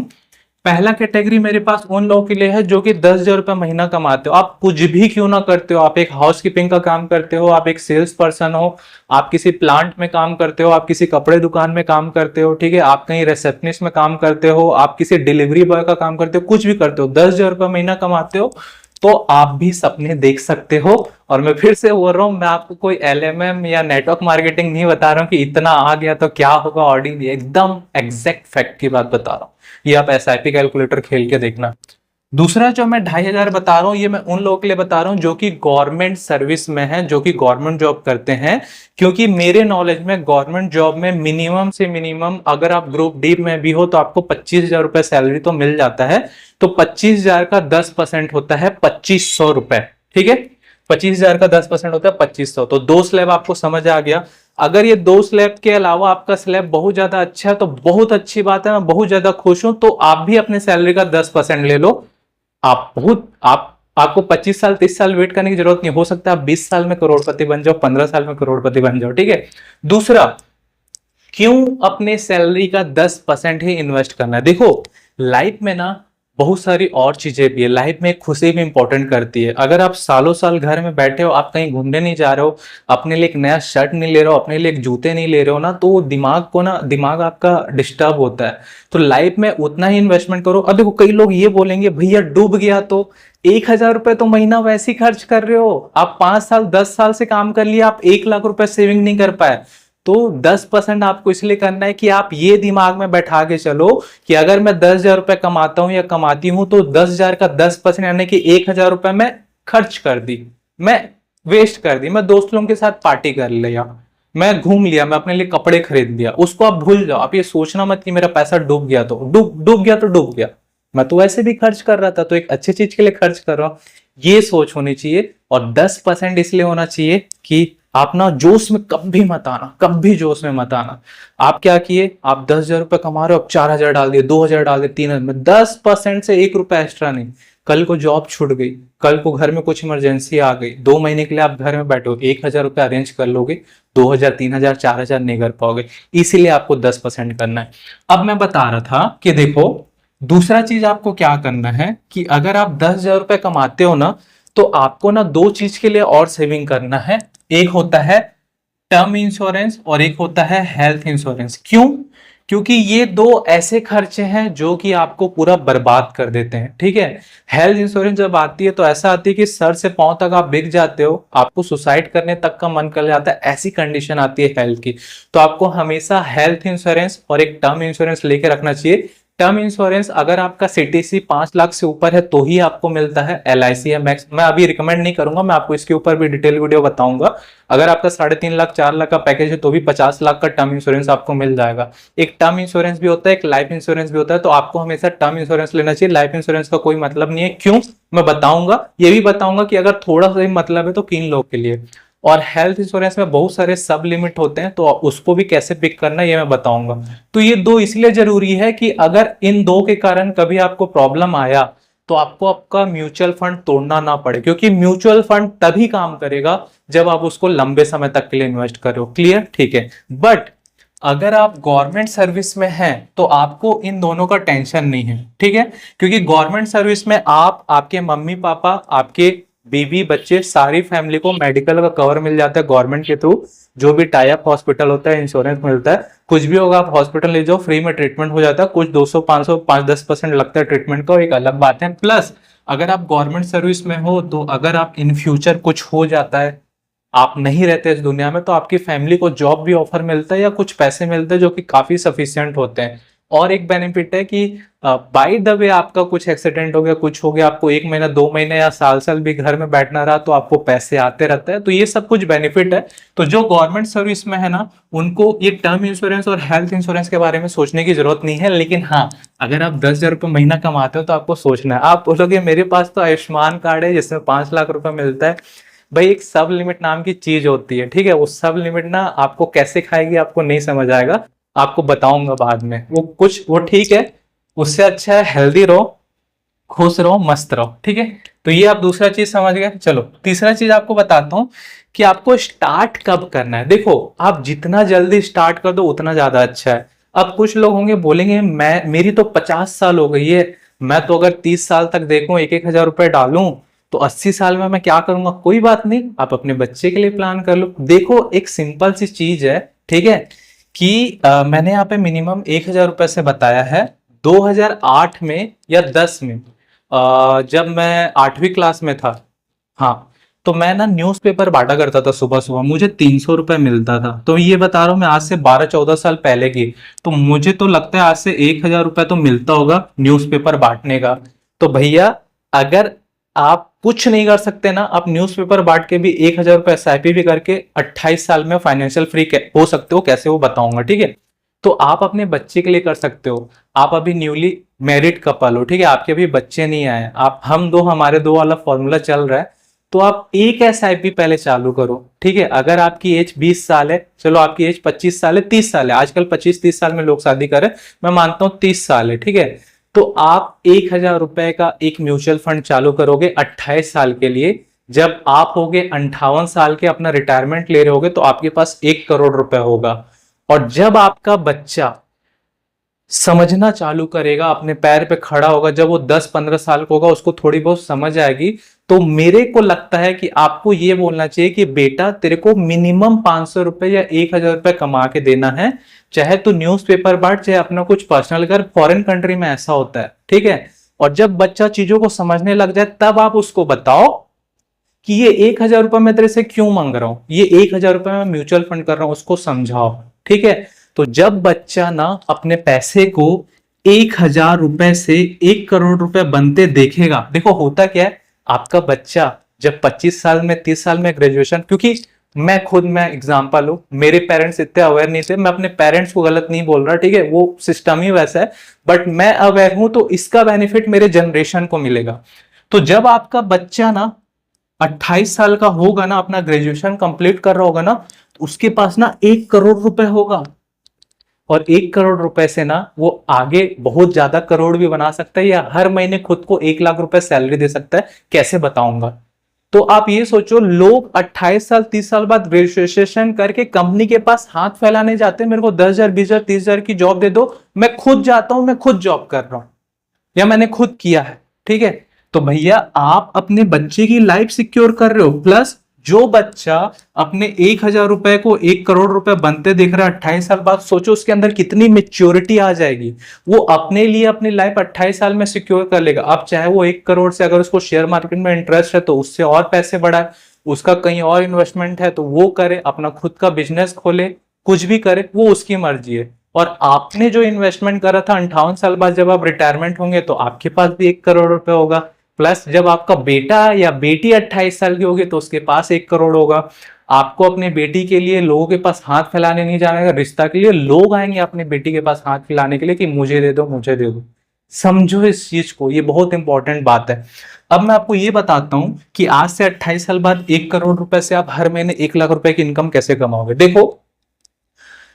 पहला कैटेगरी मेरे पास उन लोगों के लिए है जो कि 10,000 रुपए महीना कमाते हो। आप कुछ भी क्यों ना करते हो, आप एक हाउस कीपिंग का काम करते हो, आप एक सेल्स पर्सन हो, आप किसी प्लांट में काम करते हो, आप किसी कपड़े दुकान में काम करते हो, ठीक है, आप कहीं रिसेप्शनिस्ट में काम करते हो, आप किसी डिलीवरी बॉय का काम करते हो, कुछ भी करते हो, 10,000 रुपए महीना कमाते हो, तो आप भी सपने देख सकते हो। और मैं फिर से बोल रहा हूं, मैं आपको कोई LMM या नेटवर्क मार्केटिंग नहीं बता रहा हूं कि इतना आ गया तो क्या होगा ऑर्डिनरी, एकदम एग्जैक्ट फैक्ट की बात बता रहा हूं। ये आप SIP कैलकुलेटर खेल के देखना। दूसरा जो मैं 2,500 बता रहा हूं, ये मैं उन लोगों के लिए बता रहा हूं जो कि गवर्नमेंट सर्विस में है, जो कि गवर्नमेंट जॉब करते हैं। क्योंकि मेरे नॉलेज में गवर्नमेंट जॉब में मिनिमम से मिनिमम, अगर आप ग्रुप डी में भी हो तो आपको 25,000 रुपए सैलरी तो मिल जाता है। तो 25,000 का 10% होता है 2,500 रुपए। ठीक है, 25,000 का 10% होता है 2,500। तो 2 स्लैब आपको समझ आ गया। अगर ये 2 स्लैब के अलावा आपका स्लैब बहुत ज्यादा अच्छा है तो बहुत अच्छी बात है, मैं बहुत ज्यादा खुश हूं। तो आप भी अपने सैलरी का 10% ले लो। आपको 25 साल 30 साल वेट करने की जरूरत नहीं। हो सकता है आप 20 साल में करोड़पति बन जाओ, 15 साल में करोड़पति बन जाओ। ठीक है, दूसरा, क्यों अपने सैलरी का 10% ही इन्वेस्ट करना है? देखो लाइफ में ना बहुत सारी और चीजें भी है, लाइफ में खुशी भी इंपॉर्टेंट करती है। अगर आप सालों साल घर में बैठे हो, आप कहीं घूमने नहीं जा रहे हो, अपने लिए एक नया शर्ट नहीं ले रहे हो, अपने लिए एक जूते नहीं ले रहे हो ना, तो दिमाग आपका डिस्टर्ब होता है। तो लाइफ में उतना ही इन्वेस्टमेंट करो। अब देखो कई लोग ये बोलेंगे भैया डूब गया तो 1,000 रुपए तो महीना वैसे ही खर्च कर रहे हो। आप 5 साल 10 साल से काम कर लिया, आप 1 लाख रुपए सेविंग नहीं कर पाए। तो 10% आपको इसलिए करना है कि आप ये दिमाग में बैठा के चलो कि अगर मैं 10,000 रुपए कमाता हूं या कमाती हूं तो 10,000 का 10% यानी कि 1,000 रुपए मैं खर्च कर दी, मैं वेस्ट कर दी, मैं दोस्त लोगों के साथ पार्टी कर लिया, मैं घूम लिया, मैं अपने लिए कपड़े खरीद लिया, उसको आप भूल जाओ। आप ये सोचना मत कि मेरा पैसा डूब गया तो डूब गया, मैं तो वैसे भी खर्च कर रहा था, तो एक अच्छी चीज के लिए खर्च कर रहा हूं। ये सोच होनी चाहिए। और 10% इसलिए होना चाहिए कि आप ना जोश में कभी मत आना, कभी जोश में मत आना। आप क्या किए, आप 10,000 रुपए कमा रहे हो, अब 4,000 डाल दिए, 2,000 डाल दिए, 3,000 में 10% से 1 रुपया एक्स्ट्रा नहीं। कल को जॉब छूट गई, कल को घर में कुछ इमरजेंसी आ गई, 2 महीने के लिए आप घर में बैठो, 1,000 रुपया अरेंज कर लोगे, 2,000 3,000 4,000 नहीं कर पाओगे। इसीलिए आपको 10% करना है। अब मैं बता रहा था कि देखो दूसरा चीज आपको क्या करना है कि अगर आप 10,000 रुपए कमाते हो ना, तो आपको ना 2 चीज के लिए और सेविंग करना है। एक होता है टर्म इंश्योरेंस और एक होता है हेल्थ इंश्योरेंस। क्यों? क्योंकि ये 2 ऐसे खर्चे हैं जो कि आपको पूरा बर्बाद कर देते हैं। ठीक है, हेल्थ इंश्योरेंस जब आती है तो ऐसा आती है कि सर से पांव तक आप बिक जाते हो, आपको सुसाइड करने तक का मन कर जाता है, ऐसी कंडीशन आती है हेल्थ की। तो आपको हमेशा हेल्थ इंश्योरेंस और एक टर्म इंश्योरेंस लेके रखना चाहिए। टर्म इंश्योरेंस अगर आपका सीटीसी 5 लाख से ऊपर है तो ही आपको मिलता है। एलआईसी या मैक्स मैं अभी रिकमेंड नहीं करूंगा, मैं आपको इसके ऊपर भी डिटेल वीडियो बताऊंगा। अगर आपका 3.5 लाख 4 लाख का पैकेज है तो भी 50 लाख का टर्म इंश्योरेंस आपको मिल जाएगा। एक टर्म इंश्योरेंस भी होता है, एक लाइफ इंश्योरेंस भी होता है, तो आपको हमेशा टर्म इंश्योरेंस लेना चाहिए। लाइफ इंश्योरेंस का कोई मतलब नहीं है। क्यों, मैं बताऊंगा। ये भी बताऊंगा कि अगर थोड़ा सा ही मतलब है तो किन लोग के लिए। और हेल्थ इंश्योरेंस में बहुत सारे सब लिमिट होते हैं, तो उसको भी कैसे पिक करना है ये मैं बताऊंगा। तो ये दो इसलिए जरूरी है कि अगर इन दो के कारण कभी आपको प्रॉब्लम आया तो आपको आपका म्यूचुअल फंड तोड़ना ना पड़े, क्योंकि म्यूचुअल फंड तभी काम करेगा जब आप उसको लंबे समय तक के लिए इन्वेस्ट करो। क्लियर, ठीक है। बट अगर आप गवर्नमेंट सर्विस में हैं तो आपको इन दोनों का टेंशन नहीं है, ठीक है। क्योंकि गवर्नमेंट सर्विस में आप, आपके मम्मी पापा, आपके बीवी बच्चे, सारी फैमिली को मेडिकल का कवर मिल जाता है गवर्नमेंट के थ्रू। जो भी टाई अप हॉस्पिटल होता है, इंश्योरेंस मिलता है, कुछ भी होगा आप हॉस्पिटल ले जाओ, फ्री में ट्रीटमेंट हो जाता है। कुछ 200 500 5-10% लगता है ट्रीटमेंट का, एक अलग बात है। प्लस अगर आप गवर्नमेंट सर्विस में हो तो अगर आप इन फ्यूचर कुछ हो जाता है, आप नहीं रहते इस दुनिया में, तो आपकी फैमिली को जॉब भी ऑफर मिलता है या कुछ पैसे मिलते हैं जो कि काफी सफिशिएंट होते हैं। और एक बेनिफिट है कि बाय द वे आपका कुछ एक्सीडेंट हो गया, कुछ हो गया, आपको 1 महीना 2 महीने या साल साल भी घर में बैठना रहा तो आपको पैसे आते रहते हैं। तो ये सब कुछ बेनिफिट है। तो जो गवर्नमेंट सर्विस में है ना, उनको ये टर्म इंश्योरेंस और हेल्थ इंश्योरेंस के बारे में सोचने की जरूरत नहीं है। लेकिन हाँ, अगर आप 10,000 रुपये महीना कमाते हो तो आपको सोचना है। आप बोलोगे मेरे पास तो आयुष्मान कार्ड है जिसमें 5 लाख रुपए मिलता है। भाई एक सब लिमिट नाम की चीज होती है, ठीक है। वो सब लिमिट ना आपको कैसे खाएगी आपको नहीं समझ आएगा, आपको बताऊंगा बाद में। वो ठीक है। उससे अच्छा है हेल्दी रहो, खुश रहो, मस्त रहो, ठीक है। तो ये आप दूसरा चीज समझ गए। चलो तीसरा चीज आपको बताता हूँ कि आपको स्टार्ट कब करना है। देखो, आप जितना जल्दी स्टार्ट कर दो उतना ज्यादा अच्छा है। अब कुछ लोग होंगे बोलेंगे मेरी तो 50 साल हो गई है, मैं तो अगर 30 साल तक देखूं 1-1 हजार रुपए डालूं तो 80 साल में मैं क्या करूंगा। कोई बात नहीं, आप अपने बच्चे के लिए प्लान कर लो। देखो एक सिंपल सी चीज है, ठीक है, कि मैंने यहाँ पे मिनिमम 1,000 रुपए से बताया है। 2008 में या 10 में जब मैं 8वीं क्लास में था, हाँ, तो मैं ना न्यूज़पेपर बांटा करता था सुबह सुबह, मुझे 300 रुपए मिलता था। तो ये बता रहा हूँ मैं आज से 12-14 साल पहले की। तो मुझे तो लगता है आज से 1,000 रुपए तो मिलता होगा न्यूज़पेपर बांटने का। तो भैया अगर आप कुछ नहीं कर सकते ना, आप न्यूज़पेपर बांट के भी 1,000 रुपए एसआईपी भी करके 28 साल में फाइनेंशियल फ्री हो सकते हो। कैसे वो बताऊंगा, ठीक है। तो आप अपने बच्चे के लिए कर सकते हो। आप अभी न्यूली मैरिड कपल हो, ठीक है, आपके अभी बच्चे नहीं आए, आप हम दो हमारे दो वाला फॉर्मूला चल रहा है, तो आप एक एसआईपी पहले चालू करो, ठीक है। अगर आपकी एज 20 साल है, चलो आपकी एज 25 साल है, 30 साल है, आजकल 25-30 साल में लोग शादी करें, मैं मानता हूं 30 साल है, ठीक है। तो आप 1,000 रुपए का एक म्यूचुअल फंड चालू करोगे 28 साल के लिए। जब आप होगे 58 साल के, अपना रिटायरमेंट ले रहे होगे, तो आपके पास 1 करोड़ रुपए होगा। और जब आपका बच्चा समझना चालू करेगा, अपने पैर पे खड़ा होगा, जब वो 10-15 साल का होगा, उसको थोड़ी बहुत समझ आएगी, तो मेरे को लगता है कि आपको ये बोलना चाहिए कि बेटा तेरे को मिनिमम 500 रुपए या 1,000 रुपए कमा के देना है। चाहे तू न्यूज़पेपर बांट, चाहे अपना कुछ पर्सनल कर, फॉरेन कंट्री में ऐसा होता है, ठीक है। और जब बच्चा चीजों को समझने लग जाए तब आप उसको बताओ कि ये 1,000 रुपए मैं तेरे से क्यों मांग रहा हूं, ये 1,000 रुपए मैं म्यूचुअल फंड कर रहा हूं, उसको समझाओ, ठीक है। तो जब बच्चा ना अपने पैसे को 1,000 रुपए से 1 करोड़ रुपए बनते देखेगा, देखो होता क्या है, आपका बच्चा जब 25 साल में 30 साल में ग्रेजुएशन, क्योंकि मैं एग्जांपल हूं, मेरे पेरेंट्स इतने अवेयर नहीं थे, मैं अपने पेरेंट्स को गलत नहीं बोल रहा, ठीक है, वो सिस्टम ही वैसा है, बट मैं अवेयर हूं तो इसका बेनिफिट मेरे जनरेशन को मिलेगा। तो जब आपका बच्चा ना 28 साल का होगा ना, अपना ग्रेजुएशन कंप्लीट कर रहा होगा ना, तो उसके पास ना 1 करोड़ रुपए होगा। और 1 करोड़ रुपए से ना वो आगे बहुत ज्यादा करोड़ भी बना सकता है, या हर महीने खुद को 1 लाख रुपए सैलरी दे सकता है। कैसे बताऊंगा। तो आप ये सोचो, लोग 28 साल 30 साल बाद ग्रेजुएशन करके कंपनी के पास हाथ फैलाने जाते हैं, मेरे को 10,000 20,000 30,000 की जॉब दे दो, मैं खुद जाता हूं, मैं खुद जॉब कर रहा हूं, या मैंने खुद किया है, ठीक है। तो भैया आप अपने बच्चे की लाइफ सिक्योर कर रहे हो, प्लस जो बच्चा अपने 1,000 रुपए को 1 करोड़ रुपए बनते दिख रहा है 28 साल बाद, सोचो उसके अंदर कितनी मेच्योरिटी आ जाएगी। वो अपने लिए अपनी लाइफ 28 साल में सिक्योर कर लेगा। अब चाहे वो 1 करोड़ से, अगर उसको शेयर मार्केट में इंटरेस्ट है तो उससे और पैसे बढ़ाए, उसका कहीं और इन्वेस्टमेंट है तो वो करे, अपना खुद का बिजनेस खोले, कुछ भी करे, वो उसकी मर्जी है। और आपने जो इन्वेस्टमेंट करा था 58 साल बाद जब आप रिटायरमेंट होंगे तो आपके पास भी 1 करोड़ रुपए होगा, प्लस जब आपका बेटा या बेटी 28 साल की होगी तो उसके पास 1 करोड़ होगा। आपको अपनी बेटी के लिए लोगों के पास हाथ फैलाने नहीं जाना है, रिश्ता के लिए लोग आएंगे अपनी बेटी के पास हाथ फैलाने के लिए कि मुझे दे दो मुझे दे दो। समझो इस चीज को, ये बहुत इंपॉर्टेंट बात है। अब मैं आपको ये बताता हूं कि आज से 28 साल बाद 1 करोड़ रुपए से आप हर महीने 1 लाख रुपए की इनकम कैसे कमाओगे। देखो,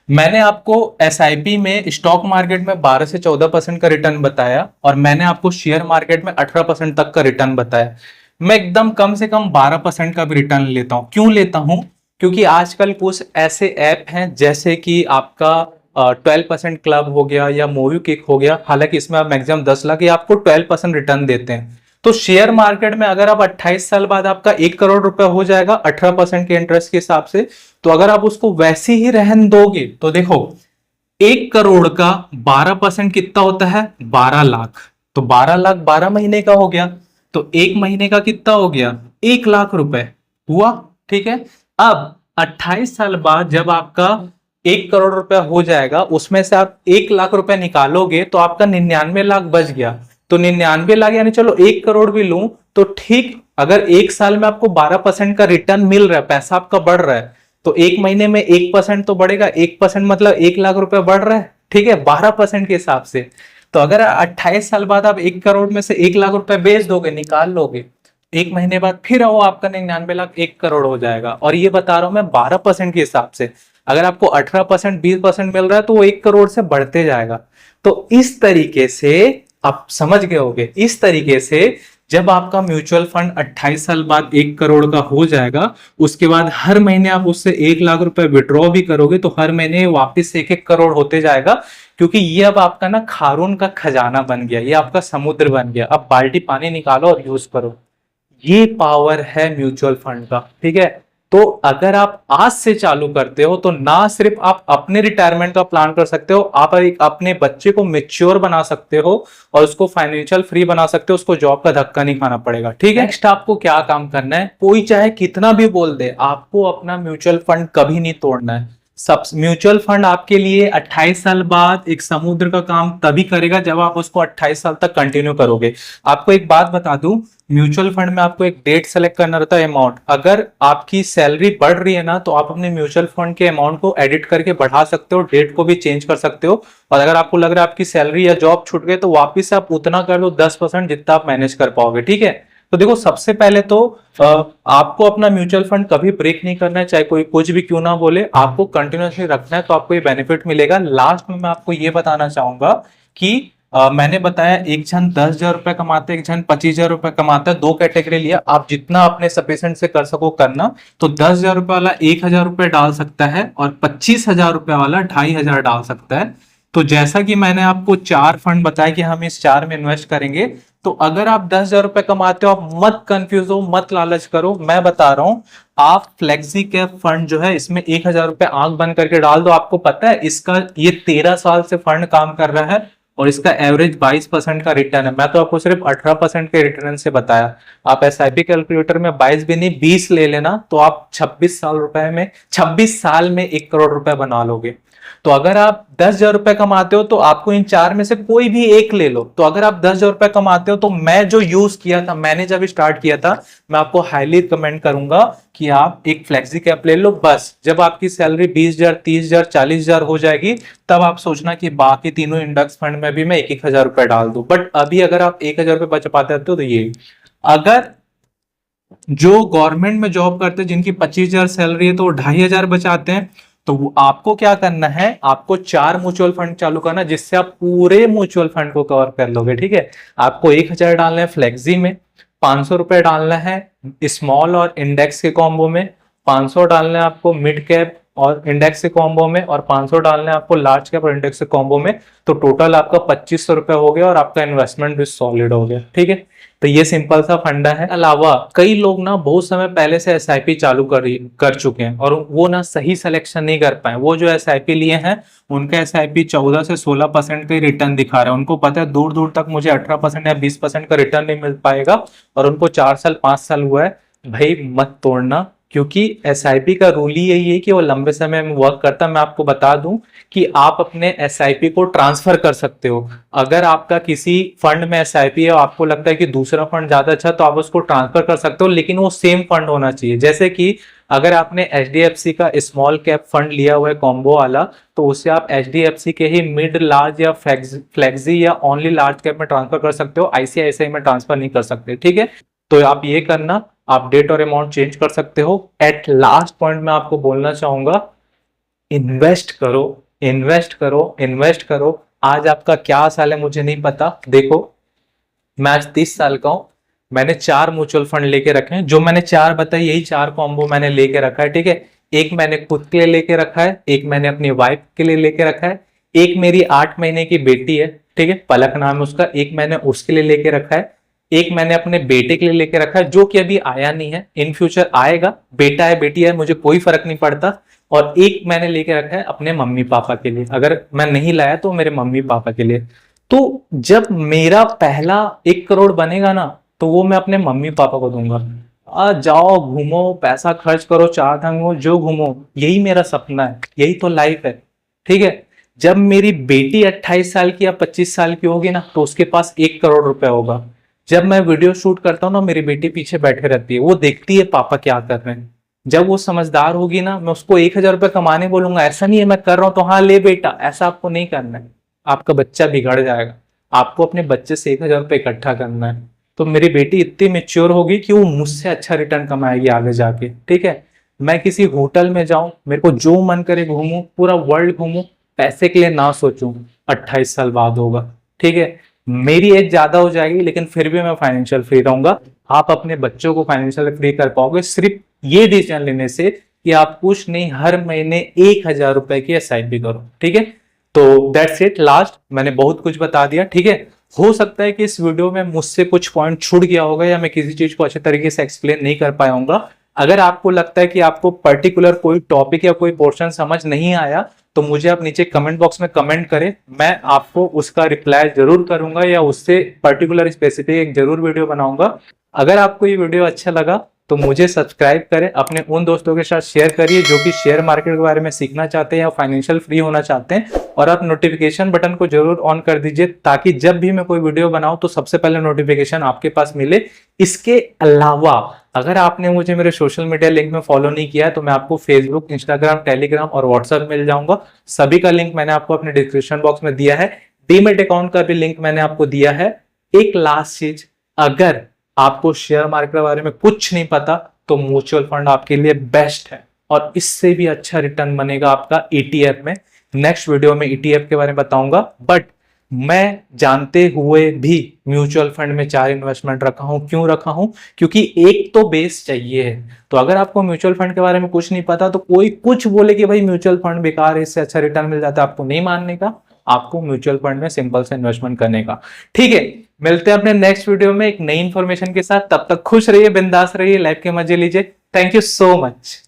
मैंने आपको एसआईपी में स्टॉक मार्केट में 12 से 14% का रिटर्न बताया और मैंने आपको शेयर मार्केट में 18% तक का रिटर्न बताया। मैं एकदम कम से कम 12% का भी रिटर्न लेता हूं। क्यों लेता हूं? क्योंकि आजकल कुछ ऐसे ऐप हैं जैसे कि आपका 12% क्लब हो गया या मूवी किक हो गया, हालांकि इसमें आप मैक्सिमम 10 लाख या आपको 12% रिटर्न देते हैं। तो शेयर मार्केट में अगर आप 28 साल बाद आपका 1 करोड़ रुपए हो जाएगा 18% के इंटरेस्ट के हिसाब से, तो अगर आप उसको वैसे ही रहन दोगे तो देखो 1 करोड़ का 12% कितना होता है? 12 लाख। तो 12 लाख 12 महीने का हो गया, तो एक महीने का कितना हो गया? 1 लाख रुपए हुआ। ठीक है, अब 28 साल बाद जब आपका 1 करोड़ रुपया हो जाएगा, उसमें से आप 1 लाख रुपए निकालोगे तो आपका 99 लाख बच गया। तो 99 लाख यानी चलो 1 करोड़ भी लूं तो ठीक, अगर एक साल में आपको 12% का रिटर्न मिल रहा है, पैसा आपका बढ़ रहा है, तो एक महीने में 1% तो बढ़ेगा। 1% मतलब 1 लाख रुपए बढ़ रहा है, ठीक है, 12% के हिसाब से। तो अगर 28 साल बाद आप 1 करोड़ में से 1 लाख रुपए बेच दोगे, निकाल लोगे, एक महीने बाद फिर वो आपका 99 लाख 1 करोड़ हो जाएगा। और ये बता रहा हूं मैं 12% के हिसाब से। अगर आपको 18% 20% मिल रहा है तो वो 1 करोड़ से बढ़ते जाएगा। तो इस तरीके से आप समझ गए होगे, इस तरीके से जब आपका म्यूचुअल फंड 28 साल बाद 1 करोड़ का हो जाएगा, उसके बाद हर महीने आप उससे 1 लाख रुपए विड्रॉ भी करोगे तो हर महीने वापस 1-1 करोड़ होते जाएगा। क्योंकि ये अब आपका ना खारून का खजाना बन गया, ये आपका समुद्र बन गया। अब बाल्टी पानी निकालो और यूज करो। ये पावर है म्यूचुअल फंड का। ठीक है, तो अगर आप आज से चालू करते हो तो ना सिर्फ आप अपने रिटायरमेंट का प्लान कर सकते हो, आप एक अपने बच्चे को मेच्योर बना सकते हो और उसको फाइनेंशियल फ्री बना सकते हो, उसको जॉब का धक्का नहीं खाना पड़ेगा। ठीक है, नेक्स्ट आपको क्या काम करना है, कोई चाहे कितना भी बोल दे, आपको अपना म्यूचुअल फंड कभी नहीं तोड़ना है। सब म्यूचुअल फंड आपके लिए 28 साल बाद एक समुद्र का काम तभी करेगा जब आप उसको 28 साल तक कंटिन्यू करोगे। आपको एक बात बता दूं, म्यूचुअल फंड में आपको एक डेट सेलेक्ट करना रहता है, अमाउंट। अगर आपकी सैलरी बढ़ रही है ना तो आप अपने म्यूचुअल फंड के अमाउंट को एडिट करके बढ़ा सकते हो, डेट को भी चेंज कर सकते हो। और अगर आपको लग रहा है आपकी सैलरी या जॉब छूट गई तो वापिस आप उतना कर लो, 10% जितना आप मैनेज कर पाओगे। ठीक है, तो देखो सबसे पहले तो आपको अपना म्यूचुअल फंड कभी ब्रेक नहीं करना है, चाहे कोई कुछ भी क्यों ना बोले, आपको कंटिन्यूअसली रखना है तो आपको ये बेनिफिट मिलेगा। लास्ट में मैं आपको ये बताना चाहूंगा कि मैंने बताया एक जन 10,000 रुपए कमाते हैं, एक जन 25,000 रुपए कमाता है, दो कैटेगरी लिया। आप जितना अपने सफिशिएंट से कर सको करना। तो 10,000 रुपए वाला 1,000 रुपए डाल सकता है और 25,000 रुपए वाला 2,500 डाल सकता है। तो जैसा कि मैंने आपको 4 फंड बताया कि हम इस 4 में इन्वेस्ट करेंगे, तो अगर आप 10,000 रुपए कमाते हो, आप मत कंफ्यूज हो, मत लालच करो। मैं बता रहा हूं, आप फ्लेक्सी कैप फंड जो है इसमें 1,000 रुपए आंख बंद करके डाल दो। आपको पता है इसका ये 13 साल से फंड काम कर रहा है और इसका एवरेज 22% का रिटर्न है। मैं तो आपको सिर्फ 18% के रिटर्न से बताया। आप एसआईपी कैलकुलेटर में 22 भी नहीं 20 ले लेना तो आप 26 साल में 1 करोड़ रुपए बना लोगे। तो अगर आप 10,000 रुपए कमाते हो तो आपको इन 4 में से कोई भी एक ले लो। तो अगर आप 10,000 रुपए कमाते हो तो मैं जो यूज किया था, मैंने जब स्टार्ट किया था, मैं आपको हाईली रिकमेंड करूंगा कि आप एक फ्लेक्सी कैप ले लो। बस जब आपकी सैलरी 20,000 30,000 40,000 हो जाएगी तब आप सोचना कि बाकी तीनों इंडेक्स फंड में भी मैं 1,000 रुपए डाल दूं। बट अभी अगर आप 1,000 रुपए बचा पाते हो तो ये, अगर जो गवर्नमेंट में जॉब करते हैं जिनकी 25,000 सैलरी है तो 2,500 बचाते हैं, तो आपको क्या करना है, आपको 4 म्यूचुअल फंड चालू करना जिससे आप पूरे म्यूचुअल फंड को कवर कर लोगे। ठीक है, आपको 1,000 डालना है फ्लेक्सी में, 500 रुपए डालना है स्मॉल और इंडेक्स के कॉम्बो में, 500 डालना है आपको मिड कैप और इंडेक्स के कॉम्बो में, और 500 डालना है आपको लार्ज कैप और इंडेक्स के कॉम्बो में। तो टोटल आपका 2,500 रुपए हो गया और आपका इन्वेस्टमेंट भी सॉलिड हो गया। ठीक है, तो ये सिंपल सा फंडा है। अलावा कई लोग ना बहुत समय पहले से एसआईपी चालू कर चुके हैं और वो ना सही सिलेक्शन नहीं कर पाए। वो जो एसआईपी लिए हैं उनका एसआईपी 14 से 16% का रिटर्न दिखा रहा है। उनको पता है दूर दूर तक मुझे 18% या 20% का रिटर्न नहीं मिल पाएगा और उनको 4 साल 5 साल हुआ है। भाई मत तोड़ना, क्योंकि एसआईपी का रूल ही यही है कि वो लंबे समय में वर्क करता है। मैं आपको बता दूं कि आप अपने एसआईपी को ट्रांसफर कर सकते हो। अगर आपका किसी फंड में एसआईपी है और आपको लगता है कि दूसरा फंड ज्यादा अच्छा, तो आप उसको ट्रांसफर कर सकते हो, लेकिन वो सेम फंड होना चाहिए। जैसे कि अगर आपने एचडीएफसी का स्मॉल कैप फंड लिया हुआ है कॉम्बो वाला, तो उससे आप एचडीएफसी के ही मिड लार्ज या फ्लेक्सी या ओनली लार्ज कैप में ट्रांसफर कर सकते हो, आईसीआईसीआई में ट्रांसफर नहीं कर सकते। ठीक है, तो आप ये करना, आप डेट और अमाउंट चेंज कर सकते हो। एट लास्ट पॉइंट मैं आपको बोलना चाहूंगा, इन्वेस्ट करो, इन्वेस्ट करो, इन्वेस्ट करो। आज आपका क्या साल है मुझे नहीं पता। देखो, मैं आज 30 साल का हूं, मैंने 4 म्यूचुअल फंड लेके रखे हैं। जो मैंने 4 बताई, यही 4 कॉम्बो मैंने लेके रखा है। ठीक है, एक मैंने खुद के लिए लेके रखा है, एक मैंने अपनी वाइफ के लिए लेके रखा है, एक मेरी 8 महीने की बेटी है, ठीक है, पलक नाम है उसका, एक मैंने उसके लिए लेके रखा है, एक मैंने अपने बेटे के लिए लेके रखा है, जो कि अभी आया नहीं है, इन फ्यूचर आएगा। बेटा है बेटी है मुझे कोई फर्क नहीं पड़ता। और एक मैंने लेके रखा है अपने मम्मी पापा के लिए, अगर मैं नहीं लाया तो मेरे मम्मी पापा के लिए। तो जब मेरा पहला 1 करोड़ बनेगा ना, तो वो मैं अपने मम्मी पापा को दूंगा। जाओ घूमो, पैसा खर्च करो, चार धाम जो घूमो, यही मेरा सपना है, यही तो लाइफ है। ठीक है, जब मेरी बेटी 28 साल की या 25 साल की होगी ना, तो उसके पास 1 करोड़ रुपए होगा। जब मैं वीडियो शूट करता हूँ ना, मेरी बेटी पीछे बैठे रहती है, वो देखती है पापा क्या कर रहे हैं। जब वो समझदार होगी ना, मैं उसको 1000 रुपये कमाने बोलूंगा, ऐसा नहीं है मैं कर रहा हूं तो हाँ ले बेटा, ऐसा आपको नहीं करना है। आपका बच्चा बिगड़ जाएगा। आपको अपने बच्चे से 1000 रुपये इकट्ठा करना है। तो मेरी बेटी इतनी मेच्योर होगी कि वो मुझसे अच्छा रिटर्न कमाएगी आगे जाके। ठीक है, मैं किसी होटल में जाऊं, मेरे को जो मन करे घूमूं, पूरा वर्ल्ड घूमूं, पैसे के लिए ना सोचूं। 28 साल बाद होगा। ठीक है, मेरी एज ज्यादा हो जाएगी, लेकिन फिर भी मैं फाइनेंशियल फ्री रहूंगा। आप अपने बच्चों को फाइनेंशियल फ्री कर पाओगे सिर्फ ये डिसीजन लेने से कि आप कुछ नहीं, हर महीने 1000 रुपए की एसआईपी करो। ठीक है, तो दैट्स इट। लास्ट मैंने बहुत कुछ बता दिया। ठीक है, हो सकता है कि इस वीडियो में मुझसे कुछ पॉइंट छूट गया होगा या मैं किसी चीज को अच्छे तरीके से एक्सप्लेन नहीं कर पाया हूँ। अगर आपको लगता है कि आपको पर्टिकुलर कोई टॉपिक या कोई पोर्शन समझ नहीं आया, तो मुझे आप नीचे कमेंट बॉक्स में कमेंट करें, मैं आपको उसका रिप्लाई जरूर करूंगा या उससे पर्टिकुलर स्पेसिफिक एक जरूर वीडियो बनाऊंगा। अगर आपको ये वीडियो अच्छा लगा तो मुझे सब्सक्राइब करें, अपने उन दोस्तों के साथ शेयर करिए जो कि शेयर मार्केट के बारे में सीखना चाहते हैं या फाइनेंशियल फ्री होना चाहते हैं। और आप नोटिफिकेशन बटन को जरूर ऑन कर दीजिए, ताकि जब भी मैं कोई वीडियो बनाऊं तो सबसे पहले नोटिफिकेशन आपके पास मिले। इसके अलावा अगर आपने मुझे मेरे सोशल मीडिया लिंक में फॉलो नहीं किया है, तो मैं आपको फेसबुक, इंस्टाग्राम, टेलीग्राम और व्हाट्सएप मिल जाऊंगा। सभी का लिंक मैंने आपको अपने डिस्क्रिप्शन बॉक्स में दिया है। डीमेट अकाउंट का भी लिंक मैंने आपको दिया है। एक लास्ट चीज, अगर आपको शेयर मार्केट के बारे में कुछ नहीं पता, तो म्यूचुअल फंड आपके लिए बेस्ट है, और इससे भी अच्छा रिटर्न बनेगा आपका ईटीएफ में। नेक्स्ट वीडियो में ईटीएफ के बारे में बताऊंगा, बट मैं जानते हुए भी म्यूचुअल फंड में 4 इन्वेस्टमेंट रखा हूं। क्यों रखा हूं? क्योंकि एक तो बेस चाहिए है। तो अगर आपको म्यूचुअल फंड के बारे में कुछ नहीं पता, तो कोई कुछ बोले कि भाई म्यूचुअल फंड बेकार है, इससे अच्छा रिटर्न मिल जाता है, आपको नहीं मानने का, आपको म्यूचुअल फंड में सिंपल से इन्वेस्टमेंट करने का। ठीक है, मिलते हैं अपने नेक्स्ट वीडियो में एक नई इंफॉर्मेशन के साथ। तब तक खुश रहिए, बिंदास रहिए, लाइफ के मजे लीजिए। Thank you so much.